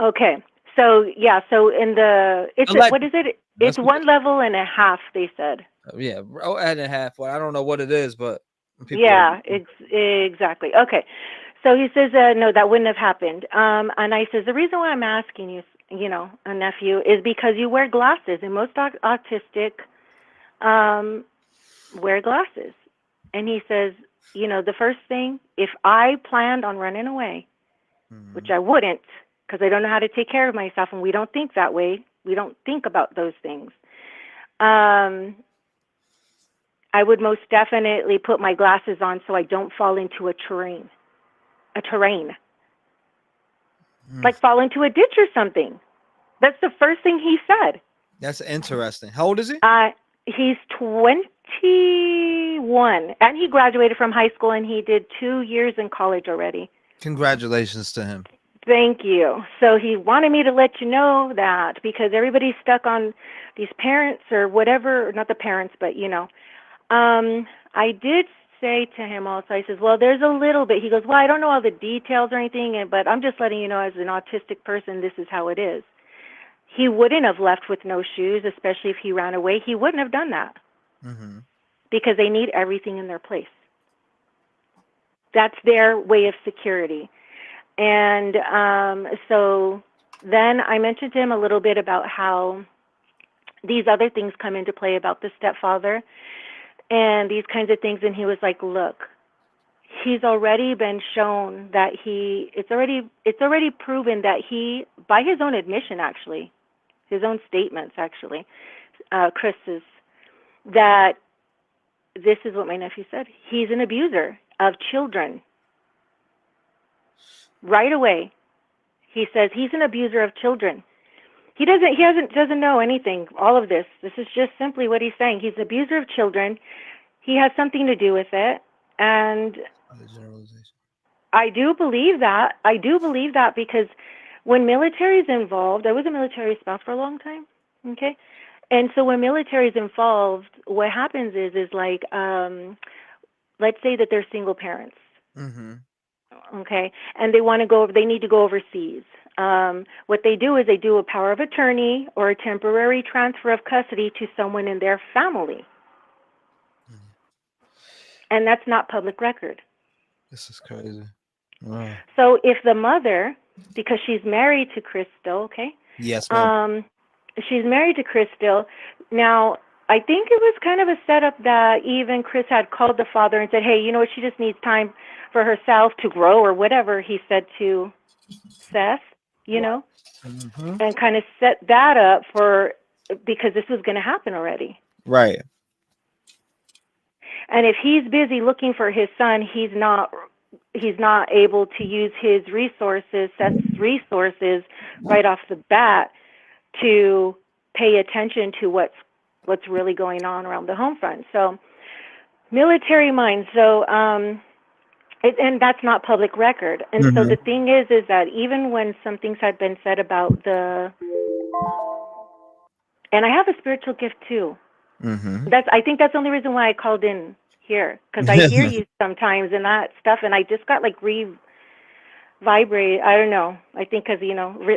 Okay. So, yeah, so in the, what is it? It's 1 level and a half, they said. Yeah, and a half. Well, I don't know what it is, but yeah, exactly. Okay. So he says, no, that wouldn't have happened. And I says, the reason why I'm asking you, you know, a nephew, is because you wear glasses, and most autistic wear glasses. And he says, you know, the first thing, if I planned on running away, which I wouldn't, because I don't know how to take care of myself, and we don't think that way. We don't think about those things. I would most definitely put my glasses on so I don't fall into a terrain. Like fall into a ditch or something. That's the first thing he said. That's interesting. How old is he? He's 21, and he graduated from high school, and he did 2 years in college already. Congratulations to him. Thank you. So he wanted me to let you know that, because everybody's stuck on these parents or whatever, not the parents, but you know. I did say to him also, I says, well, there's a little bit. He goes, well, I don't know all the details or anything, but I'm just letting you know as an autistic person, this is how it is. He wouldn't have left with no shoes, especially if he ran away. He wouldn't have done that because they need everything in their place. That's their way of security. And so then I mentioned to him a little bit about how these other things come into play about the stepfather and these kinds of things. And he was like, look, he's already been shown that it's already proven that he, by his own admission actually, his own statements actually, Chris's, that this is what my nephew said. He's an abuser of children. Right away, he says he's an abuser of children. He doesn't know anything, all of this. This is just simply what he's saying. He's an abuser of children. He has something to do with it. And I do believe that. I do believe that because when military is involved, I was a military spouse for a long time, okay? And so when military is involved, what happens is like, let's say that they're single parents, okay? And they need to go overseas. What they do is they do a power of attorney or a temporary transfer of custody to someone in their family. And that's not public record. This is crazy. Wow. So if the mother, because she's married to Crystal, okay? Yes, ma'am. she's married to Chris still. Now, I think it was kind of a setup that even Chris had called the father and said, hey, you know what, she just needs time for herself to grow or whatever he said to Seth, you know, and kind of set that up for, because this was going to happen already. Right. And if he's busy looking for his son, he's not able to use his resources, Seth's resources, right off the bat to pay attention to what's really going on around the home front. So military mind. So and that's not public record. And so the thing is that even when some things had been said about and I have a spiritual gift too. I think that's the only reason why I called in here, because I hear you sometimes and that stuff, and I just got like vibrate. I don't know. I think because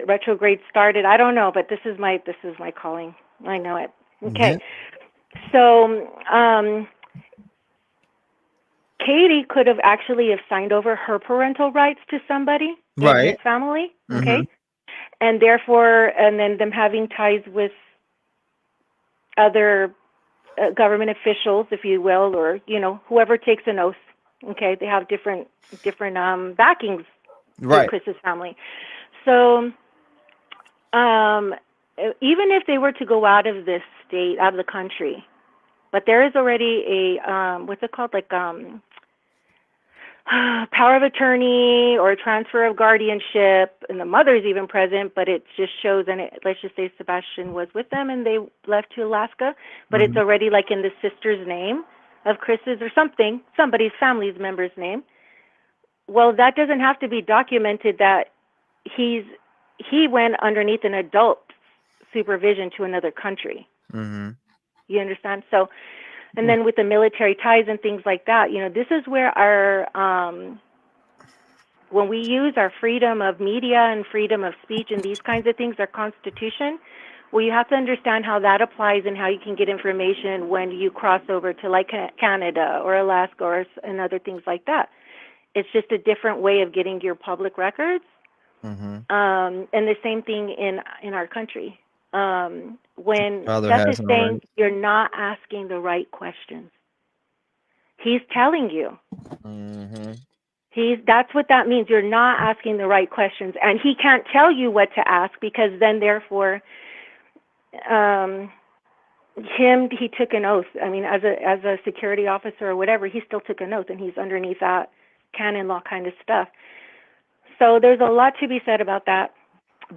retrograde started. I don't know, but this is my calling. I know it. Okay. So Katie could have actually signed over her parental rights to somebody in his family. Okay. And therefore, and then them having ties with other government officials, if you will, or whoever takes an oath. Okay, they have different backings in Chris's family. So even if they were to go out of this state, out of the country, but there is already a what's it called, like power of attorney or transfer of guardianship, and the mother's even present, but it just shows, and let's just say Sebastian was with them and they left to Alaska, but it's already like in the sister's name of Chris's or somebody's family's member's name. Well, that doesn't have to be documented that he went underneath an adult supervision to another country. You understand? So, and then with the military ties and things like that, this is where our, when we use our freedom of media and freedom of speech and these kinds of things, our Constitution, well, you have to understand how that applies and how you can get information when you cross over to like Canada or Alaska and other things like that. It's just a different way of getting your public records. And the same thing in our country. When Seth is saying you're not asking the right questions, he's telling you. That's what that means. You're not asking the right questions, and he can't tell you what to ask, because then therefore he took an oath. I mean, as a security officer or whatever, he still took an oath, and he's underneath that canon law kind of stuff. So there's a lot to be said about that.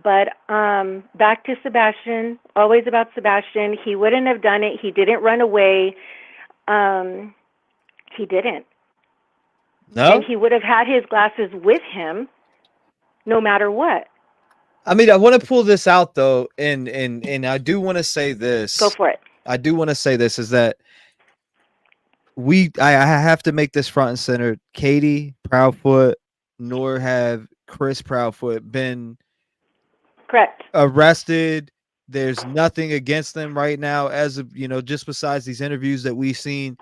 But back to Sebastian, always about Sebastian. He wouldn't have done it. He didn't run away. He didn't. No? And he would have had his glasses with him no matter what. I mean, I want to pull this out, though, and I do want to say this. Go for it. I do want to say this, is that I have to make this front and center. Katie Proudfoot, nor have Chris Proudfoot been arrested. There's nothing against them right now, as of just besides these interviews that we've seen.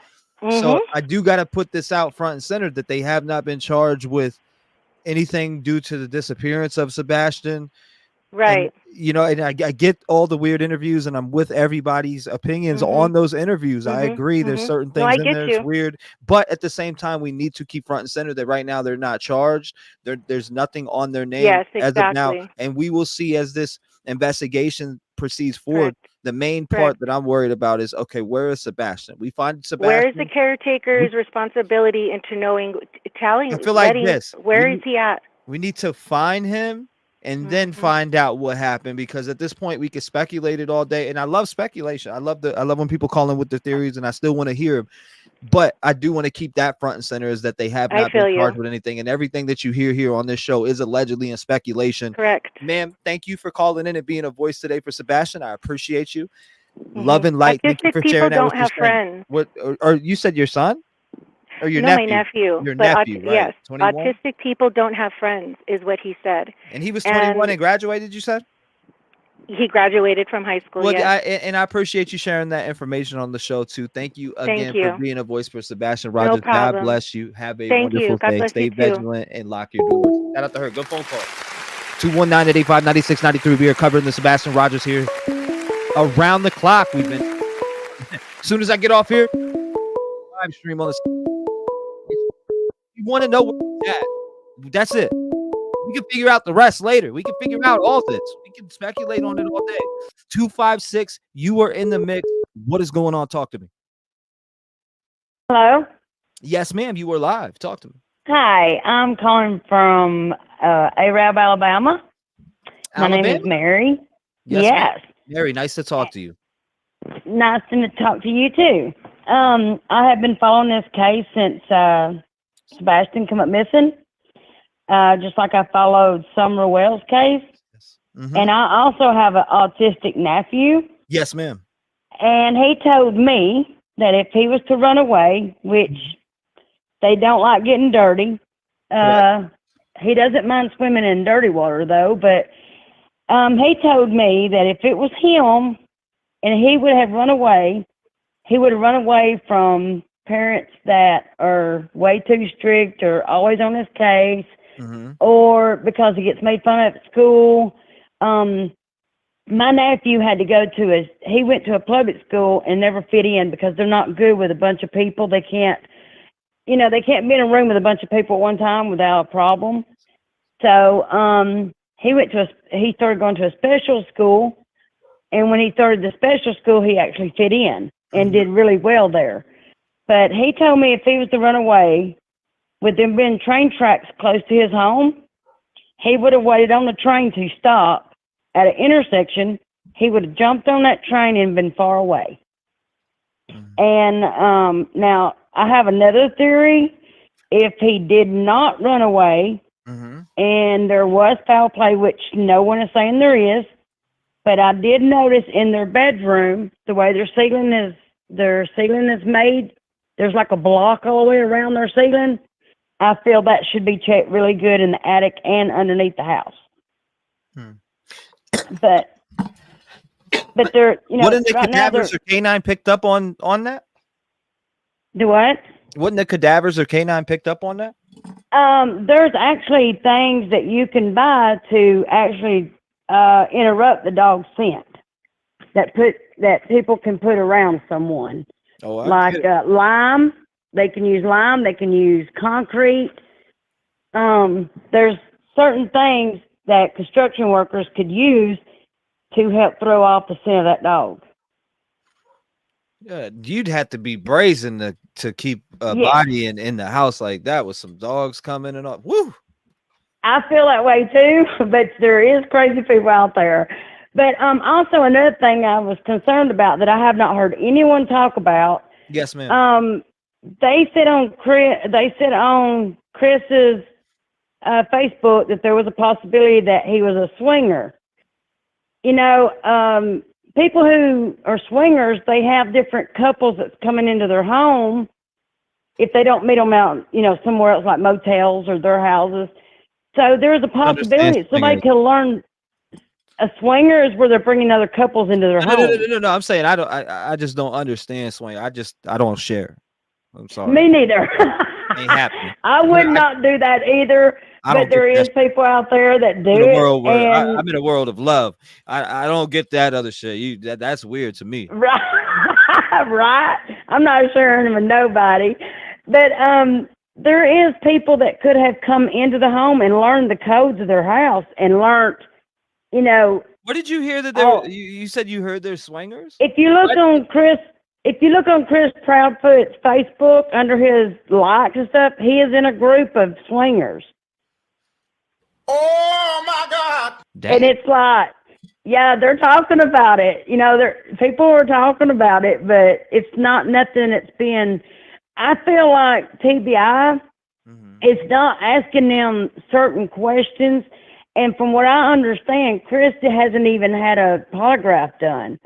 So I do got to put this out front and center, that they have not been charged with anything due to the disappearance of Sebastian. Right. And, and I get all the weird interviews, and I'm with everybody's opinions on those interviews. I agree. There's certain things in there that's weird, but at the same time, we need to keep front and center that right now they're not charged. There's nothing on their name as of now, and we will see as this investigation proceeds forward. The main part that I'm worried about is, okay, where is Sebastian? We find Sebastian. Where is the caretaker's responsibility into telling? I feel like this. Where is he at? We need to find him and then find out what happened, because at this point we can speculate it all day, and I love speculation. I love when people call in with their theories, and I still want to hear them. But I do want to keep that front and center, is that they have not been charged with anything, and everything that you hear here on this show is allegedly in speculation. Correct. Ma'am, thank you for calling in and being a voice today for Sebastian. I appreciate you. Love and light. Thank you for sharing that with your friend. What? Or you said your son? Or your nephew? My nephew. Your nephew, right? Yes. 21? Autistic people don't have friends, is what he said. And he was 21 and graduated, you said? He graduated from high school. Well, yes. I appreciate you sharing that information on the show too. Thank you again for being a voice for Sebastian Rogers. No problem. God bless you. Have a wonderful day. Stay vigilant and lock your doors. Shout out to her. Good phone call. 219-885-9693. We are covering the Sebastian Rogers here around the clock. We've been. As soon as I get off here, live stream on this. You want to know where it's at? That's it. We can figure out the rest later. We can figure out all this. We can speculate on it all day. 256, you are in the mix. What is going on? Talk to me. Hello. Yes, ma'am. You are live. Talk to me. Hi, I'm calling from T-REV, Alabama. My name is Mary. Yes. Mary, nice to talk to you. Nice to talk to you too. I have been following this case since Sebastian come up missing. Just like I followed Summer Wells' case. And I also have an autistic nephew. Yes, ma'am. And he told me that if he was to run away, which they don't like getting dirty, he doesn't mind swimming in dirty water though, but he told me that if it was him and he would have run away, he would have run away from parents that are way too strict or always on his case, or because he gets made fun of at school. My nephew had to go to he went to a public school and never fit in because they're not good with a bunch of people. They can't be in a room with a bunch of people at one time without a problem. So he started going to a special school, and when he started the special school, he actually fit in and did really well there. But he told me if he was to run away, with there being train tracks close to his home, he would have waited on the train to stop at an intersection. He would have jumped on that train and been far away. And now I have another theory. If he did not run away and there was foul play, which no one is saying there is, but I did notice in their bedroom, the way their ceiling is made, there's like a block all the way around their ceiling. I feel that should be checked really good in the attic and underneath the house. But they're, Wouldn't the right now cadavers or canine picked up on that? Do what? Wouldn't the cadavers or canine picked up on that? There's actually things that you can buy to actually interrupt the dog's scent that people can put around someone. Oh, like lime. They can use lime. They can use concrete. There's certain things that construction workers could use to help throw off the scent of that dog. Yeah, you'd have to be brazen to keep a body in the house like that with some dogs coming and all. Woo! I feel that way too, but there is crazy people out there. But also another thing I was concerned about that I have not heard anyone talk about. Yes, ma'am. They said on Chris's Facebook that there was a possibility that he was a swinger. People who are swingers, they have different couples that's coming into their home if they don't meet them out, somewhere else like motels or their houses. So there's a possibility that somebody could learn. A swinger is where they're bringing other couples into their home. No. I'm saying I just don't understand swing. I don't share. I'm sorry. Me neither. Ain't happening. I would not do that either. But there is people out there that do it. I'm in a world of love. I don't get that other shit. That's weird to me. Right. Right. I'm not sharing with nobody. But there is people that could have come into the home and learned the codes of their house and learned, What did you hear that you said you heard they're swingers? If you look on Chris Proudfoot's Facebook under his likes and stuff, he is in a group of swingers. Oh my God! Damn. And it's like, yeah, they're talking about it. People are talking about it, but it's not nothing that's been. I feel like TBI is not asking them certain questions. And from what I understand, Chris hasn't even had a polygraph done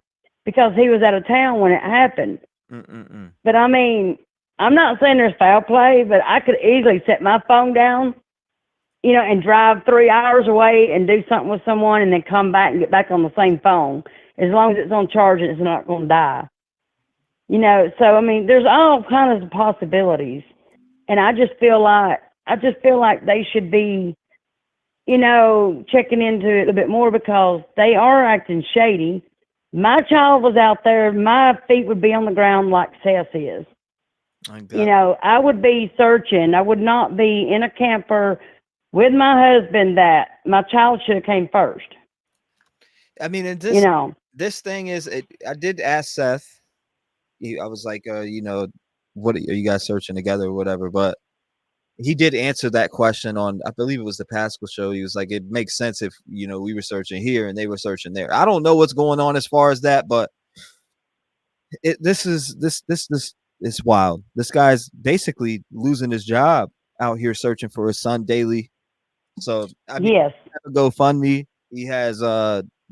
because he was out of town when it happened. But I mean, I'm not saying there's foul play, but I could easily set my phone down, and drive 3 hours away and do something with someone and then come back and get back on the same phone. As long as it's on charge and it's not going to die. So I mean, there's all kinds of possibilities. And I just feel like they should be, checking into it a bit more because they are acting shady. my child was out there, my feet would be on the ground like Seth is. You know, I would be searching. I would not be in a camper with my husband that my child should have came first. I mean, and this, You know, this thing is, I did ask Seth. I was like, you know, what are you guys searching together or whatever? But he did answer that question on, I believe it was the Pascal show. He was like, it makes sense if, you know, we were searching here and they were searching there. I don't know what's going on as far as that, but this is wild. This guy's basically losing his job out here searching for his son daily. So I mean, yes, have a GoFundMe. He has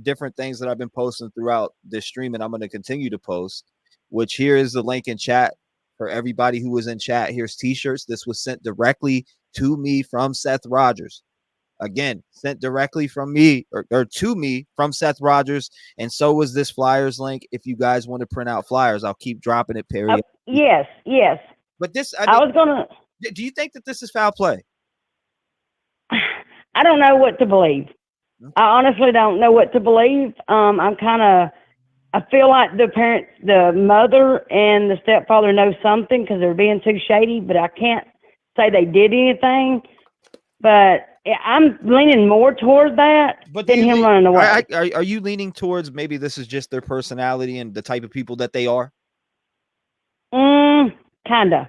different things that I've been posting throughout this stream, and I'm going to continue to post. Which here is the link in chat for everybody who was in chat. Here's t-shirts. This was sent directly to me from Seth Rogers. Again, sent directly from me or to me from Seth Rogers. And so was this flyers link. If you guys want to print out flyers, I'll keep dropping it, Perry. yes. But this, I was gonna. Do you think that this is foul play? I don't know what to believe. I honestly don't know what to believe. I feel like the mother and the stepfather know something because they're being too shady, but I can't say they did anything. But I'm leaning more toward that than him running away. Are you leaning towards maybe this is just their personality and the type of people that they are? Kinda.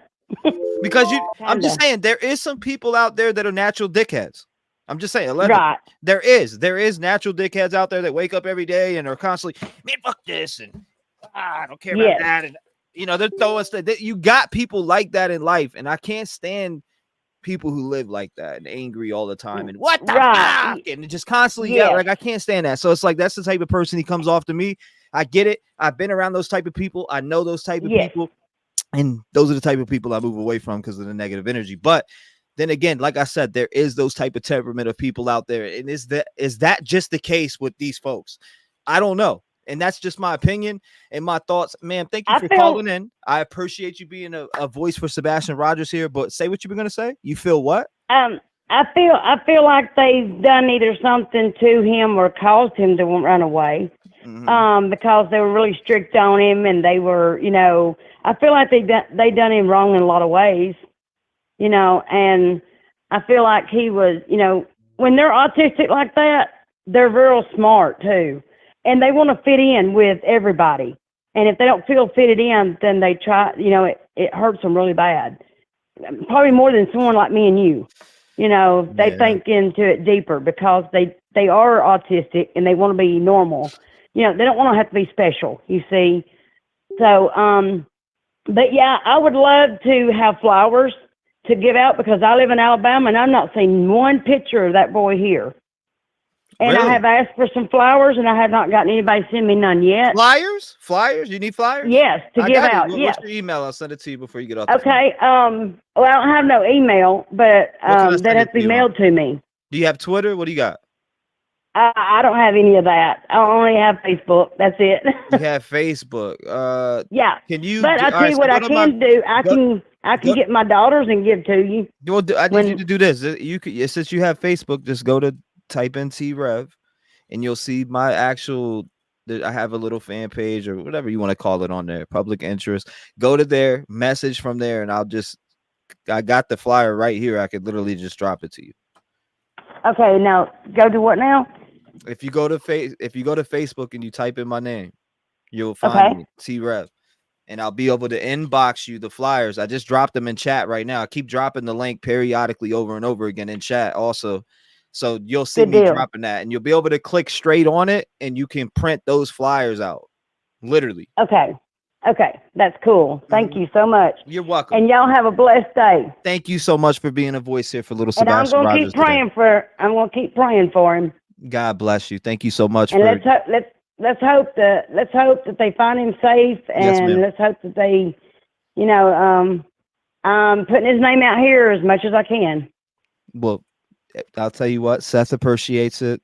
Because I'm just saying there is some people out there that are natural dickheads. I'm just saying, right. There is natural dickheads out there that wake up every day and are constantly, man, fuck this, and I don't care about that, and you know they're throwing stuff. You got people like that in life, and I can't stand people who live like that and angry all the time and what the fuck, and just constantly yell. Like I can't stand that. So it's like that's the type of person he comes off to me. I get it. I've been around those type of people. I know those type of people, and those are the type of people I move away from because of the negative energy. But then again, like I said, there is those type of temperament of people out there. And is that just the case with these folks? I don't know. And that's just my opinion and my thoughts. Ma'am, thank you for calling in. I appreciate you being a voice for Sebastian Rogers here. But say what you were going to say. You feel what? I feel like they've done either something to him or caused him to run away. Because they were really strict on him and they were, you know, I feel like they done him wrong in a lot of ways. You know, and I feel like he was, you know, when they're autistic like that, they're real smart too. And they want to fit in with everybody. And if they don't feel fitted in, then they try, you know, it hurts them really bad. Probably more than someone like me and you. You know, they think into it deeper because they are autistic and they want to be normal. You know, they don't want to have to be special, you see. So, but yeah, I would love to have flowers to give out because I live in Alabama and I've not seen one picture of that boy here. And really? I have asked for some flowers and I have not gotten anybody send me none yet. Flyers? You need flyers? Yes, to give out. Yes. What's your email? I'll send it to you before you get off. Okay. Well, I don't have no email, but that has to be mailed to me. Do you have Twitter? What do you got? I don't have any of that. I only have Facebook. That's it. You have Facebook. Yeah. Can you? But I'll tell you what I can do. I can get my daughters and give to you. Well, I need you to do this. You could, since you have Facebook, just go to type in T-REV, and you'll see my actual. I have a little fan page or whatever you want to call it on there. Public interest. Go to there, message from there, and I got the flyer right here. I could literally just drop it to you. Okay. Now go to what now? If you go to Facebook and you type in my name, you'll find me, T-REV, and I'll be able to inbox you the flyers. I just dropped them in chat right now. I keep dropping the link periodically over and over again in chat also. So you'll see me dropping that and you'll be able to click straight on it and you can print those flyers out. Literally. Okay. That's cool. Thank you so much. You're welcome. And y'all have a blessed day. Thank you so much for being a voice here for little And Sebastian I'm Rogers. I'm gonna keep praying for him. God bless you. Thank you so much. And let's hope that they find him safe, and let's hope that they, you know, I'm putting his name out here as much as I can. Well, I'll tell you what, Seth appreciates it.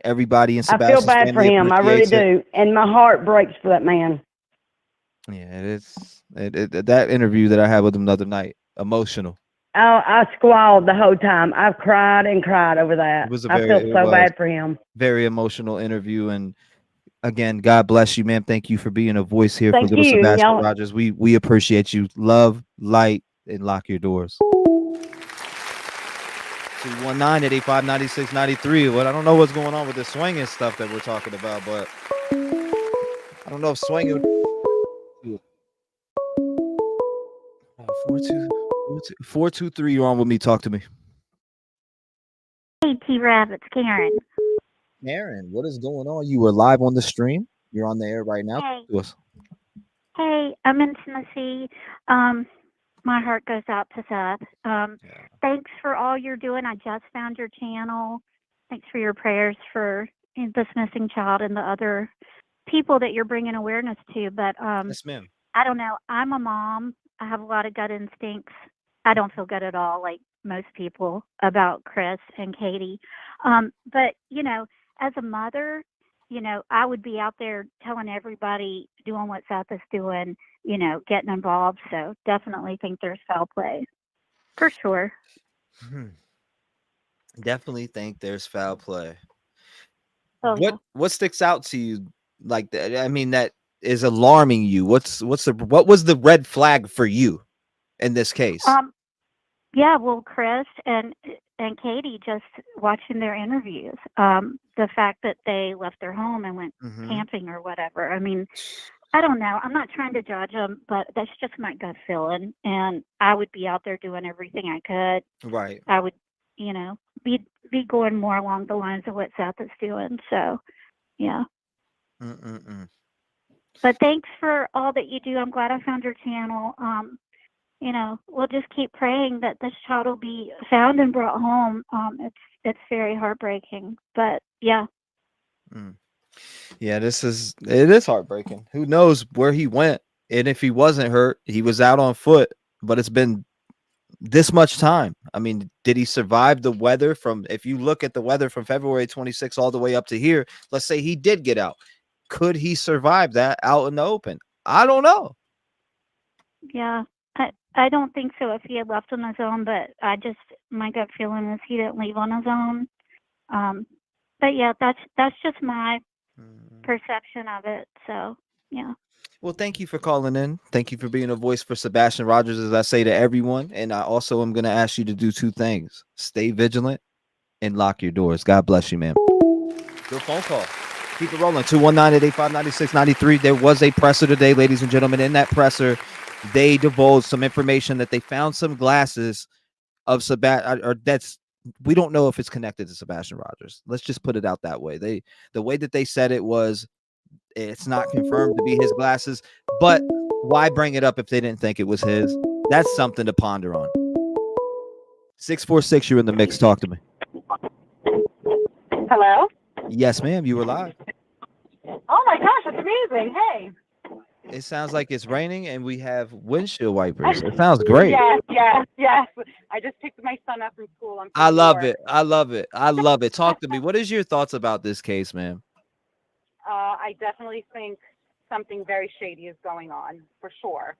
Everybody in Sebastian's I feel bad for him. I really do, and my heart breaks for that man. Yeah, that interview that I had with him the other night, emotional. Oh, I squalled the whole time. I've cried and cried over that. I feel so bad for him. Very emotional interview, and Again, God bless you, ma'am. Thank you for being a voice here for Thank little you. Sebastian Y'all, Rogers. We appreciate you. Love, light, and lock your doors. 219-885-9693. Well, I don't know what's going on with the swinging stuff that we're talking about, but I don't know if swinging. 423, you're on with me. Talk to me. Hey, T-REV, it's Karen. Aaron, what is going on? You were live on the stream. You're on the air right now. Hey. To us. Hey, I'm in Tennessee. My heart goes out to Seth. Thanks for all you're doing. I just found your channel. Thanks for your prayers for this missing child and the other people that you're bringing awareness to. But Yes, ma'am. I don't know. I'm a mom. I have a lot of gut instincts. I don't feel good at all, like most people, about Chris and Katie. But, you know, as a mother, you know, I would be out there telling everybody, doing what Seth is doing, you know, getting involved. So definitely think there's foul play. For sure. Definitely think there's foul play. Oh, yeah. What sticks out to you like that? I mean, that is alarming you. What was the red flag for you in this case? Yeah, well, Chris and Katie, just watching their interviews, the fact that they left their home and went camping or whatever. I mean, I don't know. I'm not trying to judge them, but that's just my gut feeling. And I would be out there doing everything I could. Right. I would, you know, be going more along the lines of what Seth is doing. So, yeah. But thanks for all that you do. I'm glad I found your channel. You know, we'll just keep praying that this child will be found and brought home. It's very heartbreaking, but yeah. Yeah, it is heartbreaking. Who knows where he went? And if he wasn't hurt, he was out on foot, but it's been this much time. I mean, did he survive the weather if you look at the weather from February 26th all the way up to here, let's say he did get out. Could he survive that out in the open? I don't know. Yeah. I don't think so if he had left on his own, but my gut feeling is he didn't leave on his own. But yeah, that's just my perception of it. So yeah. Well, thank you for calling in. Thank you for being a voice for Sebastian Rogers, as I say to everyone. And I also am going to ask you to do two things: stay vigilant and lock your doors. God bless you, man. Good phone call. Keep it rolling. 219-885-9693. There was a presser today, ladies and gentlemen. In that presser, they divulged some information that they found some glasses of Sebastian, or we don't know if it's connected to Sebastian Rogers. Let's just put it out that way. The way that they said it was, it's not confirmed to be his glasses, but why bring it up if they didn't think it was his? That's something to ponder on. 646, you're in the mix. Talk to me. Hello? Yes, ma'am. You were live. Oh my gosh, that's amazing. Hey. It sounds like it's raining and we have windshield wipers. It sounds great. Yes. I just picked my son up from school. I love it. I love it. Talk to me. What is your thoughts about this case, ma'am? I definitely think something very shady is going on, for sure.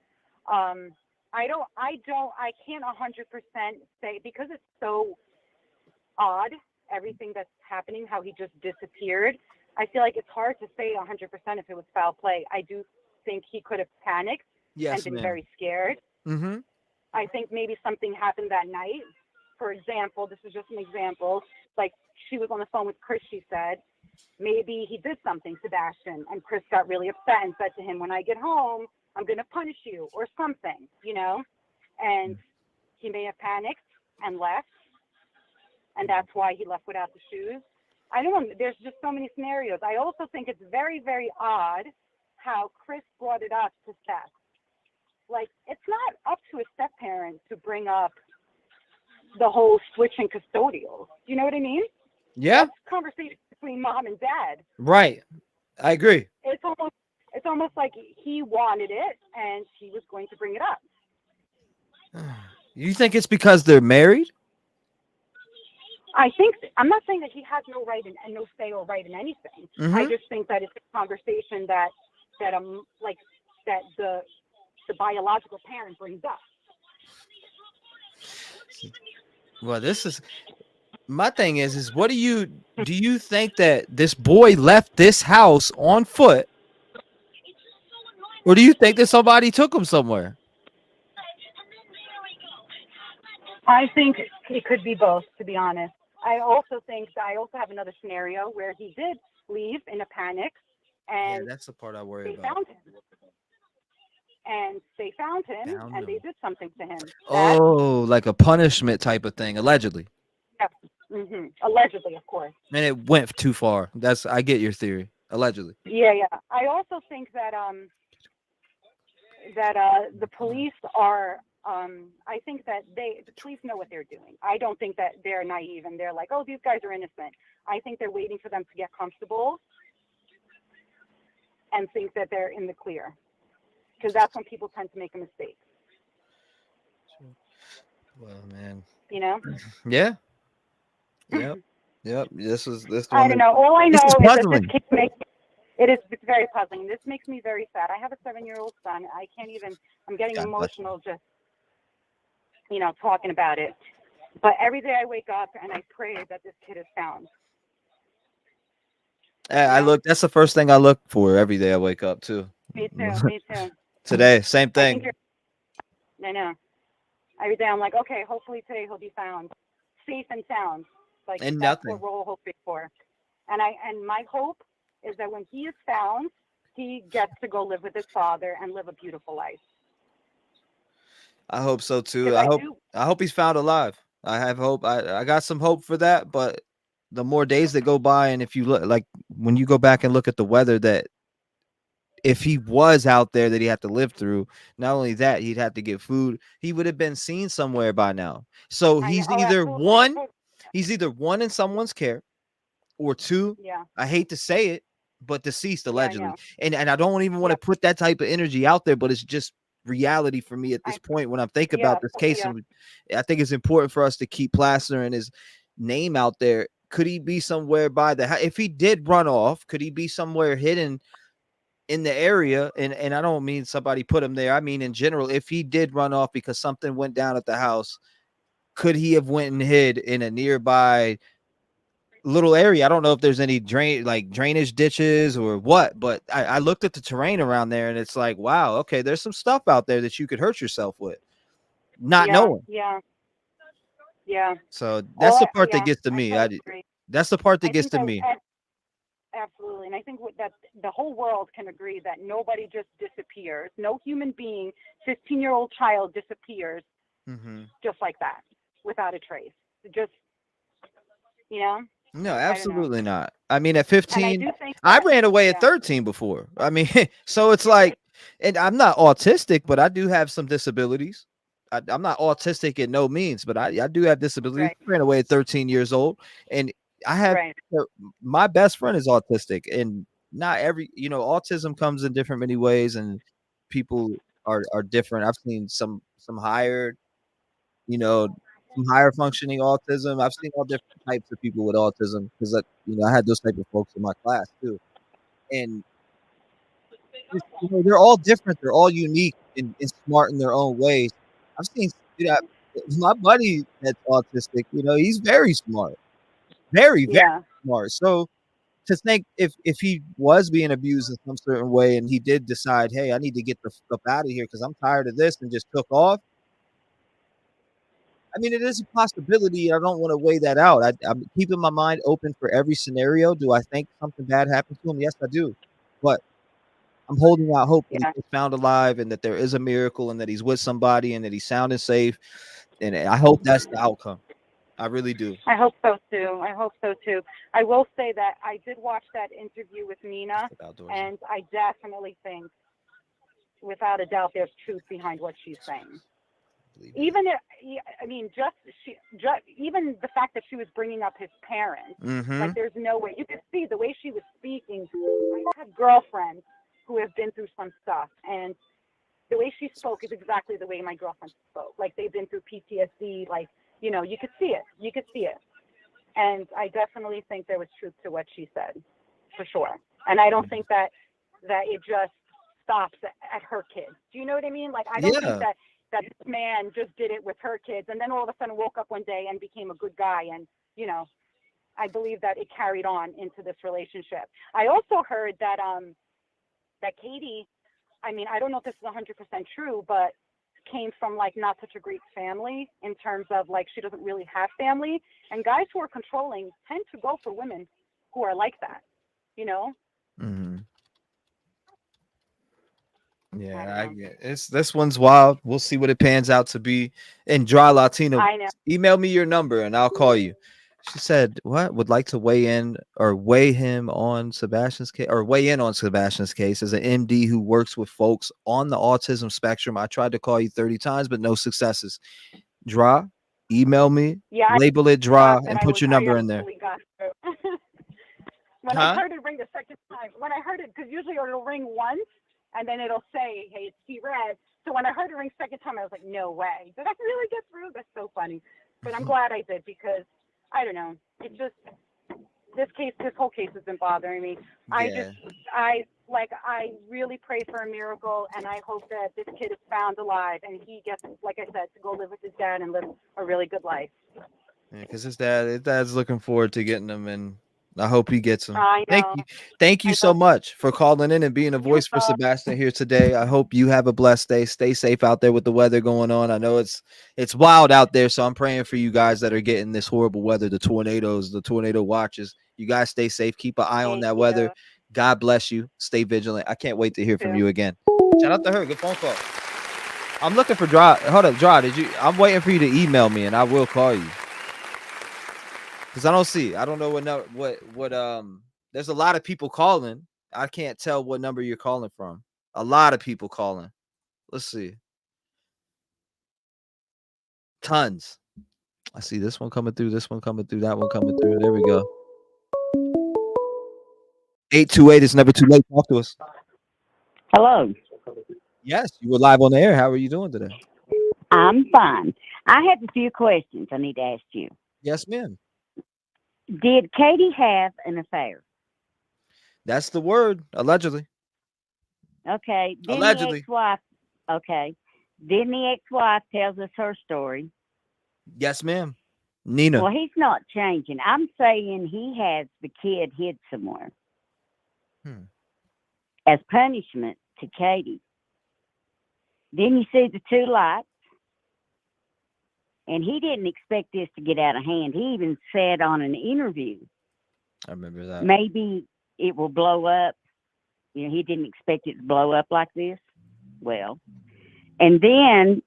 I can't 100% say, because it's so odd, everything that's happening, how he just disappeared. I feel like it's hard to say 100% if it was foul play. I do think he could have panicked and been very scared. I think maybe something happened that night. For example, this is just an example, like she was on the phone with Chris, she said, maybe he did something, Sebastian, and Chris got really upset and said to him, when I get home, I'm going to punish you or something, you know? And he may have panicked and left, and that's why he left without the shoes. I don't know. There's just so many scenarios. I also think it's very, very odd how Chris brought it up to Seth. Like, it's not up to a step parent to bring up the whole switching custodial. You know what I mean? Yeah. That's a conversation between mom and dad. Right. I agree. It's almost like he wanted it and he was going to bring it up. You think it's because they're married? I'm not saying that he has no right and no say or right in anything. I just think that it's a conversation that the biological parent brings up. Well, this is my thing is what do you think that this boy left this house on foot, or do you think that somebody took him somewhere? I think it could be both, to be honest. I also have another scenario where he did leave in a panic, Yeah, and that's the part I worry they about. found him. And they found him, Found and they him. did something to him. Oh, like a punishment type of thing, allegedly. Allegedly, of course. And it went too far. I get your theory. Allegedly. Yeah. I also think that the police are. I think that the police know what they're doing. I don't think that they're naive and they're like, oh, these guys are innocent. I think they're waiting for them to get comfortable and think that they're in the clear, because that's when people tend to make a mistake. Well, man. You know? Yeah. Yep. This one. I don't know. All I know This is is that puzzling. this case makes it's very puzzling. This makes me very sad. I have a 7-year-old son. I'm getting God bless you. emotional just, talking about it. But every day I wake up and I pray that this kid is found. That's the first thing I look for every day I wake up too. Me too. Today, same thing. I know. Every day I'm like, okay, hopefully today he'll be found safe and sound. Like, And that's nothing. what we're all hoping for. And my hope is that when he is found, he gets to go live with his father and live a beautiful life. I hope so too. 'Cause I hope he's found alive. I have hope. I got some hope for that, but the more days that go by, and if you look, like when you go back and look at the weather, that if he was out there that he had to live through, not only that, he'd have to get food. He would have been seen somewhere by now. So he's either one in someone's care, or two, I hate to say it, but deceased allegedly. And I don't even want to put that type of energy out there, but it's just reality for me at this point when I'm thinking about this case. And I think it's important for us to keep plastering his name out there. Could he be somewhere by if he did run off, could he be somewhere hidden in the area? And I don't mean somebody put him there. I mean, in general, if he did run off because something went down at the house, could he have went and hid in a nearby little area? I don't know if there's any drainage ditches or what, but I looked at the terrain around there and it's like, wow, okay, there's some stuff out there that you could hurt yourself with, not knowing. Yeah. So that's the part that gets to me. That's the part that gets to me. Absolutely. And I think that the whole world can agree that nobody just disappears. No human being, 15-year-old child disappears just like that without a trace. Just, No, absolutely not. I mean, at 15, I I ran away at 13 before. I mean, so it's like, and I'm not autistic, but I do have some disabilities. I'm not autistic in no means, but I do have disabilities. I ran away at 13 years old, and I have my best friend is autistic, and not every, autism comes in different many ways, and people are different. I've seen some higher, some higher functioning autism. I've seen all different types of people with autism because I had those type of folks in my class too, and they're all different. They're all unique and smart in their own ways. I've seen, my buddy that's autistic. He's very smart, very smart. So to think if he was being abused in some certain way and he did decide, hey, I need to get the stuff out of here because I'm tired of this, and just took off. I mean, it is a possibility. I don't want to weigh that out. I'm keeping my mind open for every scenario. Do I think something bad happened to him? Yes, I do. But I'm holding out hope that he's found alive and that there is a miracle and that he's with somebody and that he's sound and safe. And I hope that's the outcome. I really do. I hope so too. I will say that I did watch that interview with Nina, and I definitely think, without a doubt, there's truth behind what she's saying. Even even the fact that she was bringing up his parents, like, there's no way. You could see the way she was speaking. I have girlfriends who have been through some stuff, and the way she spoke is exactly the way my girlfriend spoke. Like, they've been through PTSD. Like, you could see it. And I definitely think there was truth to what she said, for sure. And I don't think that it just stops at her kids. Do you know what I mean? Like, I don't think that this man just did it with her kids and then all of a sudden woke up one day and became a good guy and, I believe that it carried on into this relationship. I also heard that that Katie, I mean, I don't know if this is 100% true, but came from like not such a great family in terms of like she doesn't really have family, and guys who are controlling tend to go for women who are like that, you know. Yeah, I get this one's wild. We'll see what it pans out to be. And Dry Latino, I know. email me your number and I'll call you. She said, "What would like to weigh in or weigh him on Sebastian's case or weigh in on Sebastian's case as an MD who works with folks on the autism spectrum. I tried to call you 30 times, but no successes. Dry, email me, Yeah, label it Dry, and put your number in there." Got through. When I heard it ring the second time, when I heard it, because usually it'll ring once and then it'll say, "Hey, it's T-REV." So when I heard it ring second time, I was like, "No way! Did I really get through?" That's so funny. But I'm glad I did, because I don't know. It's just this whole case has been bothering me. Yeah. I really pray for a miracle, and I hope that this kid is found alive and he gets, like I said, to go live with his dad and live a really good life. Yeah, because his dad's looking forward to getting him, and I hope he gets him. I know. Thank you so much for calling in and being a voice for Sebastian here today. I hope you have a blessed day. Stay safe out there with the weather going on. I know it's wild out there, so I'm praying for you guys that are getting this horrible weather, the tornadoes, the tornado watches. You guys stay safe. Keep an eye on that weather. God bless you. Stay vigilant. I can't wait to hear from you again. Shout out to her. Good phone call. I'm looking for Dry. Hold up, Dry. I'm waiting for you to email me, and I will call you. Because I don't know what there's a lot of people calling. I can't tell what number you're calling from. A lot of people calling. Let's see. Tons. I see this one coming through, this one coming through, that one coming through. There we go. 828 is never too late. Talk to us. Hello. Yes, you were live on the air. How are you doing today? I'm fine. I have a few questions I need to ask you. Yes, ma'am. Did Katie have an affair? That's the word, allegedly. Okay. Then Allegedly. The ex-wife. Okay. Then the ex-wife tells us her story. Yes, ma'am. Nina. Well, he's not changing. I'm saying he has the kid hid somewhere as punishment to Katie. Then you see the two lights. And he didn't expect this to get out of hand. He even said on an interview, I remember that. maybe it will blow up. You know, he didn't expect it to blow up like this. Well, and then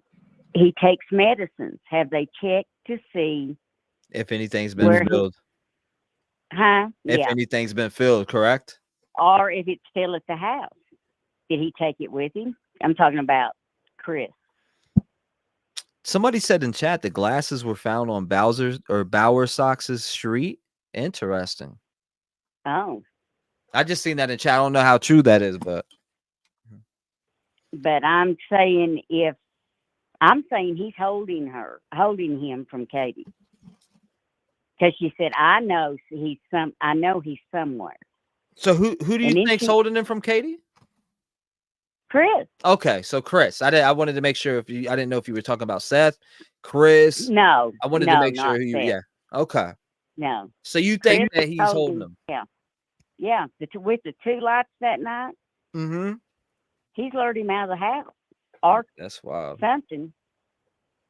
he takes medicines. Have they checked to see If anything's been filled? If Yeah. anything's been filled, correct? Or if it's still at the house. Did he take it with him? I'm talking about Chris. Somebody said in chat the glasses were found on Bower Sox's street. Interesting. Oh. I just seen that in chat. I don't know how true that is, but I'm saying he's holding him from Katie. Because she said, I know he's somewhere. So who do you think's holding him from Katie? Chris. Okay, so Chris. I wanted to make sure I didn't know if you were talking about Seth, Chris. No. I wanted to make sure Seth. yeah. Okay. No. So you think Chris that he's holding him? Yeah. Yeah. With the two lights that night. Mm-hmm. He's lured him out of the house. Or that's wild. Something.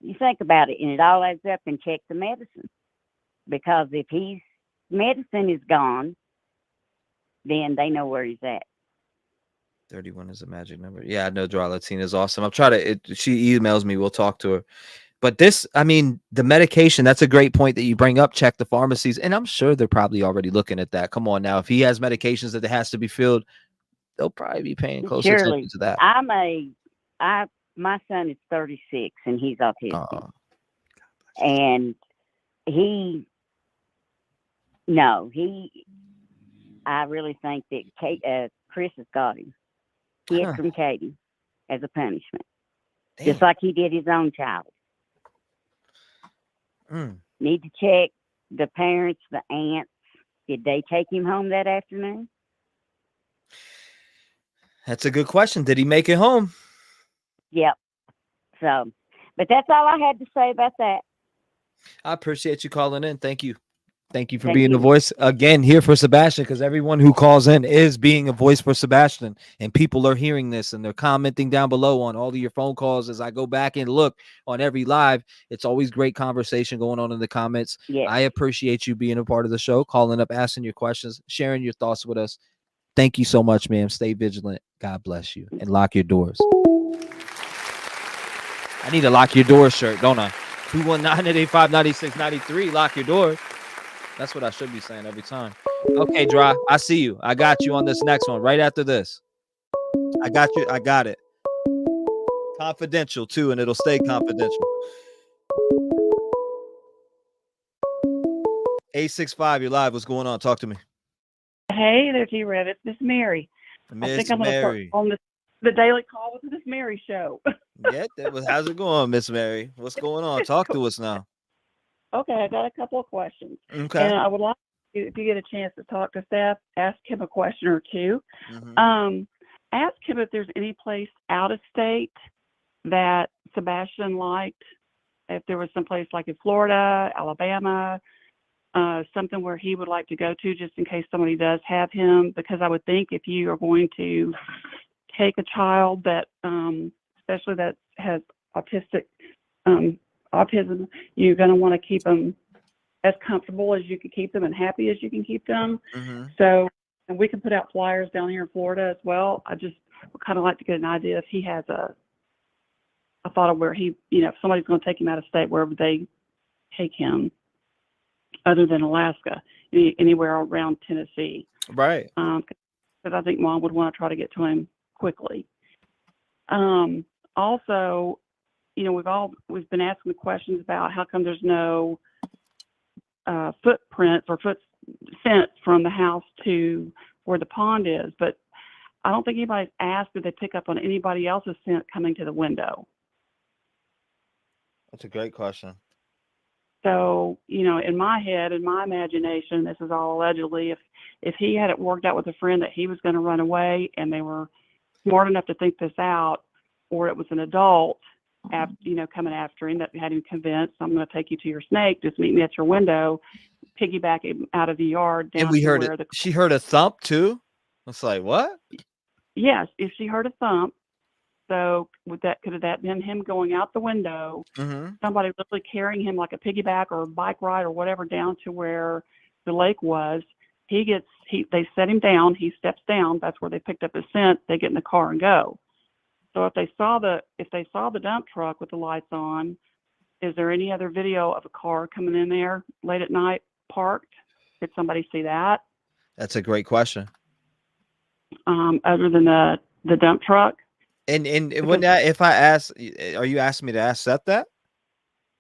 You think about it, and it all adds up, and check the medicine. Because if his medicine is gone, then they know where he's at. 31 is a magic number. Yeah, I know Dry Latina is awesome. I'm trying to she emails me, we'll talk to her. But this, I mean, the medication, that's a great point that you bring up. Check the pharmacies. And I'm sure they're probably already looking at that. Come on now. If he has medications that it has to be filled, they'll probably be paying closer attention to that. My son is 36 and he's autistic. And I really think that Chris has got him. Hid from Katie as a punishment. Damn. Just like he did his own child. Need to check the parents, the aunts. Did they take him home that afternoon? That's a good question. Did he make it home? Yep. So, but that's all I had to say about that. I appreciate you calling in. Thank you. Thank you for Thank being a you. voice again here for Sebastian, because everyone who calls in is being a voice for Sebastian, and people are hearing this and they're commenting down below on all of your phone calls. As I go back and look on every live, it's always great conversation going on in the comments. Yes. I appreciate you being a part of the show, calling up, asking your questions, sharing your thoughts with us. Thank you so much, ma'am. Stay vigilant. God bless you, and lock your doors. I need a lock your door shirt, don't I? 219-885-9693. Lock your door. That's what I should be saying every time. Okay, Dry. I see you. I got you on this next one right after this. I got you. I got it. Confidential too, and it'll stay confidential. 865, you're live. What's going on? Talk to me. Hey there, T-REV. It's Miss Mary. I Miss think I'm going to start Mary. on the daily call with Miss Mary show. Yeah, how's it going, Miss Mary? What's going on? Talk to us now. Okay, I got a couple of questions. Okay. And I would like you, if you get a chance to talk to Seth, ask him a question or two. Ask him if there's any place out of state that Sebastian liked. If there was some place like in Florida, Alabama, something where he would like to go to just in case somebody does have him. Because I would think if you are going to take a child that, especially that has autism, you're going to want to keep them as comfortable as you can keep them and happy as you can keep them. So, and we can put out flyers down here in Florida as well. I just would kind of like to get an idea if he has a thought of where he, if somebody's going to take him out of state, where would they take him other than Alaska, anywhere around Tennessee. Right. Because I think Mom would want to try to get to him quickly. Also, we've been asking the questions about how come there's no footprints or scent from the house to where the pond is, but I don't think anybody's asked if they pick up on anybody else's scent coming to the window. That's a great question. So, in my head, in my imagination, this is all allegedly, if he had it worked out with a friend that he was going to run away and they were smart enough to think this out, or it was an adult, coming after him that had him convinced, I'm going to take you to your snake, just meet me at your window, piggyback him out of the yard. Down And we to heard where it. She heard a thump too. It's like, what? Yes, if she heard a thump. So could have that been him going out the window, somebody literally carrying him like a piggyback or a bike ride or whatever down to where the lake was. They set him down, he steps down, that's where they picked up his scent, they get in the car and go. So if they saw the dump truck with the lights on, is there any other video of a car coming in there late at night parked? Did somebody see that? That's a great question. Other than the dump truck? And when if I ask, are you asking me to ask Seth that?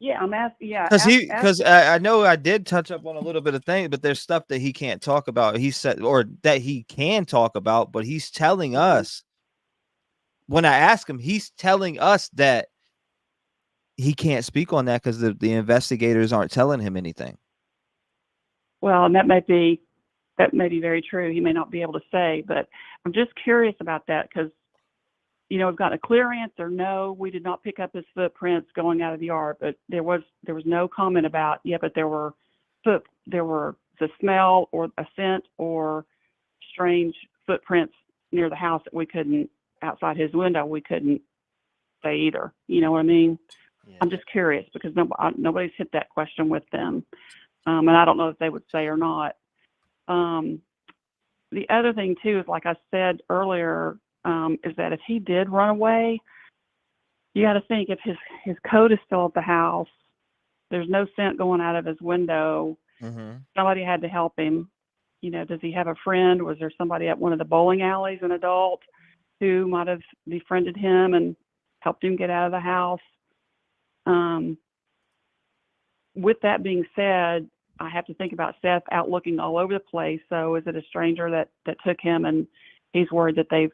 Yeah, I'm asking. Yeah, because I know I did touch up on a little bit of things, but there's stuff that he can't talk about. He said, or that he can talk about, but he's telling us. When I ask him, he's telling us that he can't speak on that because the investigators aren't telling him anything. Well, and that may be very true. He may not be able to say, but I'm just curious about that because, we've got a clear answer. No, we did not pick up his footprints going out of the yard, but there was no comment about, but there were the smell or a scent or strange footprints near the house that we couldn't, outside his window, we couldn't say either. You know what I mean? Yeah. I'm just curious because nobody's hit that question with them. And I don't know if they would say or not. The other thing too is, like I said earlier, is that if he did run away, you got to think if his coat is still at the house, there's no scent going out of his window. Somebody had to help him. Does he have a friend? Was there somebody at one of the bowling alleys, an adult, who might have befriended him and helped him get out of the house? With that being said, I have to think about Seth out looking all over the place. So is it a stranger that took him and he's worried that they've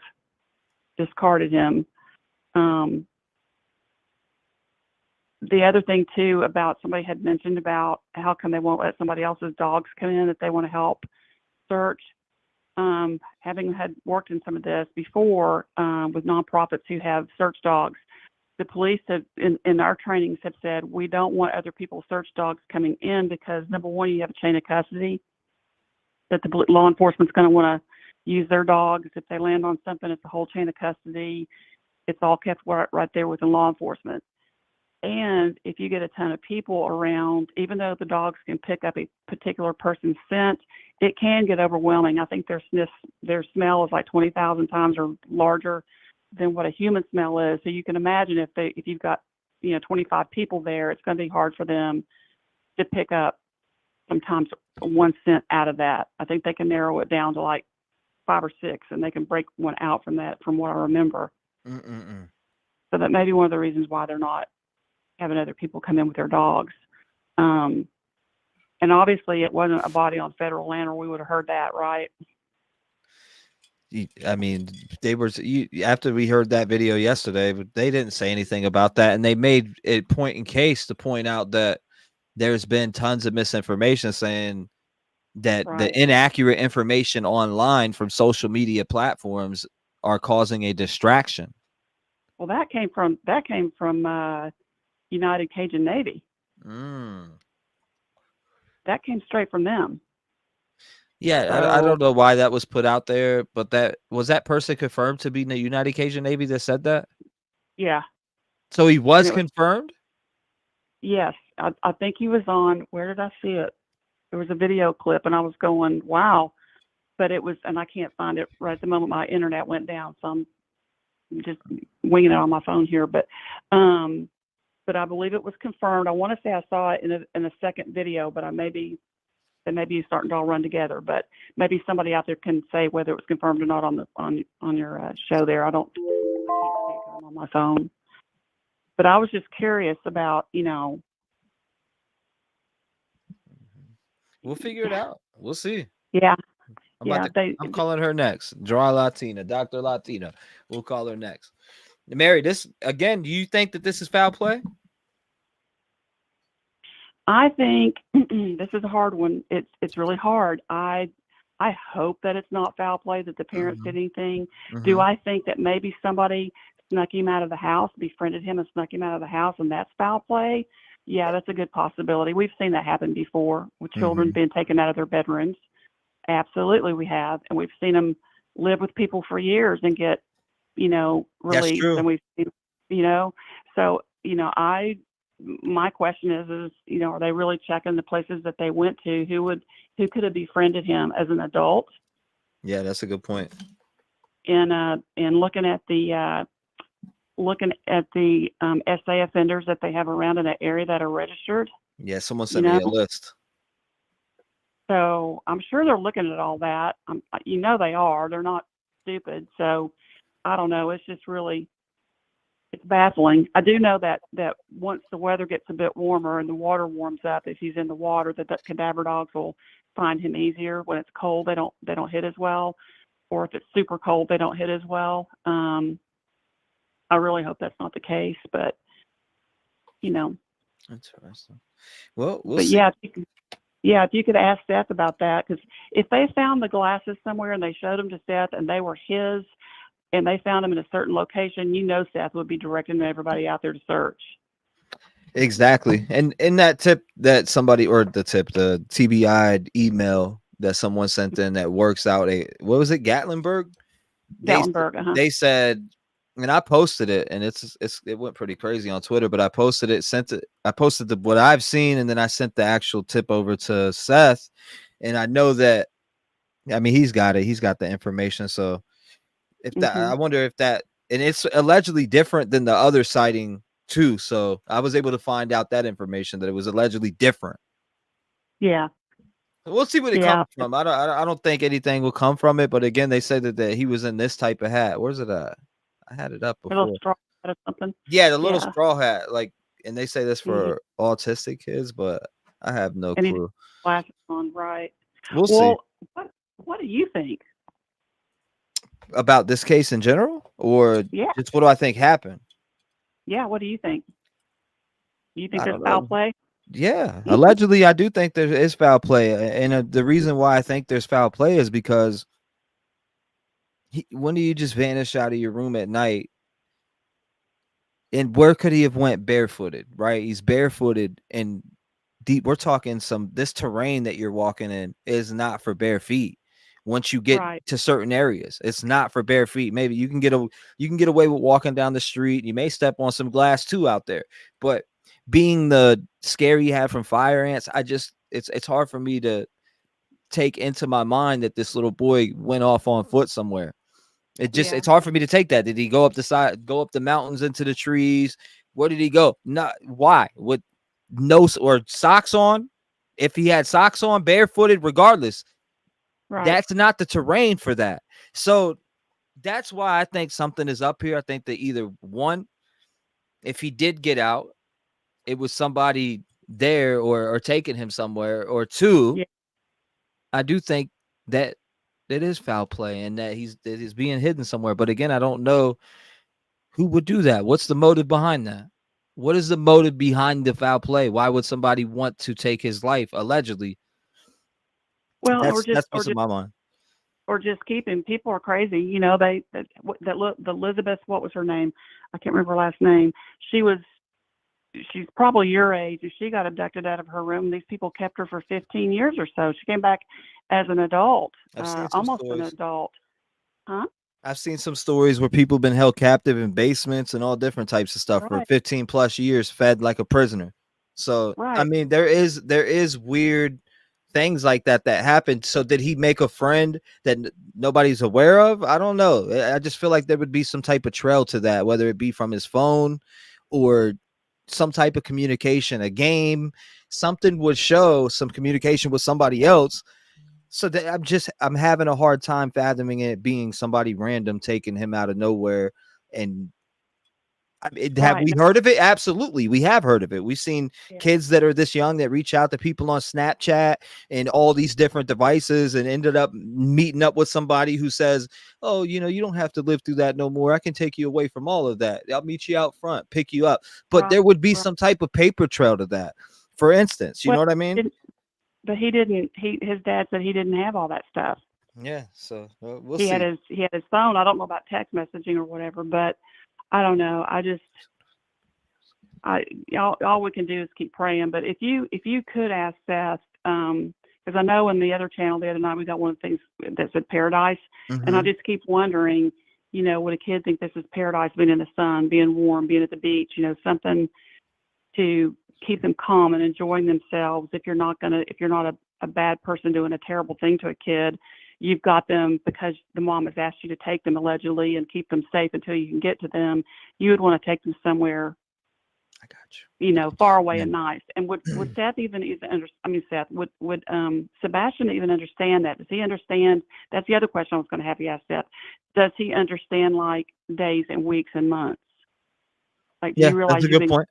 discarded him? The other thing too about, somebody had mentioned about how come they won't let somebody else's dogs come in that they want to help search. Having had worked in some of this before with nonprofits who have search dogs, the police have, in our trainings, have said we don't want other people's search dogs coming in because, number one, you have a chain of custody that the law enforcement's going to want to use their dogs. If they land on something, it's a whole chain of custody. It's all kept right there within law enforcement. And if you get a ton of people around, even though the dogs can pick up a particular person's scent, it can get overwhelming. I think their smell is like 20,000 times or larger than what a human smell is. So you can imagine if you've got 25 people there, it's going to be hard for them to pick up sometimes one scent out of that. I think they can narrow it down to like 5 or 6, and they can break one out from that, from what I remember. So that may be one of the reasons why they're not having other people come in with their dogs. And obviously it wasn't a body on federal land, or we would have heard that, right? I mean, after we heard that video yesterday, but they didn't say anything about that, and they made it point in case to point out that there's been tons of misinformation saying that the inaccurate information online from social media platforms are causing a distraction. Well, that came from United Cajun Navy. That came straight from them. Yeah, So, I don't know why that was put out there, but that person confirmed to be in the United Cajun Navy that said that? Yeah. So he was confirmed? Yes. I think he was on, where did I see it? There was a video clip, and I was going, wow. But it was, and I can't find it right at the moment. My internet went down, so I'm just winging it on my phone here. But I believe it was confirmed. I want to say I saw it in a second video, but maybe it's starting to all run together. But maybe somebody out there can say whether it was confirmed or not on your show there. I can't see it 'cause I'm on my phone. But I was just curious about, We'll figure it out. We'll see. Yeah. I'm calling her next. Draw Latina, Dr. Latina. We'll call her next. Mary, do you think that this is foul play? I think this is a hard one. It's really hard. I hope that it's not foul play, that the parents did anything. Do I think that maybe somebody snuck him out of the house, befriended him and snuck him out of the house, and that's foul play? Yeah, that's a good possibility. We've seen that happen before with children being taken out of their bedrooms. Absolutely, we have. And we've seen them live with people for years and get, released. And we've seen, so, my question is, are they really checking the places that they went to? Who could have befriended him as an adult? Yeah, that's a good point. And looking at the SA offenders that they have around in that area that are registered. Yeah, someone sent me a list. So I'm sure they're looking at all that. They are. They're not stupid. So I don't know. It's just really, it's baffling. I do know that once the weather gets a bit warmer and the water warms up, if he's in the water, that the cadaver dogs will find him easier. When it's cold, they don't hit as well. Or if it's super cold, they don't hit as well. I really hope that's not the case, but interesting. Well, we'll see. Yeah, if you could ask Seth about that, because if they found the glasses somewhere and they showed them to Seth and they were his, and they found them in a certain location, Seth would be directing everybody out there to search. Exactly. And in that tip that somebody, or the TBI email that someone sent in that works out what was it, Gatlinburg? They said, and I posted it, and it went pretty crazy on Twitter, but I posted it, I posted what I've seen, and then I sent the actual tip over to Seth, and I know that, he's got it. He's got the information. So if that, I wonder if that, and it's allegedly different than the other sighting too. So I was able to find out that information, that it was allegedly different. Yeah. We'll see what it comes from. I don't think anything will come from it, but again, they said that he was in this type of hat. Where's it at? I had it up before. A little straw hat or something. Yeah, the little straw hat. And they say this for autistic kids, but I have no clue. Glasses on, right? We'll see. What do you think about this case in general, or just what do I think happened? Yeah, what do you think? Do you think there's foul play? Yeah, allegedly, I do think there is foul play, and the reason why I think there's foul play is because when do you just vanish out of your room at night And where could he have went barefooted, right? He's barefooted and deep. We're talking this terrain that you're walking in is not for bare feet. Once you get Right. to certain areas, it's not for bare feet. Maybe you can get away with walking down the street. You may step on some glass too out there, but being the scare you have from fire ants, it's hard for me to take into my mind that this little boy went off on foot somewhere. It's hard for me to take that. Did he go up the mountains into the trees? Where did he go? Not why? With or socks on? If he had socks on, barefooted, regardless, that's not the terrain for that. So that's why I think something is up here. I think that either one, if he did get out, it was somebody there or taking him somewhere, or two, I do think that it is foul play and that he's being hidden somewhere. But again, I don't know who would do that. What's the motive behind that? What is the motive behind the foul play? Why would somebody want to take his life, allegedly? Well, that's what's in my mind. Or just keep him. People are crazy. You know, the Elizabeth, what was her name? I can't remember her last name. She's probably your age. And she got abducted out of her room. These people kept her for 15 years or so. She came back as an adult, almost an adult. Huh? I've seen some stories where people have been held captive in basements and all different types of stuff for 15 plus years, fed like a prisoner. So, I mean, there is weird things like that happened. So did he make a friend that nobody's aware of? I don't know. I just feel like there would be some type of trail to that, whether it be from his phone or some type of communication, a game, something would show some communication with somebody else. So that I'm having a hard time fathoming it being somebody random taking him out of nowhere. And have we heard of it? Absolutely. We have heard of it. We've seen kids that are this young that reach out to people on Snapchat and all these different devices and ended up meeting up with somebody who says, oh, you know, you don't have to live through that no more. I can take you away from all of that. I'll meet you out front, pick you up. But there would be some type of paper trail to that. For instance, you know what I mean? But he didn't. His dad said he didn't have all that stuff. Yeah, so we'll he see. He had his phone. I don't know about text messaging or whatever, but I don't know. All we can do is keep praying. But if you could ask Seth, because I know in the other channel the other night we got one of the things that said paradise, and I just keep wondering, you know, would a kid think this is paradise, being in the sun, being warm, being at the beach, you know, something to keep them calm and enjoying themselves. If you're not a bad person doing a terrible thing to a kid, you've got them because the mom has asked you to take them allegedly and keep them safe until you can get to them. You would want to take them somewhere, I got you, know, far away and nice. And would Seth even would Sebastian even understand that? Does he understand? That's the other question I was going to have you ask Seth. Does he understand like days and weeks and months? Like, do you realize that's a good point.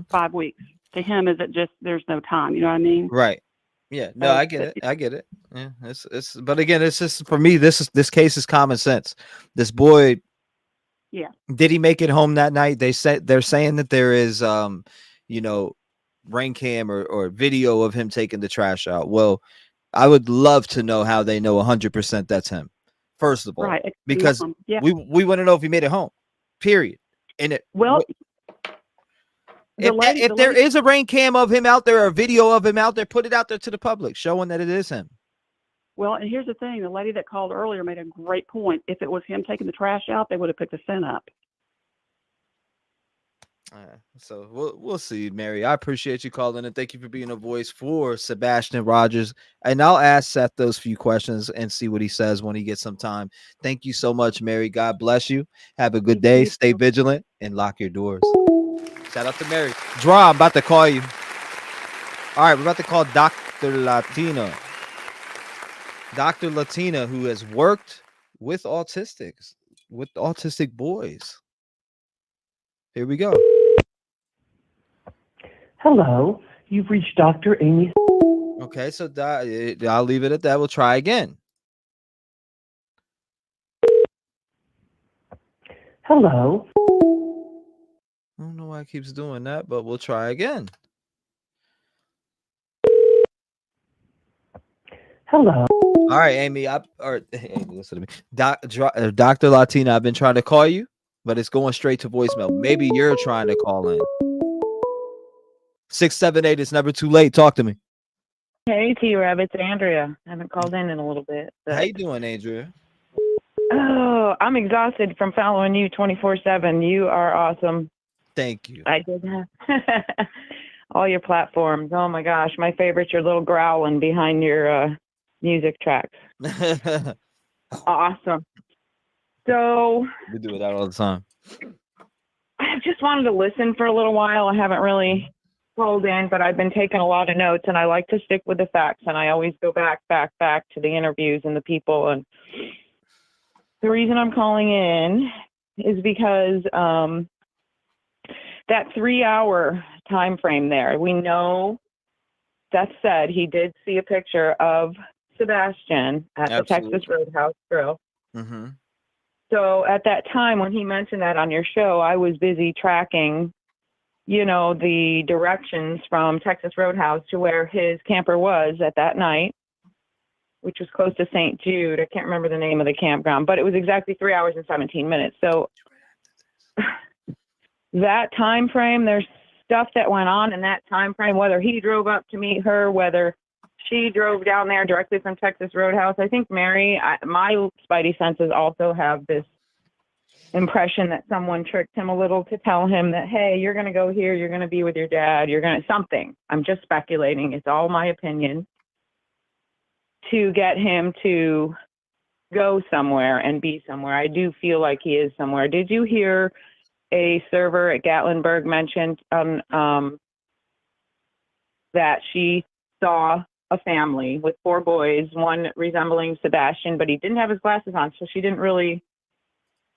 5 weeks. To him, is it just there's no time? You know what I mean? Right. Yeah. No, I get it. I get it. Yeah. It's. But again, it's just for me. This case is common sense. This boy. Yeah. Did he make it home that night? They're saying that there is you know, rain cam or video of him taking the trash out. Well, I would love to know how they know 100% that's him. First of all, because we want to know if he made it home. Period. And if there is a rain cam of him out there or a video of him out there, put it out there to the public, showing that it is him. Well, and here's the thing. The lady that called earlier made a great point. If it was him taking the trash out, they would have picked the scent up. So we'll see, Mary. I appreciate you calling and thank you for being a voice for Sebastian Rogers. And I'll ask Seth those few questions and see what he says when he gets some time. Thank you so much, Mary. God bless you. Have a good day. Stay vigilant and lock your doors. Shout out to Mary. Draw, I'm about to call you. All right, we're about to call Dr. Latina. Dr. Latina, who has worked with autistic boys. Here we go. Hello, you've reached Dr. Amy. Okay, so I'll leave it at that. We'll try again. Hello. I don't know why it keeps doing that, but we'll try again. Hello. All right, Amy. Amy, listen to me. Dr. Latina, I've been trying to call you. but it's going straight to voicemail. Maybe you're trying to call in. 678. It's never too late. Talk to me. Hey, T-REV, it's Andrea. I haven't called in a little bit. But... How you doing, Andrea? Oh, I'm exhausted from following you 24/7. You are awesome. Thank you. I did have all your platforms. Oh my gosh, my favorite's your little growling behind your music tracks. Awesome. So We do that all the time. I just wanted to listen for a little while. I haven't really called in, but I've been taking a lot of notes, and I like to stick with the facts, and I always go back to the interviews and the people. And the reason I'm calling in is because that 3-hour time frame there, we know that said he did see a picture of Sebastian at the Texas Roadhouse Grill. Mm-hmm. So at that time when he mentioned that on your show, I was busy tracking, you know, the directions from Texas Roadhouse to where his camper was at that night, which was close to St. Jude. I can't remember the name of the campground, but it was exactly 3 hours and 17 minutes. So that time frame, there's stuff that went on in that time frame, whether he drove up to meet her, whether she drove down there directly from Texas Roadhouse. I think Mary, my spidey senses also have this impression that someone tricked him a little to tell him that, hey, you're going to go here, you're going to be with your dad, you're going to something. I'm just speculating. It's all my opinion. To get him to go somewhere and be somewhere. I do feel like he is somewhere. Did you hear a server at Gatlinburg mentioned that she saw a family with 4 boys, one resembling Sebastian, but he didn't have his glasses on, so she didn't really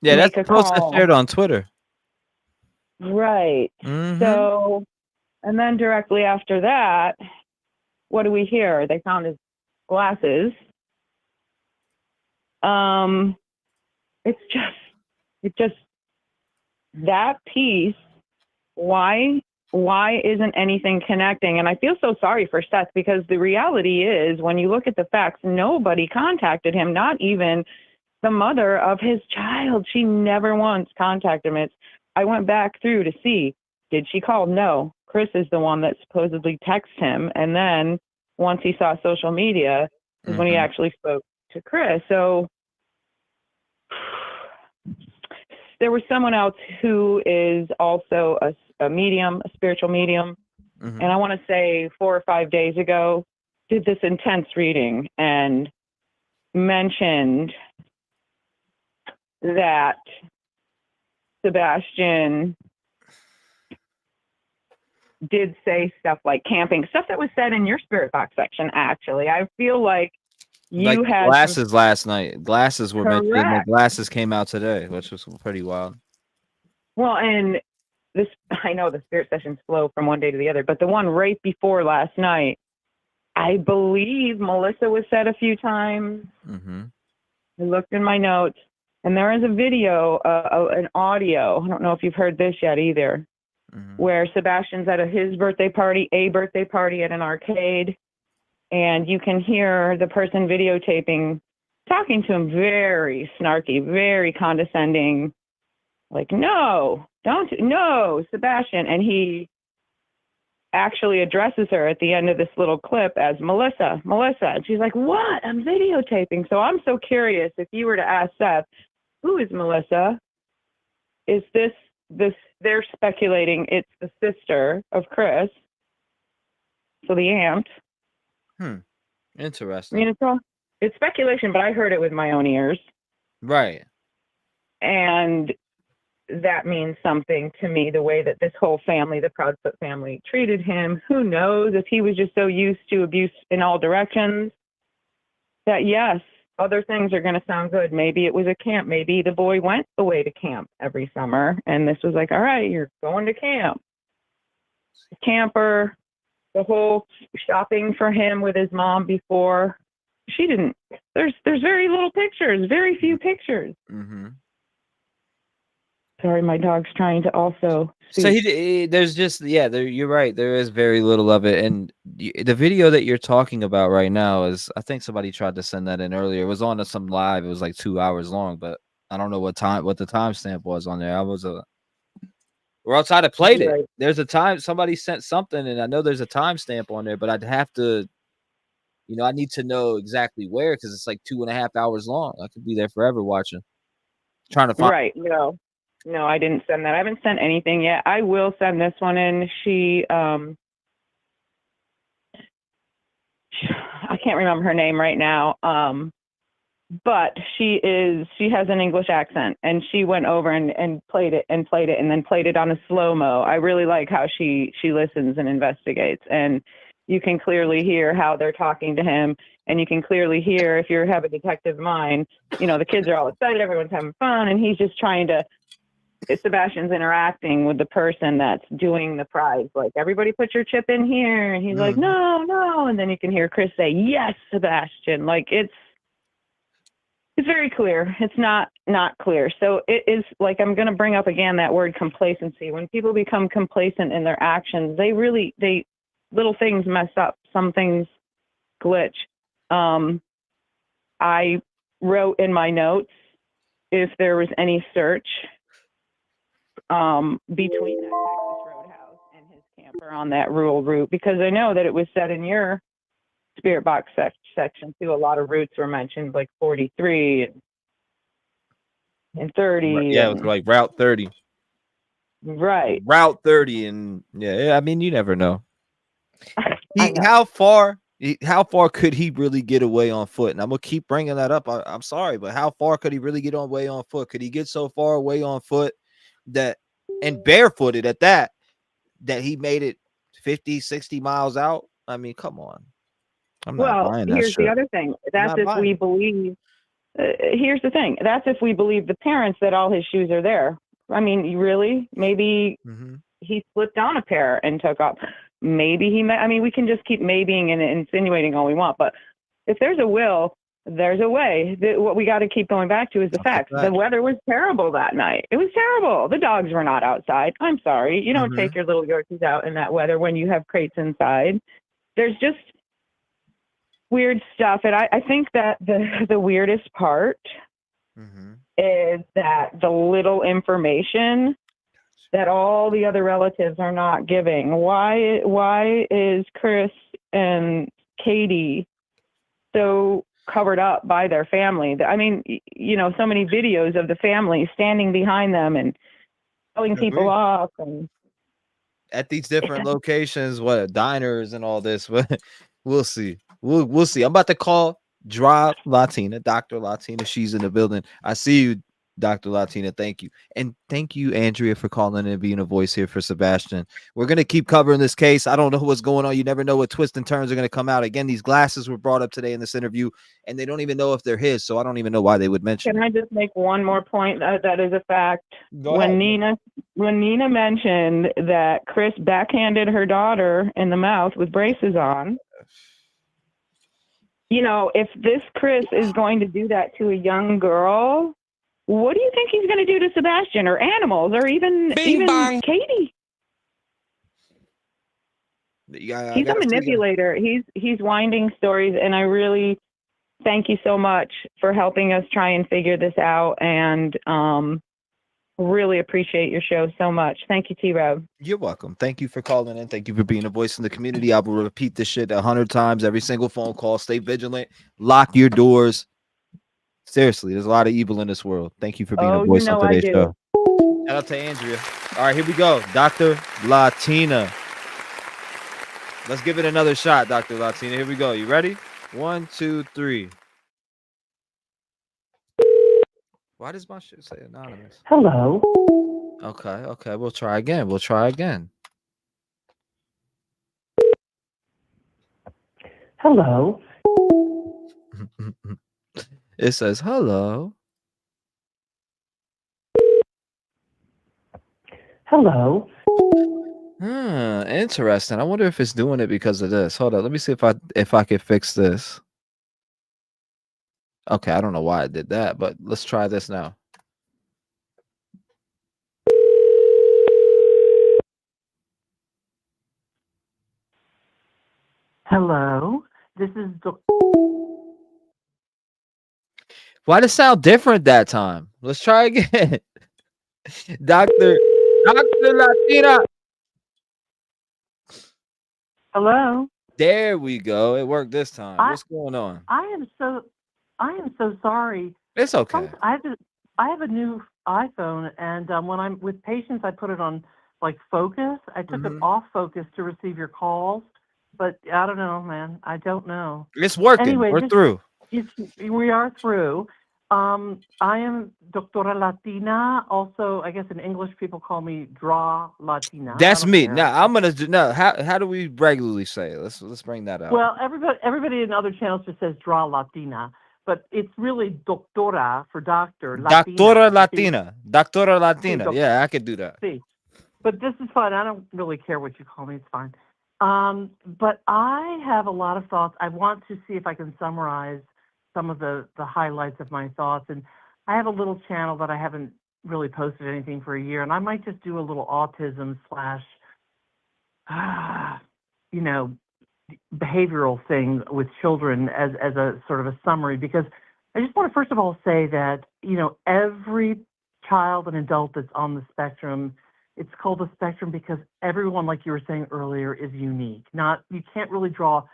make a post I call. shared on Twitter. Right. Mm-hmm. So, and then directly after that, what do we hear? They found his glasses. It's just that piece. Why isn't anything connecting? And I feel so sorry for Seth, because the reality is, when you look at the facts, nobody contacted him, not even the mother of his child. She never once contacted him. I went back through to see, did she call? No. Chris is the one that supposedly texted him. And then once he saw social media is when he actually spoke to Chris. So there was someone else who is also a medium, a spiritual medium. Mm-hmm. And I want to say 4 or 5 days ago, did this intense reading and mentioned that Sebastian did say stuff like camping, stuff that was said in your spirit box section. Actually, I feel like you like had glasses last night. Glasses were mentioned. The Correct. glasses came out today, which was pretty wild. Well, and this, I know the spirit sessions flow from one day to the other, but the one right before last night, I believe Melissa was said a few times. Mm-hmm. I looked in my notes, and there is a video, an audio. I don't know if you've heard this yet either, where Sebastian's at his birthday party, a birthday party at an arcade, and you can hear the person videotaping talking to him very snarky, very condescending, like, no, Sebastian. And he actually addresses her at the end of this little clip as Melissa. And she's like, what? I'm videotaping. So I'm so curious, if you were to ask Seth, who is Melissa? Is this, they're speculating it's the sister of Chris. So the aunt. Interesting. I mean, it's speculation, but I heard it with my own ears. Right. And that means something to me, the way that this whole family, the Proudfoot family, treated him. Who knows if he was just so used to abuse in all directions that, yes, other things are going to sound good. Maybe it was a camp. Maybe the boy went away to camp every summer, and this was like, all right, you're going to camp. Camper, the whole shopping for him with his mom before. She didn't. There's very little pictures, very few pictures. Mm-hmm. Sorry, my dog's trying to also speak. So there's just, you're right. There is very little of it. And the video that you're talking about right now is, I think somebody tried to send that in earlier. It was on some live. It was like 2 hours long, but I don't know what the timestamp was on there. Or else I'd have played it. Right. There's a time somebody sent something, and I know there's a timestamp on there, but I'd have to, I need to know exactly where because it's like 2.5 hours long. I could be there forever watching, trying to find. Right. No, I didn't send that. I haven't sent anything yet. I will send this one in. I can't remember her name right now. But she has an English accent, and she went over and played it and then played it on a slow-mo. I really like how she listens and investigates, and you can clearly hear how they're talking to him, and you can clearly hear, if you have a detective mind, the kids are all excited, everyone's having fun, and he's just trying to, Sebastian's interacting with the person that's doing the prize, like, everybody put your chip in here, and he's like, no, and then you can hear Chris say, yes, Sebastian. Like, it's very clear. It's not clear. So it is, like, I'm going to bring up again that word complacency. When people become complacent in their actions, they little things mess up. Some things glitch. I wrote in my notes if there was any search between that Texas Roadhouse and his camper on that rural route, because I know that it was said in your spirit box section too. A lot of routes were mentioned, like 43 and 30. Yeah, it was like Route 30. Right. Route 30, and yeah. I mean, you never know. know. How far could he really get away on foot? And I'm gonna keep bringing that up. I'm sorry, but how far could he really get away on foot? Could he get so far away on foot and barefooted at that he made it 50, 60 miles out? I mean, come on. I'm not buying that here's shit. the other thing. That's if we believe. Here's the thing. That's if we believe the parents that all his shoes are there. I mean, really? Maybe he slipped on a pair and took off. Maybe we can just keep maybeing and insinuating all we want. But if there's a will, there's a way. What we got to keep going back to is the facts. The weather was terrible that night. It was terrible. The dogs were not outside. I'm sorry. You don't take your little Yorkies out in that weather when you have crates inside. There's just weird stuff. And I think that the weirdest part is that the little information that all the other relatives are not giving. Why is Chris and Katie so covered up by their family? I mean, so many videos of the family standing behind them and telling people off, and at these different locations, diners and all this. We'll see. We'll see. I'm about to call Dr. Latina. She's in the building. I see you, Dr. Latina. Thank you. And thank you, Andrea, for calling in and being a voice here for Sebastian. We're going to keep covering this case. I don't know what's going on. You never know what twists and turns are going to come out. Again, these glasses were brought up today in this interview, and they don't even know if they're his, so I don't even know why they would mention Can I just make one more point that is a fact? When Nina mentioned that Chris backhanded her daughter in the mouth with braces on, if this Chris is going to do that to a young girl, what do you think he's going to do to Sebastian or animals or even Katie? He's a manipulator. He's winding stories, and I really thank you so much for helping us try and figure this out, and really appreciate your show so much. Thank you, T-REV. You're welcome. Thank you for calling in. Thank you for being a voice in the community. I will repeat this shit 100 times every single phone call. Stay vigilant. Lock your doors. Seriously, there's a lot of evil in this world. Thank you for being a voice on today's show. Shout out to Andrea. All right, here we go. Dr. Latina. Let's give it another shot, Dr. Latina. Here we go. You ready? 1, 2, 3. Why does my shit say anonymous? Hello. Okay. We'll try again. Hello. It says hello. Hello. Interesting. I wonder if it's doing it because of this. Hold on. Let me see if I can fix this. Okay, I don't know why I did that, but let's try this now. Hello. This is Why did it sound different that time? Let's try again. Dr. Latina. Hello. There we go. It worked this time. I What's going on? I am so sorry. It's okay. I have a new iPhone, and when I'm with patients, I put it on like focus. I took it off focus to receive your calls, but I don't know, man. I don't know. It's working. Anyway, We're through. we are through. I am Doctora Latina. Also, I guess in English people call me Draw Latina. That's I don't me. care. Now I'm gonna do. No, how do we regularly say it? Let's bring that out. Well, everybody in other channels just says Draw Latina, but it's really Doctora for doctor. Doctora Latina. Latina. Doctora Latina. doc- Yeah, I could do that. See, but this is fine. I don't really care what you call me. It's fine. But I have a lot of thoughts. I want to see if I can summarize some of the highlights of my thoughts. And I have a little channel that I haven't really posted anything for a year, and I might just do a little autism slash, behavioral thing with children as a sort of a summary, because I just want to first of all say that, every child and adult that's on the spectrum, it's called the spectrum because everyone, like you were saying earlier, is unique. You can't really draw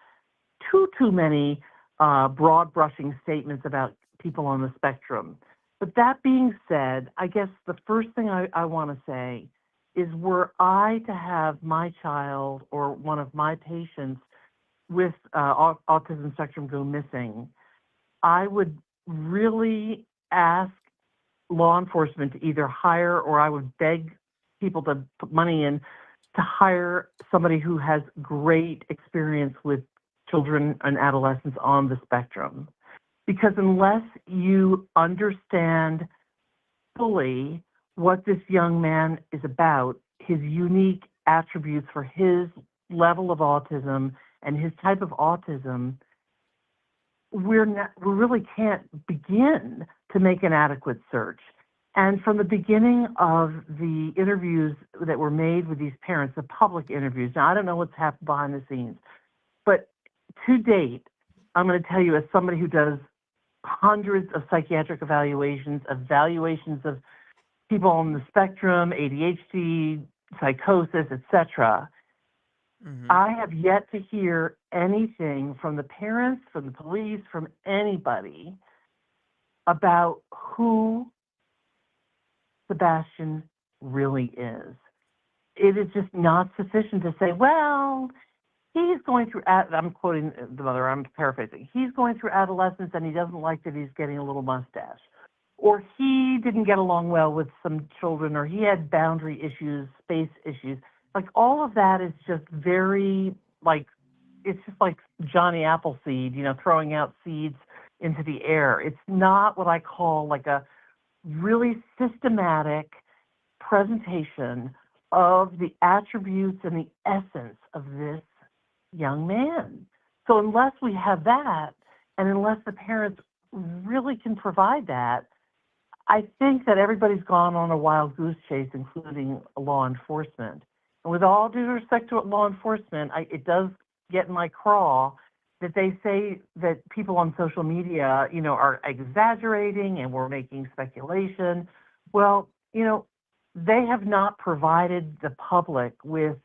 too many broad brushing statements about people on the spectrum. But that being said, I guess the first thing I want to say is, were I to have my child or one of my patients with autism spectrum go missing, I would really ask law enforcement to either hire, or I would beg people to put money in to hire somebody who has great experience with children and adolescents on the spectrum. Because unless you understand fully what this young man is about, his unique attributes for his level of autism and his type of autism, we really can't begin to make an adequate search. And from the beginning of the interviews that were made with these parents, the public interviews, now I don't know what's happened behind the scenes, but to date, I'm going to tell you, as somebody who does hundreds of psychiatric evaluations of people on the spectrum, ADHD, psychosis, etc., I have yet to hear anything from the parents, from the police, from anybody about who Sebastian really is. It is just not sufficient to say, well, he's going through, I'm quoting the mother, I'm paraphrasing, he's going through adolescence and he doesn't like that he's getting a little mustache. Or he didn't get along well with some children, or he had boundary issues, space issues. Like, all of that is just very, it's just like Johnny Appleseed, throwing out seeds into the air. It's not what I call like a really systematic presentation of the attributes and the essence of this young man. So unless we have that, and unless the parents really can provide that, I think that everybody's gone on a wild goose chase, including law enforcement. And with all due respect to law enforcement, it does get in my craw that they say that people on social media, are exaggerating and we're making speculation. Well, they have not provided the public with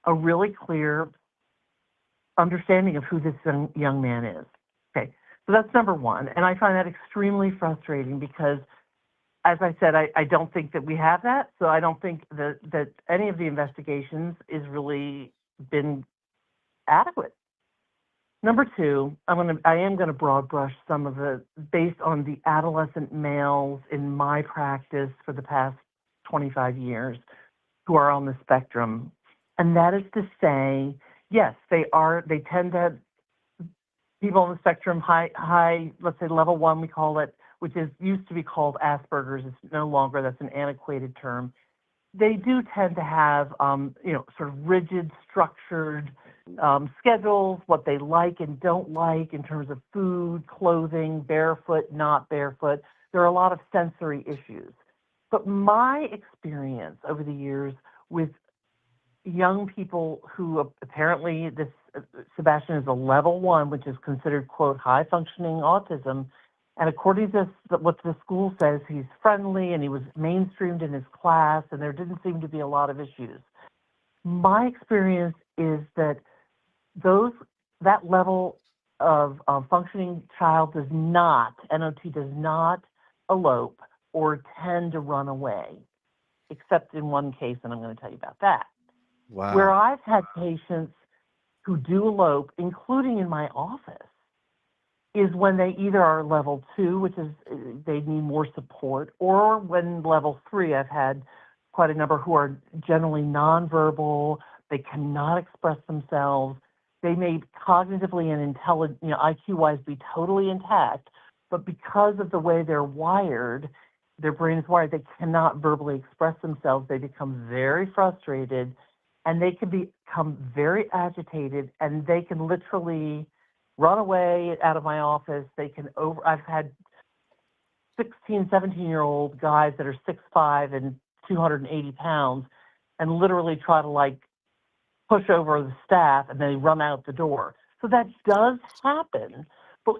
a really clear understanding of who this young man is. Okay, so that's number one. And I find that extremely frustrating because, as I said, I don't think that we have that. So I don't think that any of the investigations is really been adequate. Number two, I am going to broad brush some of the, based on the adolescent males in my practice for the past 25 years who are on the spectrum. And that is to say, yes, they tend to, people on the spectrum, high, let's say level 1, we call it, which used to be called Asperger's. It's no longer, that's an antiquated term. They do tend to have, sort of rigid, structured schedules, what they like and don't like in terms of food, clothing, barefoot, not barefoot. There are a lot of sensory issues. But my experience over the years with young people who apparently Sebastian is a level 1, which is considered, quote, high functioning autism, And according to what the school says, he's friendly and he was mainstreamed in his class, and there didn't seem to be a lot of issues. My experience is that that level of functioning child does not, NOT does not elope or tend to run away, except in one case, and I'm going to tell you about that. Wow. Where I've had patients who do elope, including in my office, is when they either are level 2, which is they need more support, or when level 3, I've had quite a number who are generally nonverbal, they cannot express themselves, they may cognitively and IQ-wise be totally intact, but because of the way they're wired, their brain is wired, they cannot verbally express themselves, they become very frustrated, and they can become very agitated, and they can literally run away out of my office. I've had 16, 17-year-old guys that are 6'5" and 280 pounds and literally try to push over the staff and they run out the door. So that does happen. But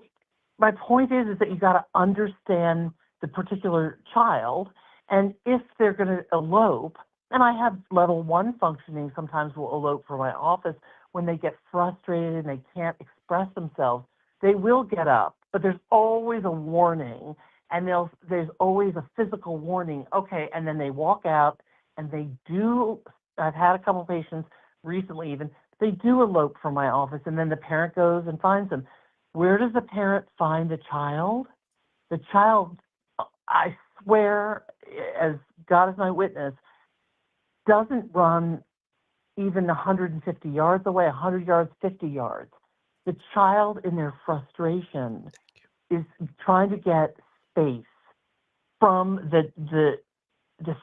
my point is that you got to understand the particular child, and if they're going to elope, and I have level 1 functioning sometimes will elope from my office when they get frustrated and they can't express themselves, they will get up, but there's always a warning, and there's always a physical warning. Okay, and then they walk out, and they do. I've had a couple patients recently even, they do elope from my office, and then the parent goes and finds them. Where does the parent find the child? The child, I swear, as God is my witness, doesn't run even 150 yards away, 100 yards, 50 yards. The child, in their frustration, is trying to get space from the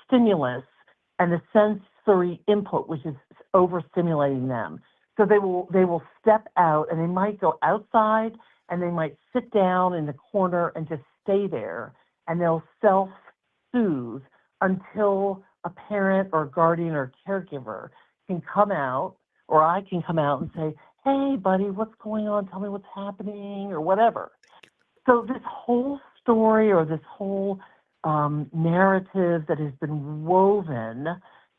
stimulus and the sensory input, which is overstimulating them. So they will step out, and they might go outside, and they might sit down in the corner and just stay there, and they'll self-soothe until a parent or guardian or caregiver can come out, or I can come out and say, hey, buddy, what's going on? Tell me what's happening, or whatever. So this whole story, or this whole narrative that has been woven,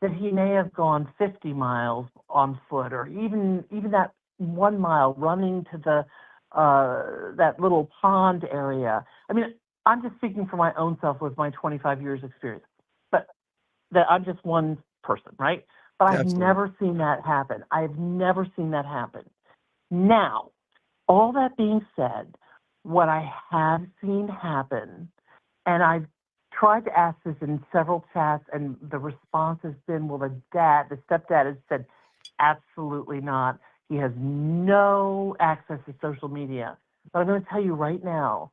that he may have gone 50 miles on foot, or even that 1 mile running to that little pond area. I mean, I'm just speaking for my own self with my 25 years experience, but that I'm just one person, right? But I've never seen that happen. I've never seen that happen. Now, all that being said, what I have seen happen, and I've tried to ask this in several chats, and the response has been, well, the stepdad has said, absolutely not. He has no access to social media. But I'm going to tell you right now,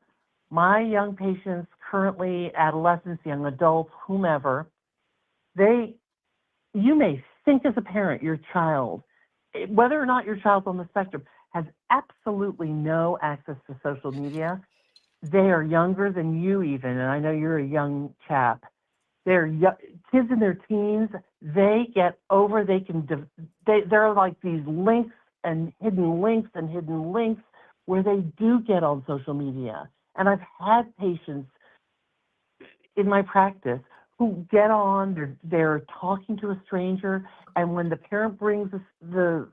my young patients, currently adolescents, young adults, whomever, you may think as a parent your child, whether or not your child's on the spectrum, has absolutely no access to social media. They are younger than you even, and I know you're a young chap. They're kids in their teens. They get over. There are like these links and hidden links where they do get on social media. And I've had patients in my practice who get on. They're talking to a stranger, and when the parent brings the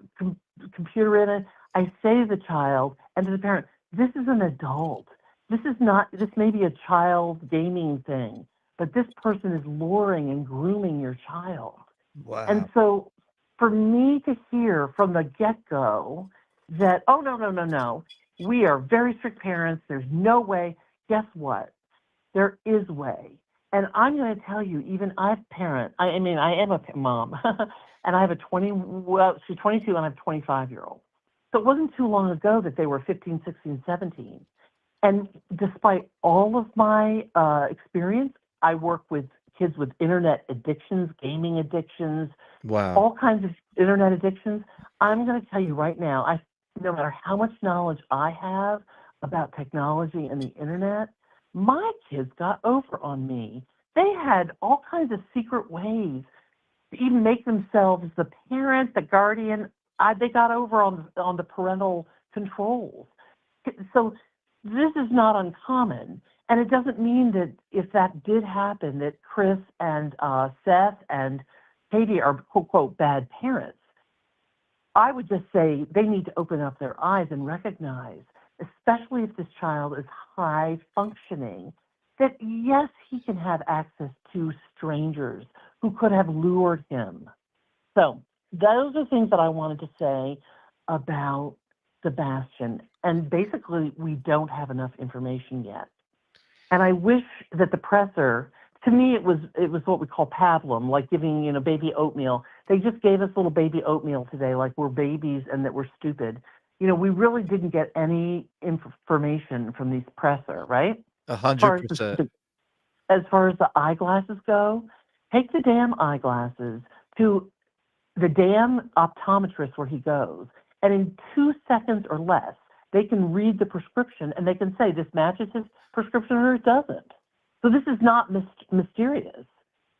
computer in, I say to the child and to the parent, "This is an adult. This may be a child gaming thing, but this person is luring and grooming your child." Wow. And so for me to hear from the get-go that, oh, no, we are very strict parents, there's no way, guess what? There is way. And I'm going to tell you, even I am a mom, and I have she's 22 and I have a 25-year-old. So it wasn't too long ago that they were 15, 16, 17. And despite all of my experience, I work with kids with internet addictions, gaming addictions, all kinds of internet addictions. I'm going to tell you right now, no matter how much knowledge I have about technology and the internet, my kids got over on me. They had all kinds of secret ways to even make themselves the parent, the guardian. They got over on the parental controls. So this is not uncommon. And it doesn't mean that if that did happen, that Chris and Seth and Katie are quote, quote, bad parents. I would just say they need to open up their eyes and recognize, especially if this child is high functioning, that yes, he can have access to strangers who could have lured him. So those are things that I wanted to say about Sebastian. And basically, we don't have enough information yet. And I wish that the presser, to me, it was what we call pablum, like giving, baby oatmeal. They just gave us little baby oatmeal today, like we're babies and that we're stupid. We really didn't get any information from these presser, right? 100%. As far as the eyeglasses go, take the damn eyeglasses to the damn optometrist where he goes, and in 2 seconds or less, they can read the prescription and they can say this matches his prescription or it doesn't. So this is not mysterious.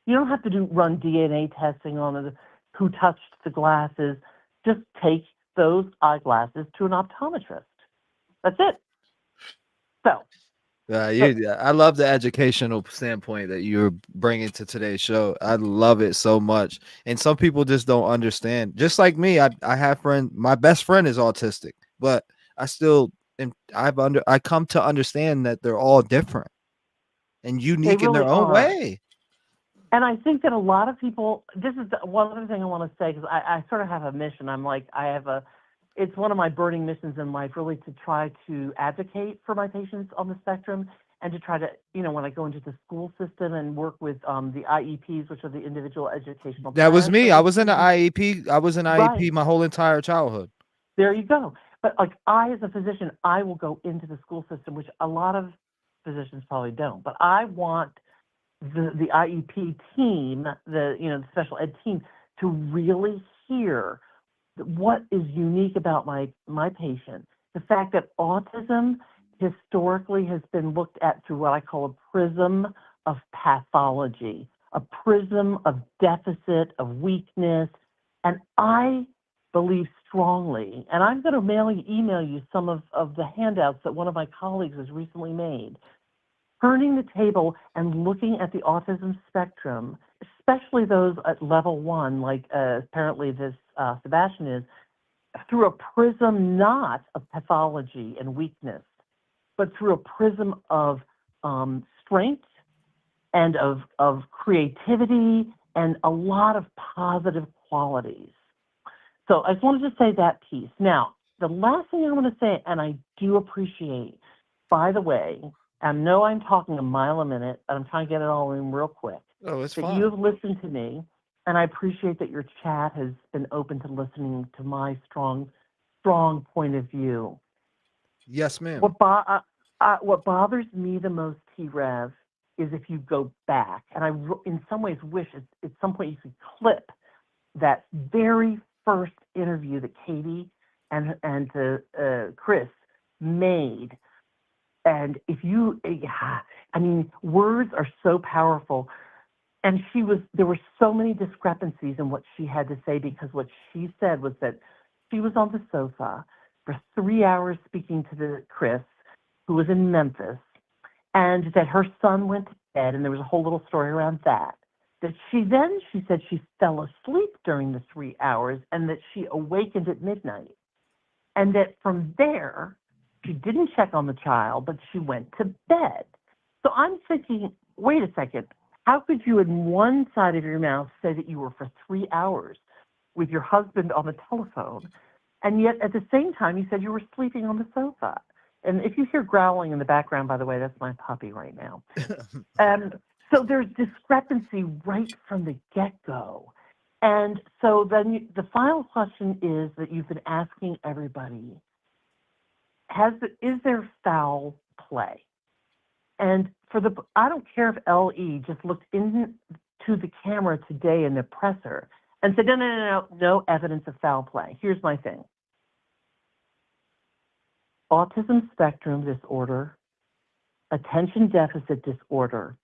You don't have to run DNA testing on who touched the glasses. Just take those eyeglasses to an optometrist. That's it. So. I love the educational standpoint that you're bringing to today's show. I love it so much. And some people just don't understand. Just like me, I have my best friend is autistic, but I still I come to understand that they're all different and unique in their own way. And I think that a lot of people, this is one other thing I want to say, because I sort of have a mission. It's one of my burning missions in life, really, to try to advocate for my patients on the spectrum and to try to, when I go into the school system and work with the IEPs, which are the individual educational. That was me. I was in an IEP. I was in IEP right. my whole entire childhood. There you go. But I, as a physician, I will go into the school system, which a lot of physicians probably don't. But I want the IEP team, the special ed team, to really hear what is unique about my patient. The fact that autism historically has been looked at through what I call a prism of pathology, a prism of deficit, of weakness. And I believe strongly, and I'm going to email you some of the handouts that one of my colleagues has recently made, turning the table and looking at the autism spectrum, especially those at level 1, like apparently this Sebastian is, through a prism not of pathology and weakness, but through a prism of strength and of creativity and a lot of positive qualities. So I just wanted to say that piece. Now, the last thing I want to say, and I do appreciate, by the way, I know I'm talking a mile a minute, and I'm trying to get it all in real quick. Oh, it's that fine. you have listened to me, and I appreciate that your chat has been open to listening to my strong point of view. Yes, ma'am. What bothers me the most, T-REV, is if you go back, and I in some ways wish at some point you could clip that very first interview that Katie and Chris made. And if you, words are so powerful. And there were so many discrepancies in what she had to say, because what she said was that she was on the sofa for 3 hours speaking to Chris, who was in Memphis, and that her son went to bed, and there was a whole little story around that. That she said she fell asleep during the 3 hours, and that she awakened at midnight. And that from there, she didn't check on the child, but she went to bed. So I'm thinking, wait a second, how could you in one side of your mouth say that you were for 3 hours with your husband on the telephone, and yet at the same time you said you were sleeping on the sofa? And if you hear growling in the background, by the way, that's my puppy right now. So there's discrepancy right from the get-go. And so then the final question is that you've been asking everybody, is there foul play? And I don't care if LE just looked into the camera today in the presser and said, no evidence of foul play. Here's my thing. Autism spectrum disorder, attention deficit disorder,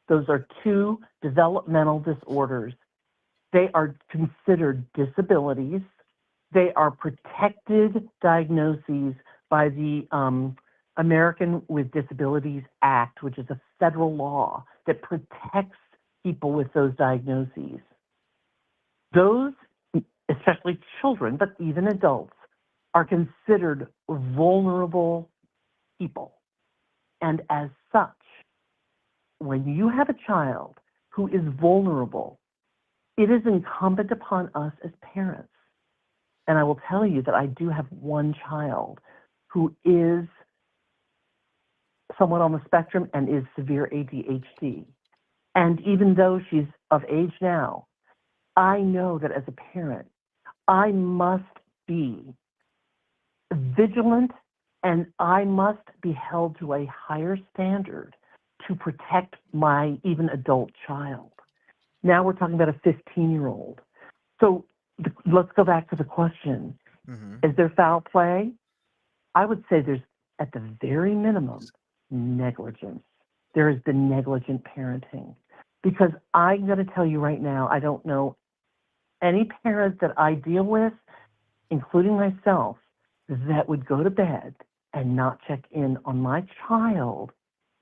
those are 2 developmental disorders. They are considered disabilities. They are protected diagnoses by the American with Disabilities Act, which is a federal law that protects people with those diagnoses. Those, especially children, but even adults, are considered vulnerable people. And as such, when you have a child who is vulnerable, it is incumbent upon us as parents. And I will tell you that I do have one child who is somewhat on the spectrum and is severe ADHD. And even though she's of age now, I know that as a parent, I must be vigilant and I must be held to a higher standard to protect my even adult child. Now we're talking about a 15-year-old. So let's go back to the question. Is there foul play? I would say there's, at the very minimum, negligence. There has been negligent parenting. Because I'm going to tell you right now, I don't know any parent that I deal with, including myself, that would go to bed and not check in on my child,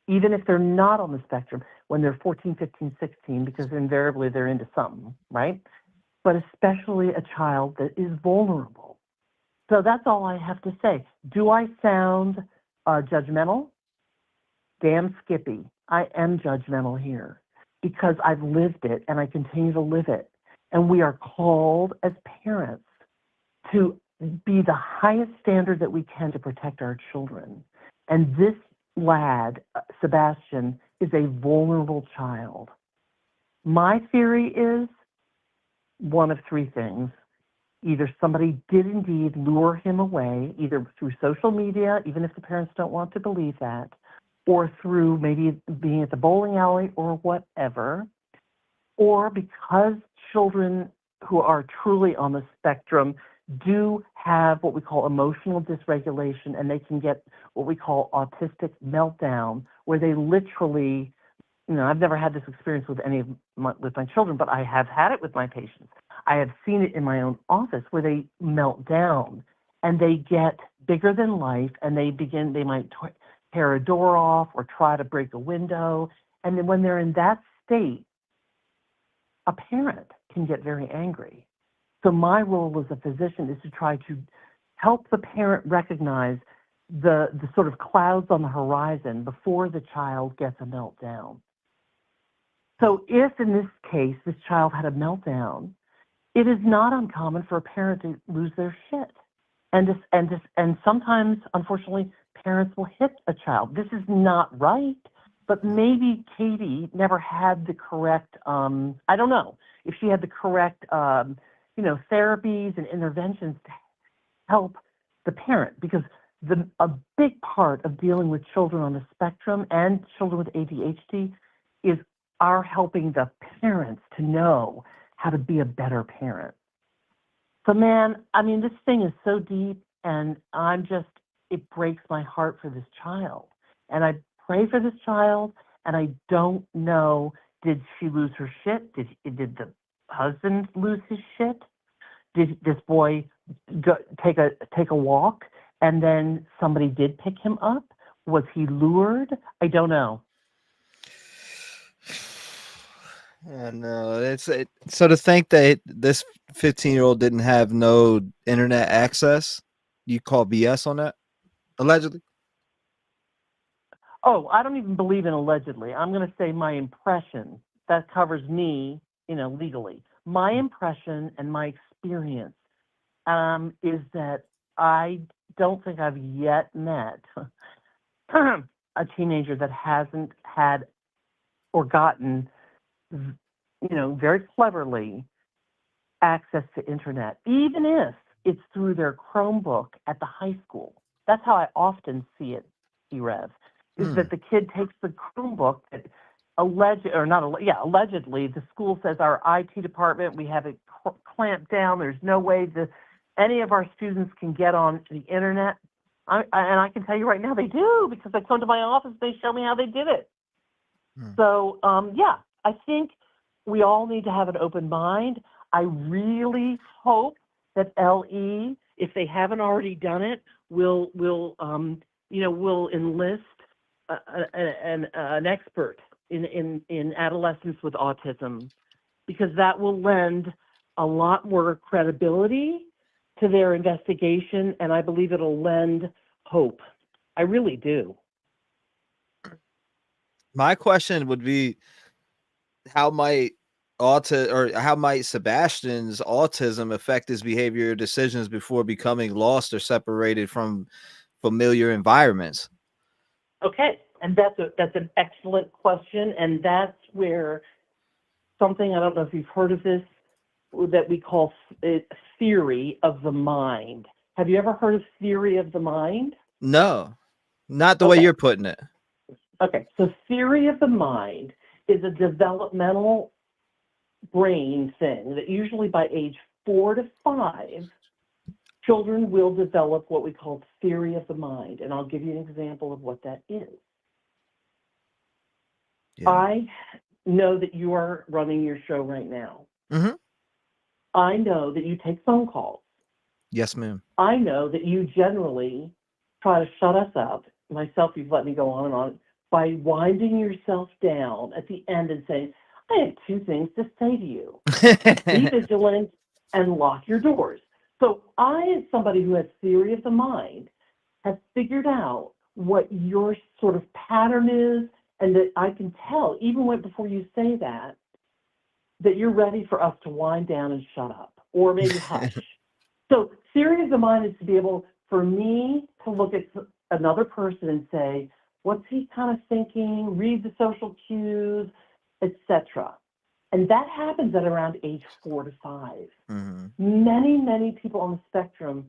even if they're not on the spectrum, when they're 14, 15, 16, because invariably they're into something, right? But especially a child that is vulnerable. So that's all I have to say. Do I sound judgmental? Damn Skippy, I am judgmental here because I've lived it and I continue to live it. And we are called as parents to be the highest standard that we can to protect our children. And this lad, Sebastian, is a vulnerable child. My theory is one of three things. Either somebody did indeed lure him away, either through social media, even if the parents don't want to believe that, or through maybe being at the bowling alley or whatever, or because children who are truly on the spectrum do have what we call emotional dysregulation, and they can get what we call autistic meltdown, where they literally, I've never had this experience with with my children, but I have had it with my patients. I have seen it in my own office where they melt down and they get bigger than life, and they might tear a door off or try to break a window. And then when they're in that state, a parent can get very angry. So my role as a physician is to try to help the parent recognize the sort of clouds on the horizon before the child gets a meltdown. So if in this case, this child had a meltdown, it is not uncommon for a parent to lose their shit. And sometimes, unfortunately, parents will hit a child. This is not right, but maybe Katie never had the correct, I don't know, if she had the correct, therapies and interventions to help the parent, because a big part of dealing with children on the spectrum and children with ADHD is our helping the parents to know how to be a better parent. So man, this thing is so deep, and it breaks my heart for this child. And I pray for this child, and I don't know, did she lose her shit? Did the husband lose his shit? Did this boy take a walk and then somebody did pick him up? Was he lured? I don't know. No, so to think that this 15-year-old didn't have no internet access, you call BS on that? Allegedly? Oh, I don't even believe in allegedly. I'm going to say my impression. That covers me, legally. My impression and my experience is that I don't think I've yet met a teenager that hasn't had or gotten, very cleverly access to internet, even if it's through their Chromebook at the high school. That's how I often see it, T-REV, is that the kid takes the Chromebook that allegedly the school says our IT department, we have it clamped down. There's no way any of our students can get on the internet. And I can tell you right now they do, because they come to my office, they show me how they did it. So, I think we all need to have an open mind. I really hope that LE, if they haven't already done it, will will enlist an expert in adolescents with autism, because that will lend a lot more credibility to their investigation, and I believe it'll lend hope. I really do. My question would be, how might Sebastian's autism affect his behavior or decisions before becoming lost or separated from familiar environments? Okay, and that's an excellent question, and that's where something, I don't know if you've heard of this, that we call it theory of the mind. Have you ever heard of theory of the mind? No, not the way you're putting it. Okay, so theory of the mind is a developmental brain thing that usually by age 4 to 5, children will develop what we call theory of the mind. And I'll give you an example of what that is. Yeah. I know that you are running your show right now. Mm-hmm. I know that you take phone calls. Yes, ma'am. I know that you generally try to shut us up. Myself, you've let me go on and on, by winding yourself down at the end and saying, I have 2 things to say to you. Be vigilant and lock your doors. So I, as somebody who has theory of the mind, have figured out what your sort of pattern is, and that I can tell, even before you say that you're ready for us to wind down and shut up, or maybe hush. So theory of the mind is to be able, for me, to look at another person and say, what's he kind of thinking, read the social cues, etc. And that happens at around age 4 to 5. Mm-hmm. Many, many people on the spectrum,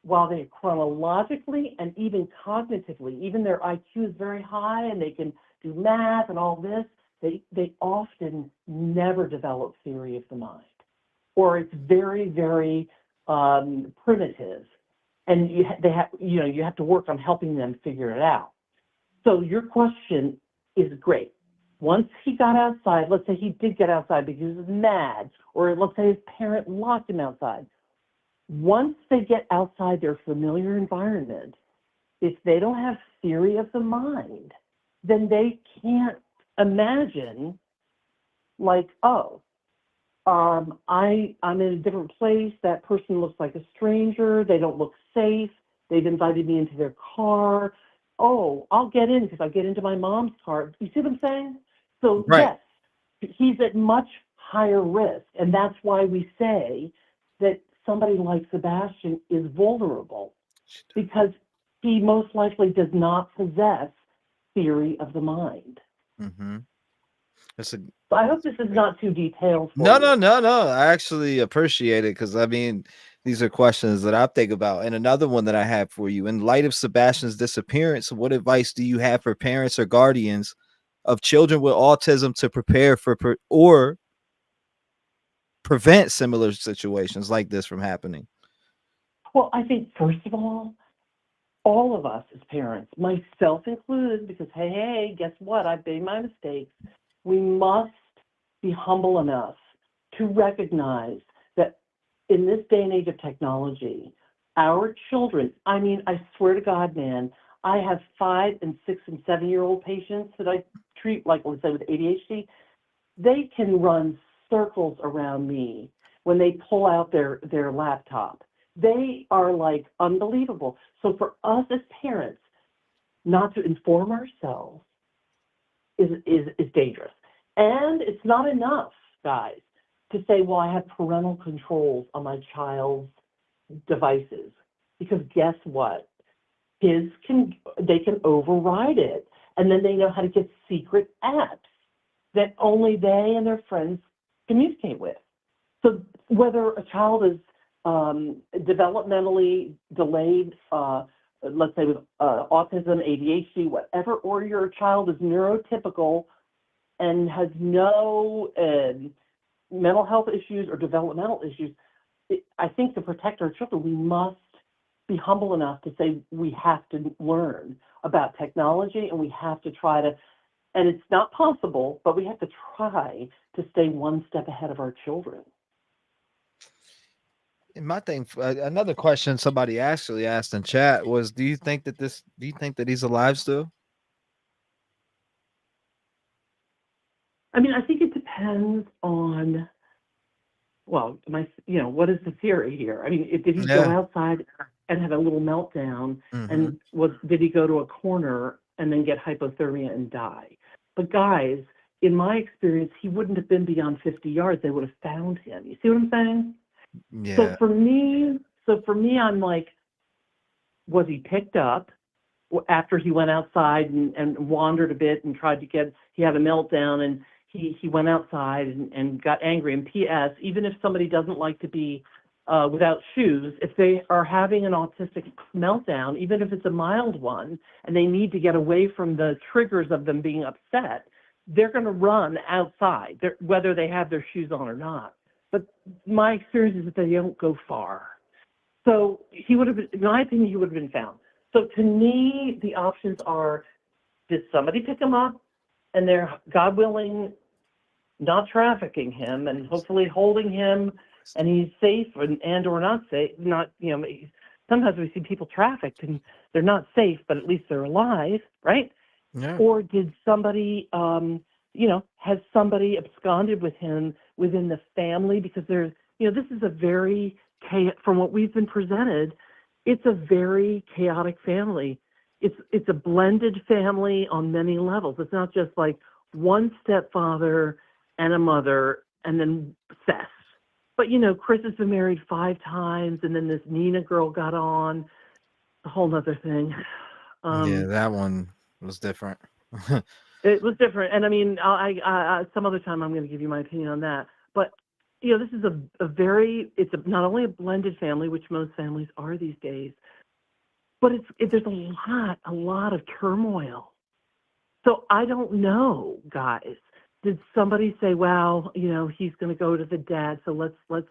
while they chronologically and even cognitively, even their IQ is very high and they can do math and all this, they often never develop theory of the mind. Or it's very, very primitive. And you have to work on helping them figure it out. So your question is great. Once he got outside, let's say he did get outside because he was mad, or let's say his parent locked him outside. Once they get outside their familiar environment, if they don't have theory of the mind, then they can't imagine, like, I'm in a different place. That person looks like a stranger. They don't look safe. They've invited me into their car. Oh, I'll get in because I get into my mom's car. You see what I'm saying? So right. Yes, he's at much higher risk. And that's why we say that somebody like Sebastian is vulnerable, because he most likely does not possess theory of the mind. Mm-hmm. So I hope this is not too detailed for you. No. I actually appreciate it, because I mean, these are questions that I think about. And another one that I have for you: in light of Sebastian's disappearance, what advice do you have for parents or guardians of children with autism to prepare for or prevent similar situations like this from happening? Well, I think, first of all of us as parents, myself included, because hey, guess what? I've made my mistakes. We must be humble enough to recognize that in this day and age of technology, our children, I mean, I swear to God, man, I have 5 and 6 and 7-year-old patients that I treat, like, let's say with ADHD. They can run circles around me when they pull out their laptop. They are like unbelievable. So for us as parents, not to inform ourselves is dangerous. And it's not enough, guys, to say, well, I have parental controls on my child's devices. Because guess what? Kids can override it. And then they know how to get secret apps that only they and their friends communicate with. So whether a child is developmentally delayed, let's say with autism, ADHD, whatever, or your child is neurotypical and has no mental health issues or developmental issues, I think to protect our children, we must be humble enough to say we have to learn about technology, and we have to try to, and it's not possible, but we have to try to stay one step ahead of our children. And my thing, another question somebody actually asked in chat was, do you think that he's alive still? I mean, I think it depends on, well, what is the theory here? I mean, did he go outside and have a little meltdown, and did he go to a corner and then get hypothermia and die? But guys, in my experience, he wouldn't have been beyond 50 yards. They would have found him. You see what I'm saying? Yeah. So for me, I'm like, was he picked up after he went outside and wandered a bit and he had a meltdown, and he went outside and got angry. And P.S., even if somebody doesn't like to be without shoes, if they are having an autistic meltdown, even if it's a mild one, and they need to get away from the triggers of them being upset, they're going to run outside, whether they have their shoes on or not. But my experience is that they don't go far. So he would have been, in my opinion, he would have been found. So to me, the options are, did somebody pick him up and they're, God willing, not trafficking him and hopefully holding him and he's safe and or not safe, sometimes we see people trafficked and they're not safe, but at least they're alive, right? Yeah. Or did somebody, has somebody absconded with him within the family? Because there's, this is a very, from what we've been presented, it's a very chaotic family. It's a blended family on many levels. It's not just like one stepfather and a mother and then Seth. But, Chris has been married 5 times, and then this Nina girl got on, a whole nother thing. Yeah, that one was different. It was different. And I mean, I some other time I'm going to give you my opinion on that. But, this is not only a blended family, which most families are these days, but there's a lot of turmoil. So I don't know, guys. Did somebody say, well, he's going to go to the dad, so let's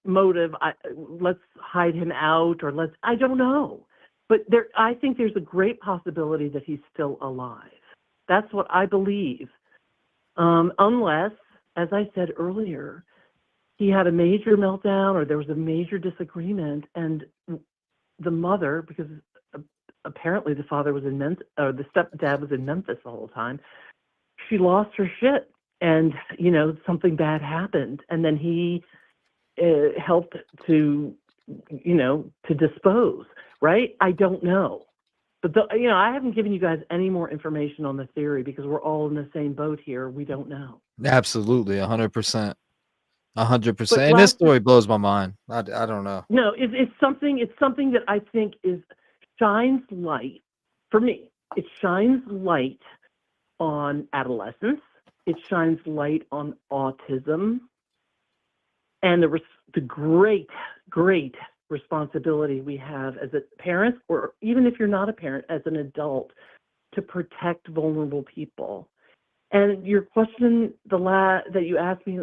motive, let's hide him out, or I don't know. But I think there's a great possibility that he's still alive. That's what I believe. Unless, as I said earlier, he had a major meltdown or there was a major disagreement, and the mother, because apparently the father was the stepdad was in Memphis the whole time, she lost her shit, and something bad happened, and then he helped to dispose. Right? I don't know, but I haven't given you guys any more information on the theory because we're all in the same boat here. We don't know. Absolutely, 100%, 100%. And this story blows my mind. I don't know. No, it's something that I think shines light for me. It shines light on adolescence. It shines light on autism, and the great responsibility we have as a parent, or even if you're not a parent, as an adult, to protect vulnerable people. And your question, that you asked me,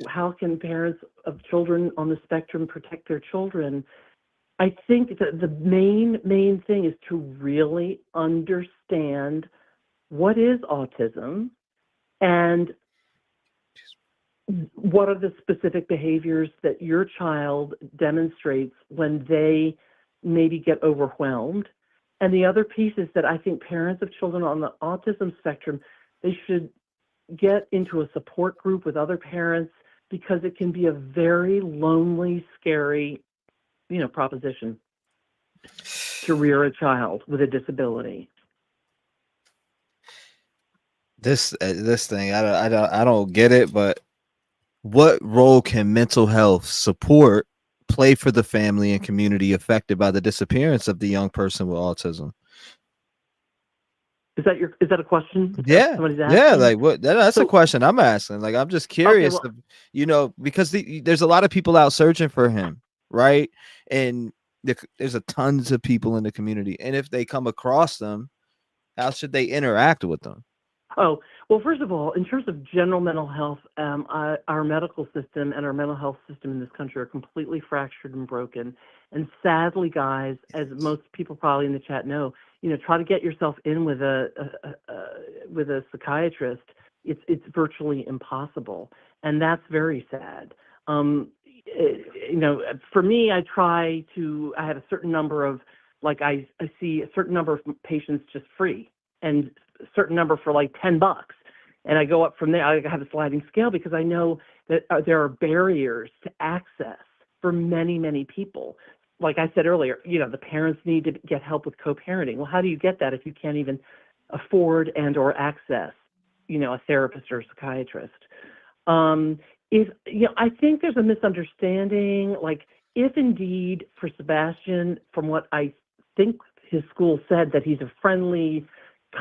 how can parents of children on the spectrum protect their children? I think that the main thing is to really understand what is autism and what are the specific behaviors that your child demonstrates when they maybe get overwhelmed. And the other piece is that I think parents of children on the autism spectrum, they should get into a support group with other parents, because it can be a very lonely, scary, proposition to rear a child with a disability. This thing, I don't get it, but what role can mental health support play for the family and community affected by the disappearance of the young person with autism? Is that a question? Yeah, like what? That's a So, question I'm asking. Like, I'm just curious, because there's a lot of people out searching for him, right? And there's a tons of people in the community, and if they come across them, how should they interact with them? Oh, well, first of all, in terms of general mental health, our medical system and our mental health system in this country are completely fractured and broken. And sadly, guys, as most people probably in the chat know, try to get yourself in with a psychiatrist. It's virtually impossible, and that's very sad. for me, I have a certain number of, like, I see a certain number of patients just free and a certain number for like $10. And I go up from there. I have a sliding scale because I know that there are barriers to access for many, many people. Like I said earlier, the parents need to get help with co-parenting. Well, how do you get that if you can't even afford and or access, a therapist or a psychiatrist? I think there's a misunderstanding, like if indeed for Sebastian, from what I think his school said, that he's a friendly,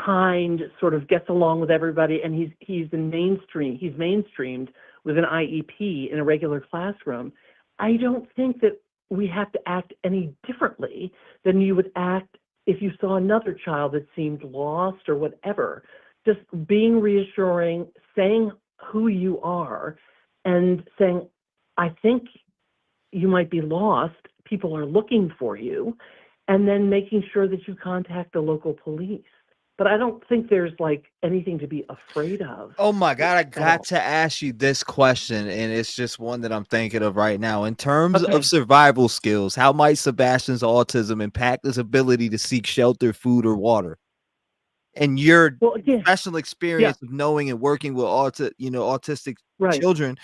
kind, sort of gets along with everybody, and he's mainstreamed with an IEP in a regular classroom. I don't think that we have to act any differently than you would act if you saw another child that seemed lost or whatever. Just being reassuring, saying who you are, and saying, I think you might be lost, people are looking for you, and then making sure that you contact the local police. But I don't think there's like anything to be afraid of. Oh my God, I got to ask you this question, and it's just one that I'm thinking of right now. In terms of survival skills, how might Sebastian's autism impact his ability to seek shelter, food, or water? And your professional experience of knowing and working with autistic children,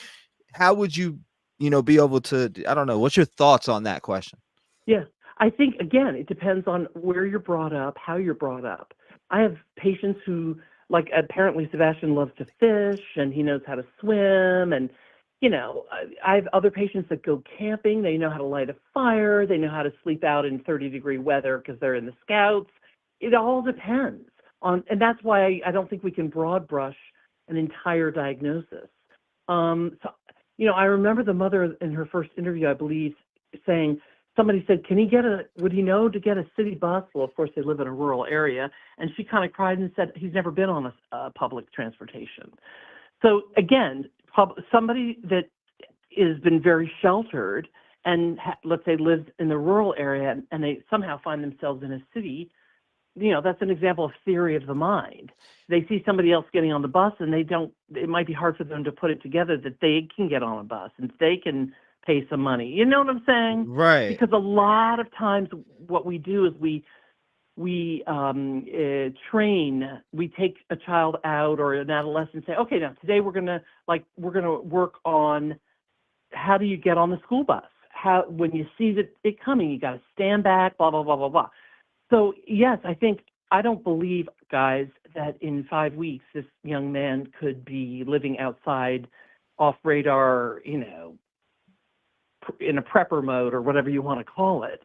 how would you, be able to, I don't know, what's your thoughts on that question? Yeah, I think, again, it depends on where you're brought up, how you're brought up. I have patients who, like, apparently Sebastian loves to fish and he knows how to swim. And, I have other patients that go camping. They know how to light a fire. They know how to sleep out in 30-degree weather because they're in the Scouts. It all depends on, and that's why I don't think we can broad brush an entire diagnosis. I remember the mother in her first interview, I believe, saying, somebody said, would he know to get a city bus? Well, of course, they live in a rural area. And she kind of cried and said, he's never been on a public transportation. So again, somebody that has been very sheltered and let's say lives in the rural area and they somehow find themselves in a city, that's an example of theory of the mind. They see somebody else getting on the bus and it might be hard for them to put it together that they can get on a bus and they can pay some money. You know what I'm saying? Right. Because a lot of times what we do is we take a child out or an adolescent and say, okay, now today we're gonna work on how do you get on the school bus? How, when you see it coming, you got to stand back, blah, blah, blah, blah, blah. So yes, I don't believe, guys, that in 5 weeks this young man could be living outside off radar, in a prepper mode or whatever you want to call it.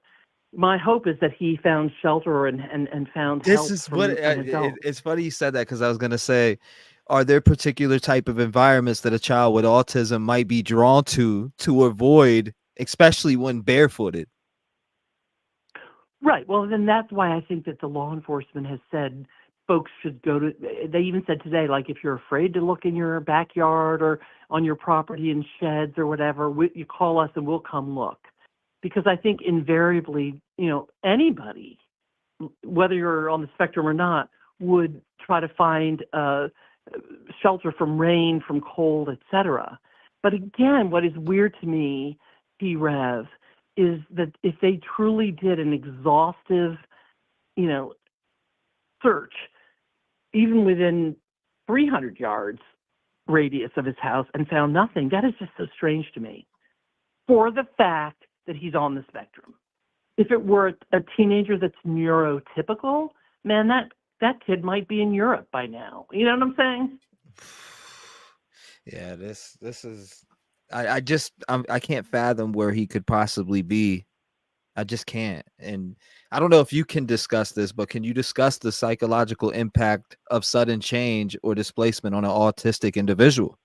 My hope is that he found shelter and found help. This is what it's funny you said that, because I was going to say, are there particular type of environments that a child with autism might be drawn to avoid, especially when barefooted? Right. Well, then that's why I think that the law enforcement has said folks should they even said today, like, if you're afraid to look in your backyard or on your property in sheds or whatever, you call us and we'll come look. Because I think invariably, anybody, whether you're on the spectrum or not, would try to find shelter from rain, from cold, etc. But again, what is weird to me, T-REV, is that if they truly did an exhaustive, search, even within 300 yards radius of his house and found nothing, that is just so strange to me. For the fact that he's on the spectrum. If it were a teenager that's neurotypical, man, that kid might be in Europe by now. You know what I'm saying? Yeah, this is, I can't fathom where he could possibly be. I just can't. And I don't know if you can discuss this, but can you discuss the psychological impact of sudden change or displacement on an autistic individual?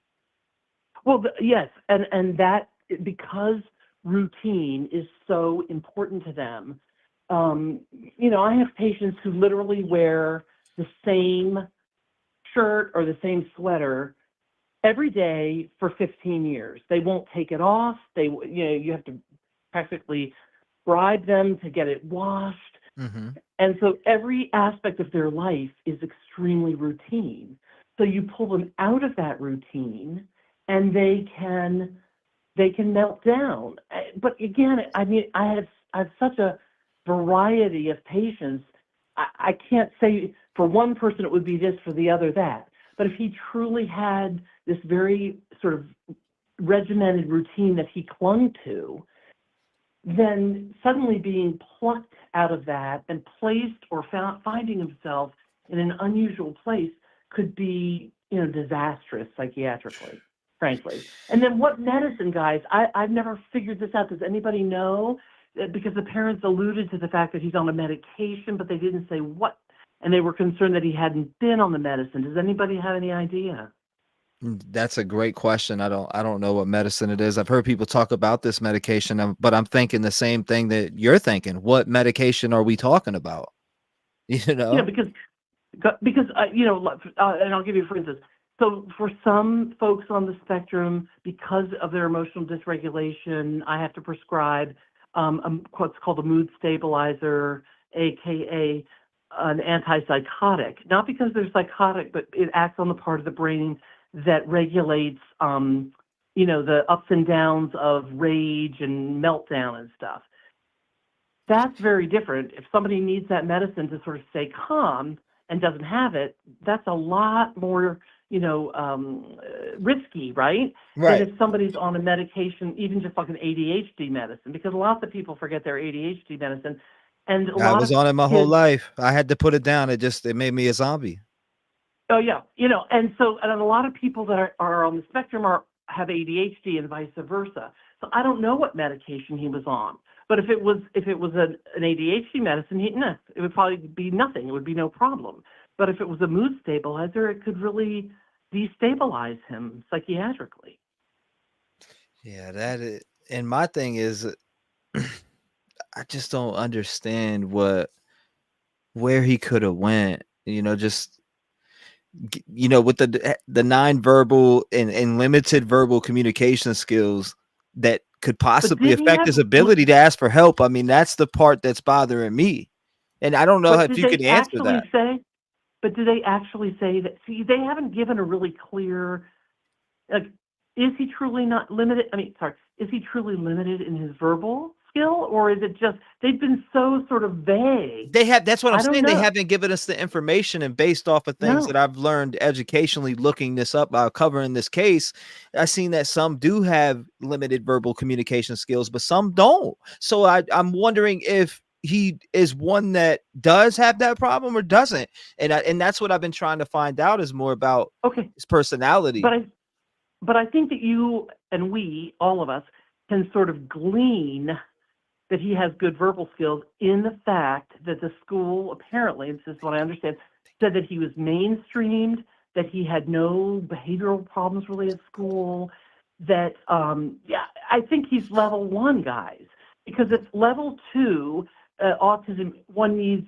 Well, yes. And that, because routine is so important to them. I have patients who literally wear the same shirt or the same sweater every day for 15 years. They won't take it off. You have to practically bribe them to get it washed. Mm-hmm. And so every aspect of their life is extremely routine. So you pull them out of that routine and they can they can melt down. But again, I mean, I have such a variety of patients. I can't say for one person it would be this, for the other that. But if he truly had this very sort of regimented routine that he clung to, then suddenly being plucked out of that and placed or finding himself in an unusual place could be, disastrous psychiatrically, frankly. And then what medicine, guys? I've never figured this out. Does anybody know? Because the parents alluded to the fact that he's on a medication, but they didn't say what, and they were concerned that he hadn't been on the medicine. Does anybody have any idea? That's a great question. I don't know what medicine it is. I've heard people talk about this medication, but I'm thinking the same thing that you're thinking. What medication are we talking about? Yeah, because and I'll give you for instance. So for some folks on the spectrum, because of their emotional dysregulation, I have to prescribe what's called a mood stabilizer, aka an antipsychotic. Not because they're psychotic, but it acts on the part of the brain that regulates, the ups and downs of rage and meltdown and stuff. That's very different. If somebody needs that medicine to sort of stay calm and doesn't have it, that's a lot more, risky, right? Right. Than if somebody's on a medication, even just like an ADHD medicine, because lots of people forget their ADHD medicine. And I was on it my whole life. I had to put it down. It made me a zombie. Oh yeah, and a lot of people that are on the spectrum have ADHD and vice versa. So I don't know what medication he was on, but if it was an ADHD medicine, it would probably be nothing. It would be no problem. But if it was a mood stabilizer, it could really destabilize him psychiatrically. Yeah, that is. And my thing is, I just don't understand where he could have went. Just. With the nonverbal and limited verbal communication skills that could possibly affect his ability to ask for help. I mean, that's the part that's bothering me. And I don't know if you can answer that. But do they actually say that? See, they haven't given a really clear, is he truly not limited? Is he truly limited in his verbal skill, or is it just they've been so sort of vague? That's what I'm saying. They haven't given us the information, and based off of things that I've learned educationally, looking this up, covering this case, I've seen that some do have limited verbal communication skills, but some don't. So I'm wondering if he is one that does have that problem or doesn't, and that's what I've been trying to find out, is more about his personality. But I think that you and we, all of us, can sort of glean that he has good verbal skills in the fact that the school, apparently, this is what I understand, said that he was mainstreamed, that he had no behavioral problems really at school, that, I think he's level 1, guys, because it's level 2, autism, one needs,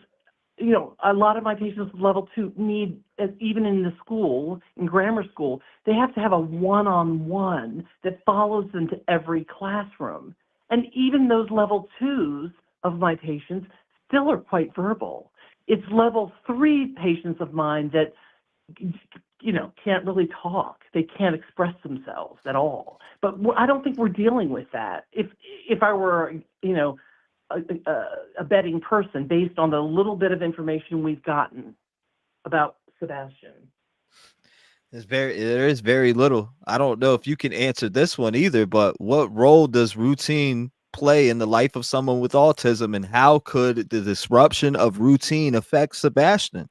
a lot of my patients with level 2 need, even in the school, in grammar school, they have to have a one-on-one that follows them to every classroom. And even those level 2s of my patients still are quite verbal. It's level 3 patients of mine that, can't really talk. They can't express themselves at all. But I don't think we're dealing with that. If I were, a betting person based on the little bit of information we've gotten about Sebastian. There is very little. I don't know if you can answer this one either, but what role does routine play in the life of someone with autism, and how could the disruption of routine affect Sebastian?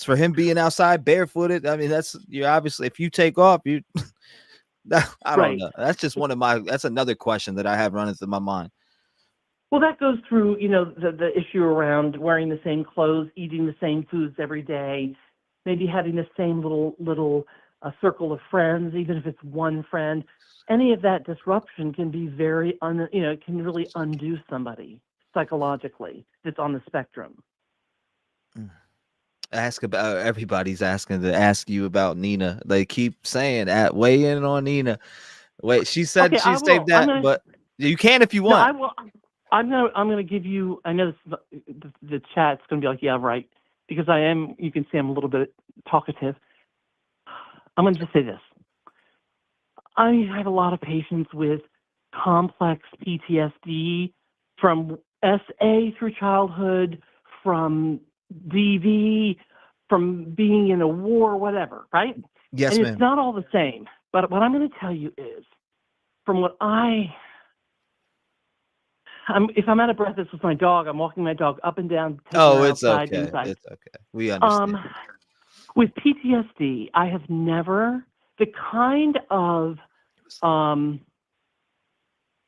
For him being outside barefooted, I mean, you're obviously, if you take off, I don't know. That's just that's another question that I have running through my mind. Well, that goes through, the issue around wearing the same clothes, eating the same foods every day, maybe having the same little circle of friends, even if it's one friend. Any of that disruption can be very, it can really undo somebody psychologically that's on the spectrum. Everybody's asking to ask you about Nina. They keep saying weigh in on Nina. Wait, she said she saved that, but you can if you want. No, I will. I'm gonna give you. I know the chat's gonna be like, yeah, right, because I am. You can see I'm a little bit talkative. I'm gonna just say this. I have a lot of patients with complex PTSD from SA through childhood, from DV, from being in a war, whatever, right? Yes, And ma'am. it's not all the same. But what I'm going to tell you is, from what if I'm out of breath, this was my dog. I'm walking my dog up and down, taking her It's outside, okay. inside. It's okay. We understand. With PTSD, I have never, the kind of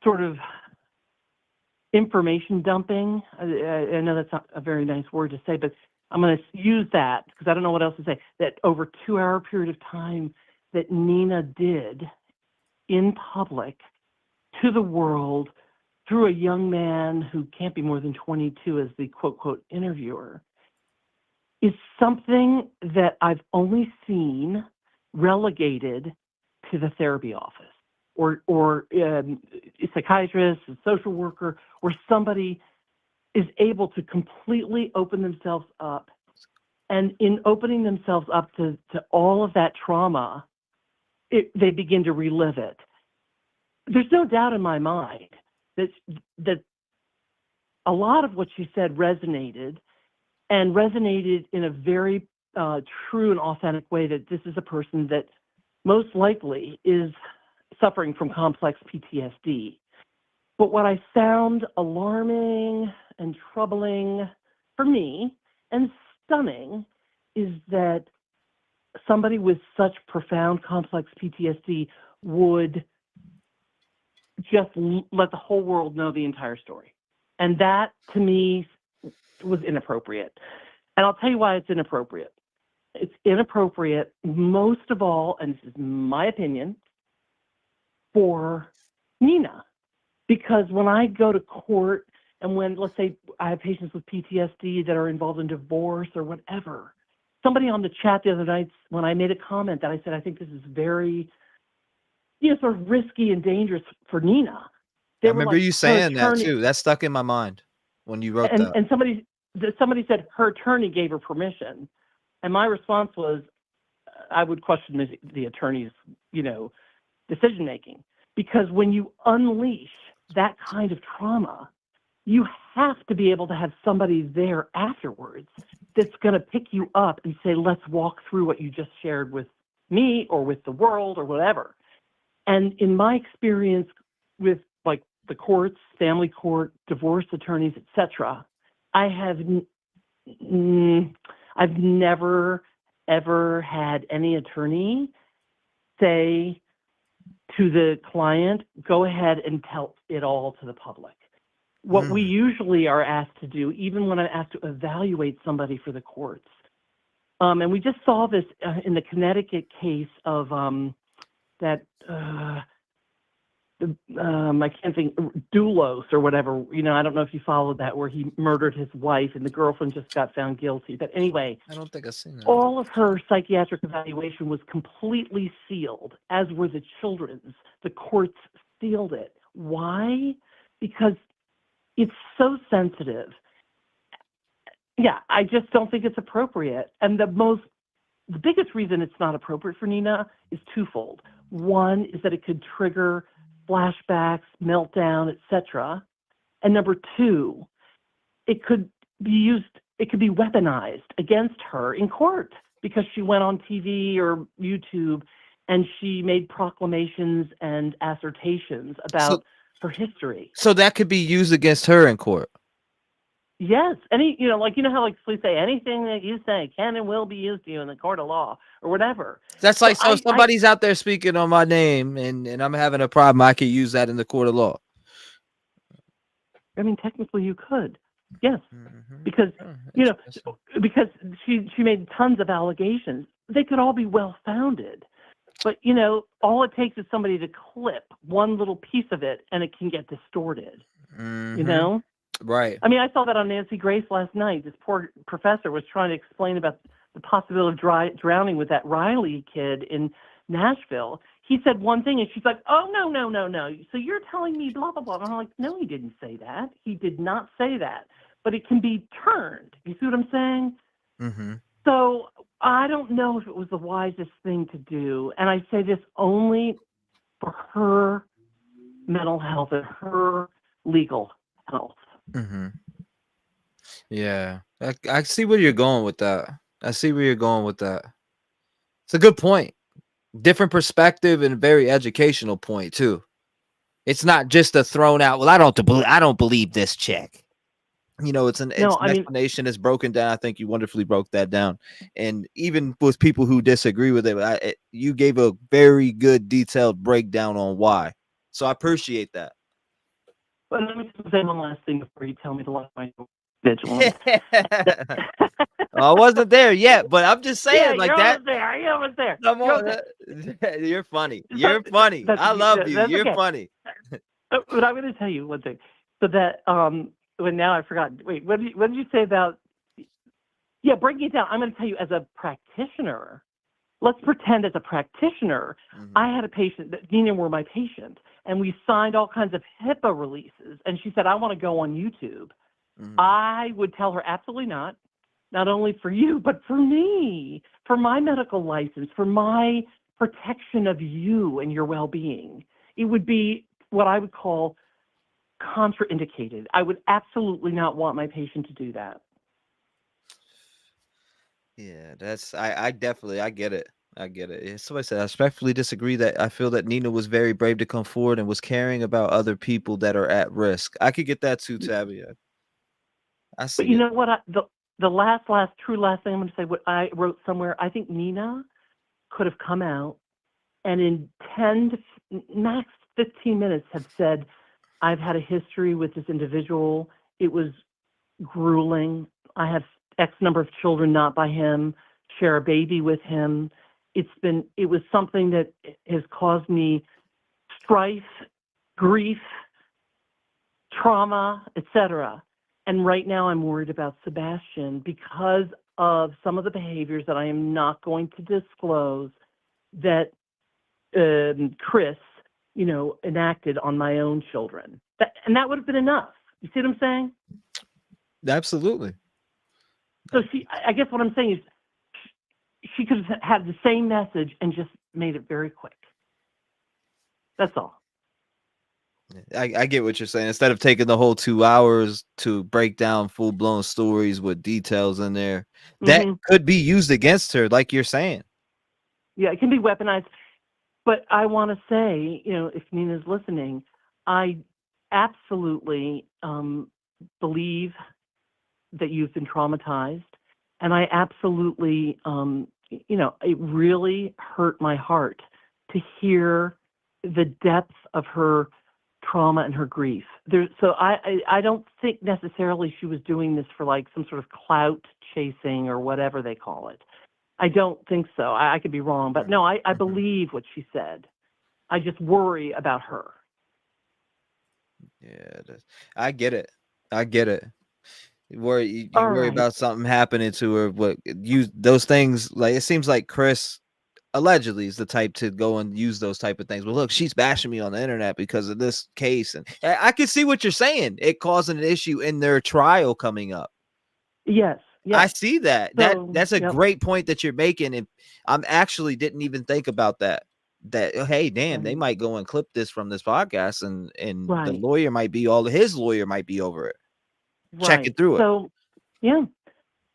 sort of information dumping, I know that's not a very nice word to say, but I'm going to use that because I don't know what else to say, that over 2-hour period of time that Nina did in public to the world through a young man who can't be more than 22 as the quote, quote, interviewer, is something that I've only seen relegated to the therapy office or a psychiatrist, a social worker, where somebody is able to completely open themselves up. And in opening themselves up to all of that trauma, they begin to relive it. There's no doubt in my mind that a lot of what she said resonated in a very true and authentic way, that this is a person that most likely is suffering from complex PTSD. But what I found alarming and troubling for me and stunning is that somebody with such profound complex PTSD would just let the whole world know the entire story. And that, to me, was inappropriate. And I'll tell you why it's inappropriate. It's inappropriate, most of all, and this is my opinion, for Nina. Because when I go to court and when, let's say, I have patients with PTSD that are involved in divorce or whatever, somebody on the chat the other night, when I made a comment that I said, I think this is very, sort of risky and dangerous for Nina. I remember you saying that too. That stuck in my mind when you wrote that. And somebody said her attorney gave her permission. And my response was, I would question the attorney's, decision-making. Because when you unleash that kind of trauma, you have to be able to have somebody there afterwards that's going to pick you up and say, let's walk through what you just shared with me or with the world or whatever. And in my experience with like the courts, family court, divorce attorneys, etc., I've never ever had any attorney say to the client, go ahead and tell it all to the public. What we usually are asked to do, even when I'm asked to evaluate somebody for the courts, and we just saw this in the Connecticut case of I can't think, Doulos or whatever, I don't know if you followed that, where he murdered his wife and the girlfriend just got found guilty. But anyway, I don't think I've seen that. All of her psychiatric evaluation was completely sealed, as were the children's. The courts sealed it. Why? Because it's so sensitive. Yeah, I just don't think it's appropriate. And the biggest reason it's not appropriate for Nina is twofold. One is that it could trigger flashbacks, meltdown, etc. And number two, it could be weaponized against her in court because she went on TV or YouTube and she made proclamations and assertions about her history. So that could be used against her in court. Yes. How police say anything that you say can and will be used to you in the court of law or whatever. That's like, so if somebody's out there speaking on my name and I'm having a problem, I could use that in the court of law. I mean, technically you could. Yes. Because, because she made tons of allegations. They could all be well-founded. But, all it takes is somebody to clip one little piece of it and it can get distorted, Right. I mean, I saw that on Nancy Grace last night. This poor professor was trying to explain about the possibility of drowning with that Riley kid in Nashville. He said one thing, and she's like, oh, no. So you're telling me blah, blah, blah. And I'm like, no, he didn't say that. He did not say that. But it can be turned. You see what I'm saying? Mm-hmm. So I don't know if it was the wisest thing to do. And I say this only for her mental health and her legal health. Mm-hmm. Yeah, I see where you're going with that. I see where you're going with that. It's a good point. Different perspective and very educational point too. It's not just a thrown out. Well, I don't believe this chick. It's an explanation that's broken down. I think you wonderfully broke that down. And even with people who disagree with it, you gave a very good detailed breakdown on why. So I appreciate that. But let me say one last thing before you tell me to lock my door. Vigilant. I wasn't there yet, but I'm just saying, Yeah, like you're that. almost there. You're almost there. Come on, you're funny. You're funny. I love you. You're okay. funny. But I'm going to tell you one thing. So that when now I forgot. Wait, what did you say about? Yeah, breaking it down. I'm going to tell you as a practitioner. Let's pretend as a practitioner, I had a patient that Nina were my patient, and we signed all kinds of HIPAA releases. And she said, "I want to go on YouTube." I would tell her absolutely not. Not only for you, but for me, for my medical license, for my protection of you and your well-being. It would be what I would call contraindicated. I would absolutely not want my patient to do that. Yeah, I definitely I get it. I get it. Somebody said I respectfully disagree that I feel that Nina was very brave to come forward and was caring about other people that are at risk. I could get that too, Tabby. I see. But you know what? The last true last thing I'm going to say, what I wrote somewhere, I think Nina could have come out and in 10 to max 15 minutes have said, I've had a history with this individual. It was grueling. I have X number of children not by him, share a baby with him. It was something that has caused me strife, grief, trauma, etc. And right now I'm worried about Sebastian because of some of the behaviors that I am not going to disclose that Chris, enacted on my own children. And that would have been enough. You see what I'm saying? Absolutely. So I guess what I'm saying is she could have had the same message and just made it very quick. That's all. I get what you're saying. Instead of taking the whole 2 hours to break down full-blown stories with details in there, that could be used against her, like you're saying. Yeah, it can be weaponized. But I want to say, if Nina's listening, I absolutely believe that you've been traumatized. And I absolutely, it really hurt my heart to hear the depth of her trauma and her grief. So I don't think necessarily she was doing this for like some sort of clout chasing or whatever they call it. I don't think so. I could be wrong, but no, I believe what she said. I just worry about her. Yeah, I get it. You worry about something happening to her. But those things, like, it seems like Chris allegedly is the type to go and use those type of things. Well, look, she's bashing me on the internet because of this case, and I can see what you're saying. It causing an issue in their trial coming up. Yes. I see that. That's a great point that you're making, and I'm actually didn't even think about that. Hey, damn, they might go and clip this from this podcast, and the lawyer might be his lawyer might be over it, checking through it. So, yeah.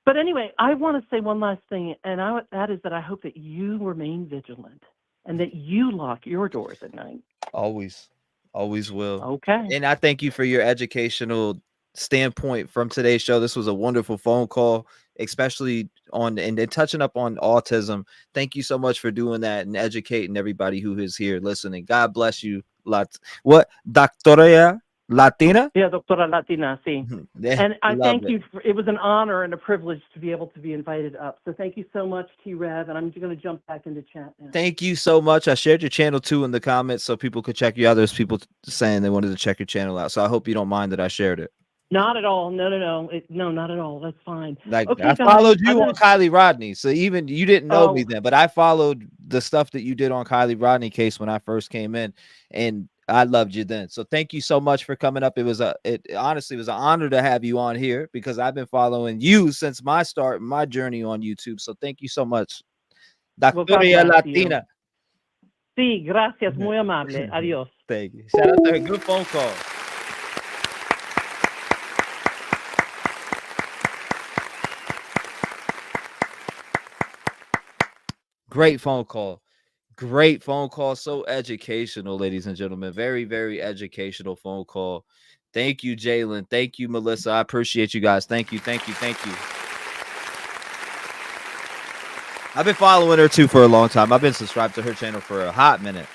But anyway, I want to say one last thing, and that is that I hope that you remain vigilant and that you lock your doors at night. Always will. Okay. And I thank you for your educational standpoint from today's show. This was a wonderful phone call, especially and touching up on autism. Thank you so much for doing that and educating everybody who is here listening. God bless you. What? Doctora Latina? Yeah, Doctora Latina, sí. And I thank you. It was an honor and a privilege to be able to be invited up. So thank you so much, T-REV. And I'm going to jump back into chat now. Thank you so much. I shared your channel too in the comments so people could check you out. There's people saying they wanted to check your channel out. So I hope you don't mind that I shared it. Not at all. No. No, not at all. That's fine. Like, okay, I followed you on Kylie Rodney. So even you didn't know me then, but I followed the stuff that you did on Kylie Rodney case when I first came in, and I loved you then. So thank you so much for coming up. It honestly was an honor to have you on here because I've been following you since my journey on YouTube. So thank you so much. Doctora Latina. Sí, gracias, muy amable. Adios. Thank you. Shout out to her. Good phone call. Great phone call. Great phone call. So educational, ladies and gentlemen. Very, very educational phone call. Thank you, Jalen. Thank you, Melissa. I appreciate you guys. Thank you. Thank you. Thank you. I've been following her too for a long time. I've been subscribed to her channel for a hot minute.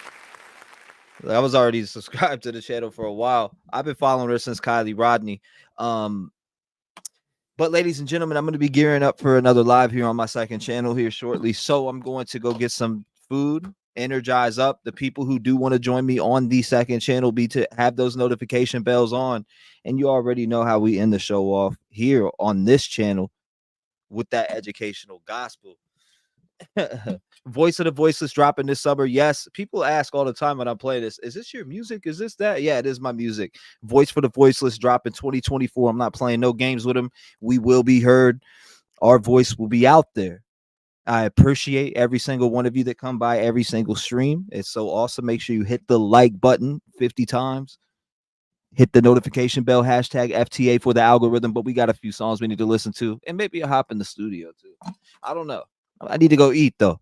I was already subscribed to the channel for a while. I've been following her since Kylie Rodney. But ladies and gentlemen, I'm going to be gearing up for another live here on my second channel here shortly. So I'm going to go get some food, energize up. The people who do want to join me on the second channel be to have those notification bells on. And you already know how we end the show off here on this channel with that educational gospel. Voice of the Voiceless dropping this summer. Yes, people ask all the time when I play this, is this your music? Is this that? Yeah, it is my music. Voice for the Voiceless dropping 2024. I'm not playing no games with them. We will be heard. Our voice will be out there. I appreciate every single one of you that come by every single stream. It's so awesome. Make sure you hit the like button 50 times. Hit the notification bell, hashtag FTA for the algorithm. But we got a few songs we need to listen to. And maybe a hop in the studio too. I don't know. I need to go eat though.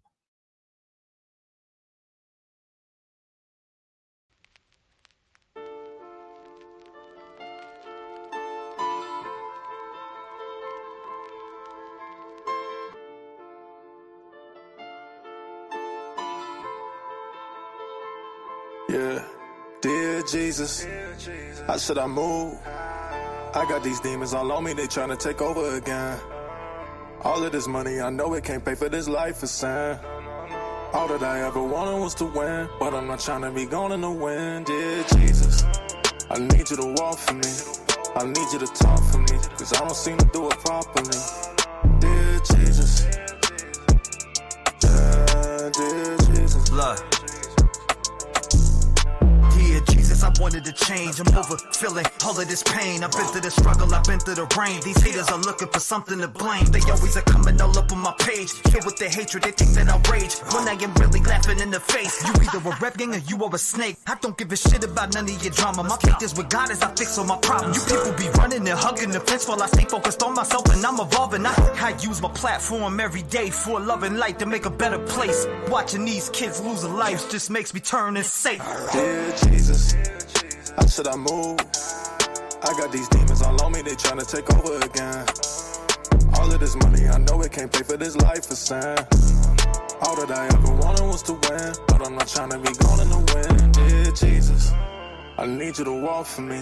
Yeah, dear Jesus, how should I move? I got these demons all on me, they tryna take over again. All of this money, I know it can't pay for this life of sin. All that I ever wanted was to win, but I'm not tryna be gone in the wind. Dear Jesus, I need you to walk for me. I need you to talk for me, cause I don't seem to do it properly. Dear Jesus, yeah, dear Jesus. Look. I wanted to change, I'm over feeling all of this pain. I've been through the struggle, I've been through the rain. These haters are looking for something to blame. They always are coming all up on my page, filled with their hatred, they think that I rage when I am really laughing in the face. You either a rep gang or you are a snake. I don't give a shit about none of your drama. My faith is with God as I fix all my problems. You people be running and hugging the fence while I stay focused on myself and I'm evolving. I use my platform every day for love and light to make a better place. Watching these kids lose their lives just makes me turn insane. Dear Jesus, how should I move? I got these demons all on me, they tryna take over again. All of this money, I know it can't pay for this life of sin. All that I ever wanted was to win, but I'm not tryna be gone in the wind. Dear Jesus, I need you to walk for me.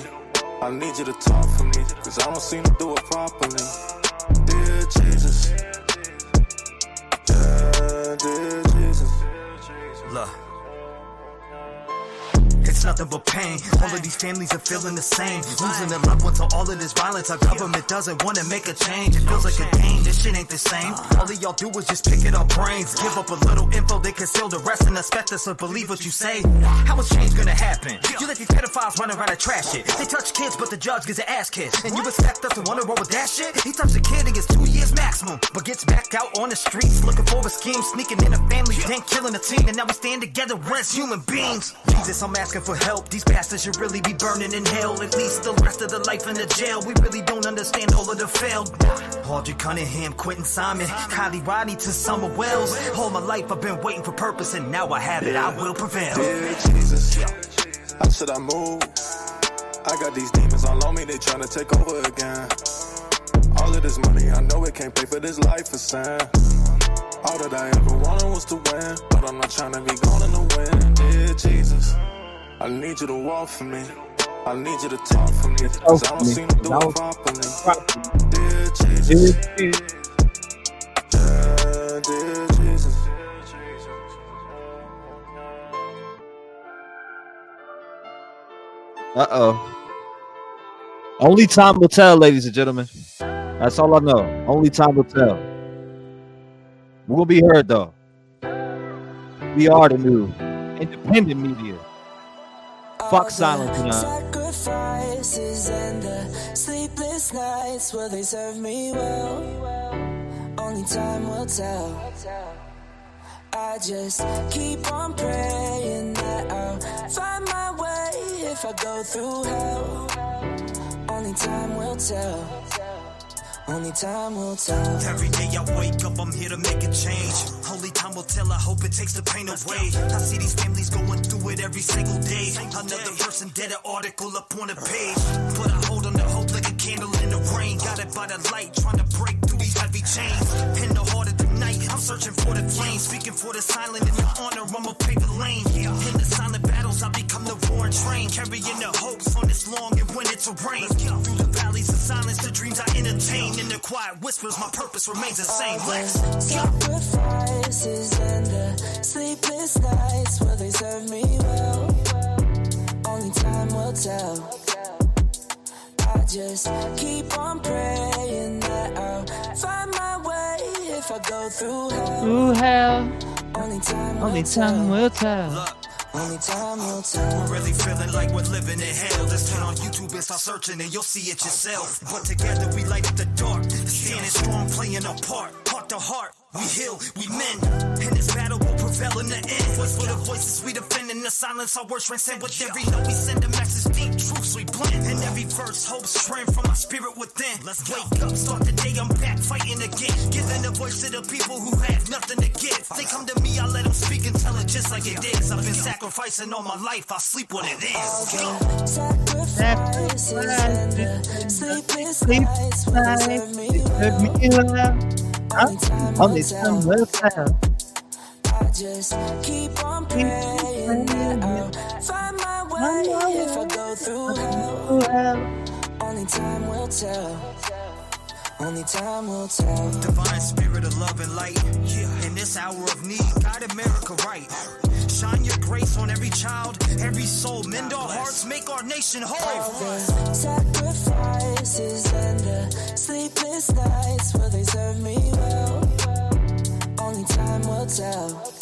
I need you to talk for me, cause I don't seem to do it properly. Dear Jesus, yeah, dear Jesus. Look. It's nothing but pain. All of these families are feeling the same. Losing their loved ones to all of this violence. Our government doesn't want to make a change. It feels like a game. This shit ain't the same. All of y'all do is just pick at our brains. Give up a little info, they conceal the rest and expect us to believe what you say. How is change gonna happen? You let these pedophiles run around and trash it. They touch kids, but the judge gets an ass kicked. And you expect us to wanna roll with that shit? He touched a kid and gets 2 years maximum, but gets back out on the streets looking for a scheme, sneaking in a family, then killing a team. And now we stand together as human beings. Jesus, I'm asking for help. These bastards should really be burning in hell. At least the rest of the life in the jail. We really don't understand all of the failed. Audrey Cunningham, Quentin Simon, Kylie Rodney to Summer Wells. All my life I've been waiting for purpose, and now I have it. I will prevail. Dear Jesus, how should I move? I got these demons all on me, they tryna take over again. All of this money, I know it can't pay for this life of sin. All that I ever wanted was to win, but I'm not tryna be gone in the wind. Dear Jesus, I need you to walk for me. I need you to talk for me, cause I don't seem to do it properly. Dear Jesus, yeah, dear Jesus. Only time will tell, ladies and gentlemen. That's all I know. Only time will tell. We'll be heard though. We are the new independent media. Fuck silent tonight. Sacrifices and the sleepless nights, will they serve me well? Only time will tell. I just keep on praying that I'll find my way if I go through hell. Only time will tell. Only time will tell. Every day I wake up, I'm here to make a change. Only time will tell, I hope it takes the pain away. I see these families going through it every single day. Another person dead, an article up on a page. But I hold on to hope like a candle in the rain. Got it by the light, trying to break through these heavy chains. In the heart of the night, I'm searching for the flame. Speaking for the silent and the honor, I'm a paper lane. In the silent battles, I become the roaring train. Carrying the hopes on this long and when it's a rain. Through the valleys of silence, the dreams I entertain. In the quiet whispers, my purpose remains the same. Sacrifices and the sleepless nights, will they serve me well? Only time will tell. I just keep on praying that I'll find my way if I go through hell. Through hell. Only time will tell. Only time will tell. We're really feeling like we're living in hell. Just turn on YouTube and start searching and you'll see it yourself. But together we light up the dark, standing strong, playing our part. Heart to heart, we heal, we mend. And this battle will prevail in the end. Voice for the voices we defend. In the silence our words transcend. With every note we send a message, deep truths we blend. And every verse hope strength from my spirit within. Let's wake up, start the day, I'm back fighting again. Giving a voice to the people who have nothing to give. They come to me, I let them speak and tell it just like it is. I've been sacrificing all my life, I'll sleep when it is. Sacrifices and the sleepless nights, will they serve me well? Only time will tell. I just keep on praying that I'll find my way if I go through hell. Only time will tell. Only time will tell. Divine spirit of love and light. In this hour of need, guide America right. Shine your grace on every child, every soul. Mend our hearts, make our nation whole. The sacrifices and the sleepless nights, will they serve me well? Only time will tell.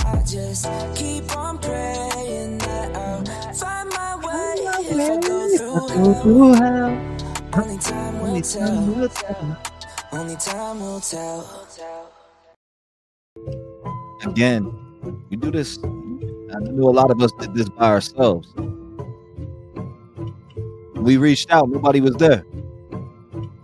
I just keep on praying that I'll find my way if I go through hell. Only time will tell. Only time will tell. Again, we do this. I know a lot of us did this by ourselves. We reached out, nobody was there.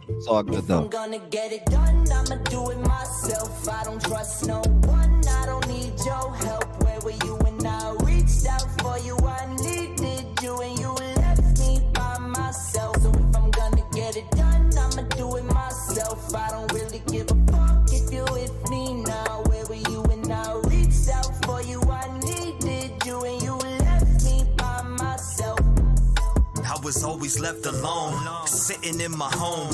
It's all good though. I'm gonna get it done, I'ma do it myself. I don't trust no one, I don't need your help. Where were you when I reached out for you? I needed you and you left me by myself. So if I'm gonna get it done, I'ma do it myself. I don't really give a fuck if you're with me now. Where were you when I reached out for you? I needed you and you left me by myself. I was always left alone, sitting in my home,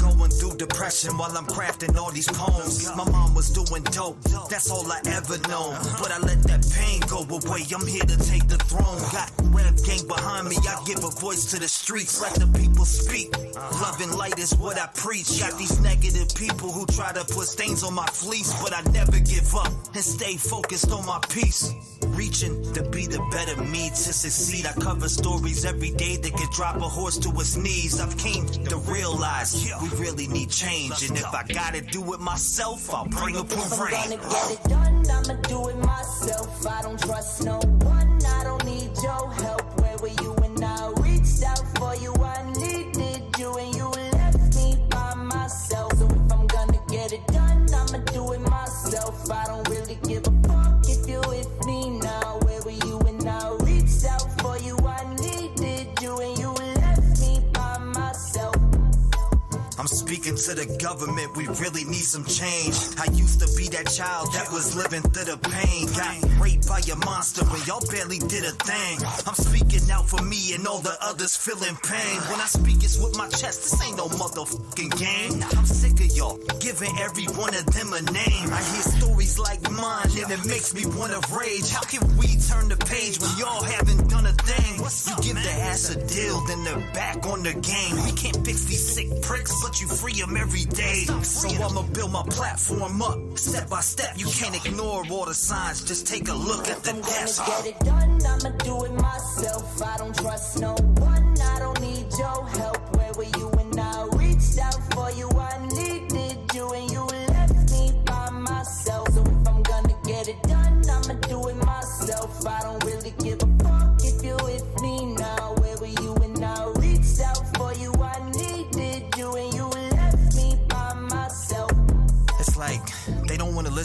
going through depression while I'm crafting all these poems. My mom was doing dope, that's all I ever known. But I let that pain go away, I'm here to take the throne. Got Rev gang behind me, I give a voice to the streets. Let the people speak, love and light is what I preach. Got these negative people who try to put stains on my fleece, but I never give up and stay focused on my peace. Reaching to be the better me, to succeed. I cover stories every day that could drop a horse to its knees. I've came to realize we really need change, and if I gotta do it myself, I'll bring a parade. I'm gonna get it done, I'ma do it myself. I don't trust no one, I don't need your help. Where were you when I reached out for you? I needed you and you left me by myself. So if I'm gonna get it done, I'ma do it myself. I don't really give a fuck if you're with me now. Where were you when I reached out for you? I needed you and you left me by myself. I'm speaking to the government, we really need some change. I used to be that child that was living through the pain. Got raped by a monster and y'all barely did a thing. I'm speaking out for me and all the others feeling pain. When I speak it's with my chest, this ain't no motherfucking game. I'm sick of y'all giving every one of them a name. I hear stories like mine and it makes me wanna rage. How can we turn the page when y'all haven't done a thing? You give the ass a deal, then they're back on the game. We can't fix these sick pricks, but you free them every day. So I'ma build my platform up, step by step. You can't ignore all the signs, just take a look at the desk. I'm gonna get it done, I'ma do it myself. I don't trust no one, I don't need your help. Where were you when I reached out for you? I needed you and you left me by myself. So if I'm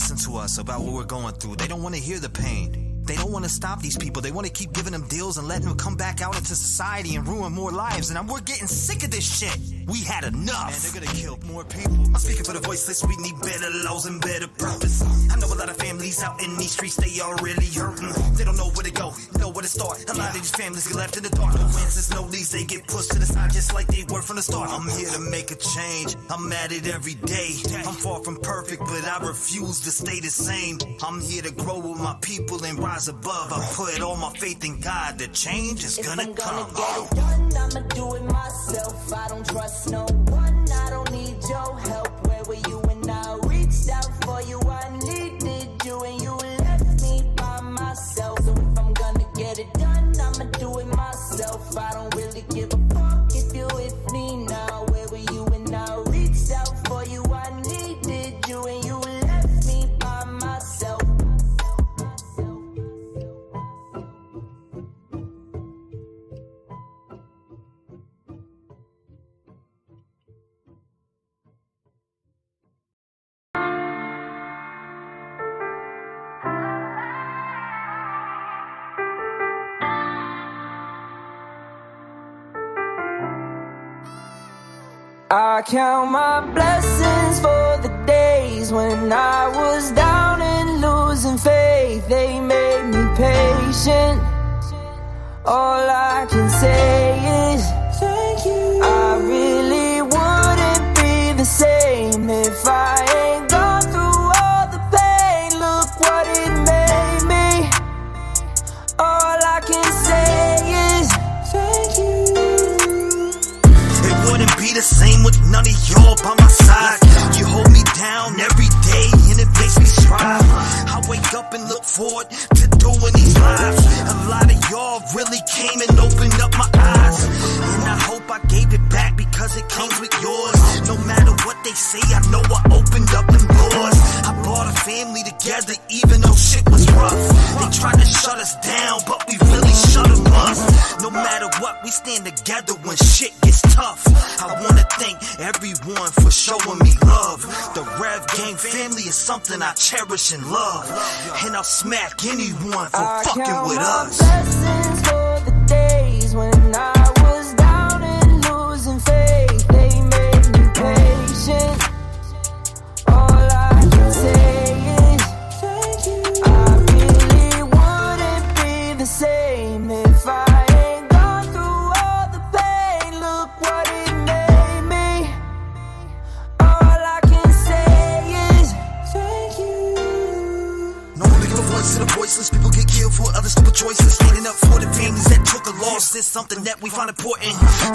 listen to us about what we're going through. They don't want to hear the pain. They don't want to stop these people. They want to keep giving them deals and letting them come back out into society and ruin more lives. And we're getting sick of this shit. We had enough. Man, they're gonna kill more people. I'm speaking for the voiceless. We need better laws and better purpose. I know a lot of families out in these streets, they are really hurting. They don't know where to go, know where to start. A lot of these families get left in the dark. No answers, no leads, they get pushed to the side just like they were from the start. I'm here to make a change. I'm at it every day. I'm far from perfect, but I refuse to stay the same. I'm here to grow with my people and rise above. I put all my faith in God. The change is gonna come. Get it done, I'ma do it myself. I don't trust no one. I don't need your help. Where were you when I reached out for you? I needed you and you left me by myself. So if I'm gonna get it done, I'ma do it myself. I don't really give a fuck if you with me now. Where were you when I reached out for you? I needed you and you left me by myself. I count my blessings for the days when I was down and losing faith. They made me patient. All I can say is thank you. I really wouldn't be the same if I ain't gone through all the pain. Look what it made me. All I can say is thank you. Wouldn't be the same with none of y'all by my side. You hold me down every day and it makes me strive. I wake up and look forward to doing these lives. A lot of y'all really came and opened up my eyes, and I hope I gave it back because it came with yours. No matter what they say, I know I opened up them doors. I brought a family together even though shit was rough. They tried to shut us down, but we really shut them up. No matter what, we stand together when shit gets tough. I wanna thank everyone for showing me love. The Rev Gang family is something I cherish and love, and I'll smack anyone for fucking with us. Blessings for the days when I was down and losing faith. They made me patient. All I can say is thank you. I really wouldn't be the same if I ain't gone through all the pain. Look what it made me. All I can say is thank you. No one give a voice to the voiceless. People get killed for other stupid choices. Standing up for the families that took a loss is something that we find important.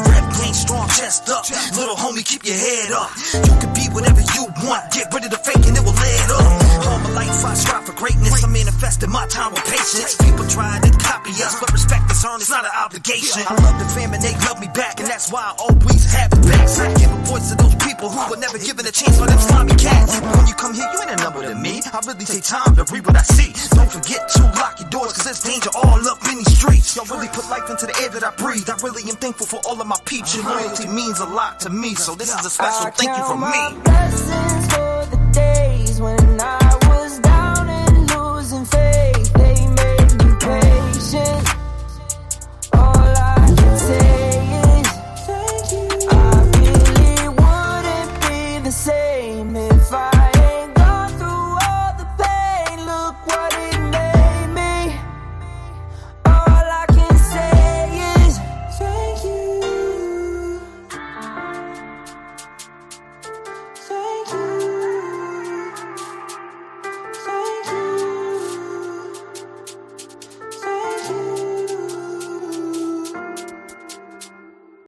Rap gang strong, chest up. Little homie, keep your head up. You can be whatever you want. Get rid of the fake and it will lead up. All my life I strive for greatness. I manifested my time with patience. People try to copy us, but respect is earned. It's not an obligation. I love the fam and they love me back, and that's why I always have it back. So I give a voice to those people who were never given a chance for them slimy cats. When you come here, you ain't a number to me. I really take time to read what I see. Don't forget to lock your doors, cause there's danger all up in these streets. Y'all really put life into the air that I breathe. I really am thankful for all of my peeps. Your loyalty means a lot to me, so this is a special thank you from me. Blessings for the day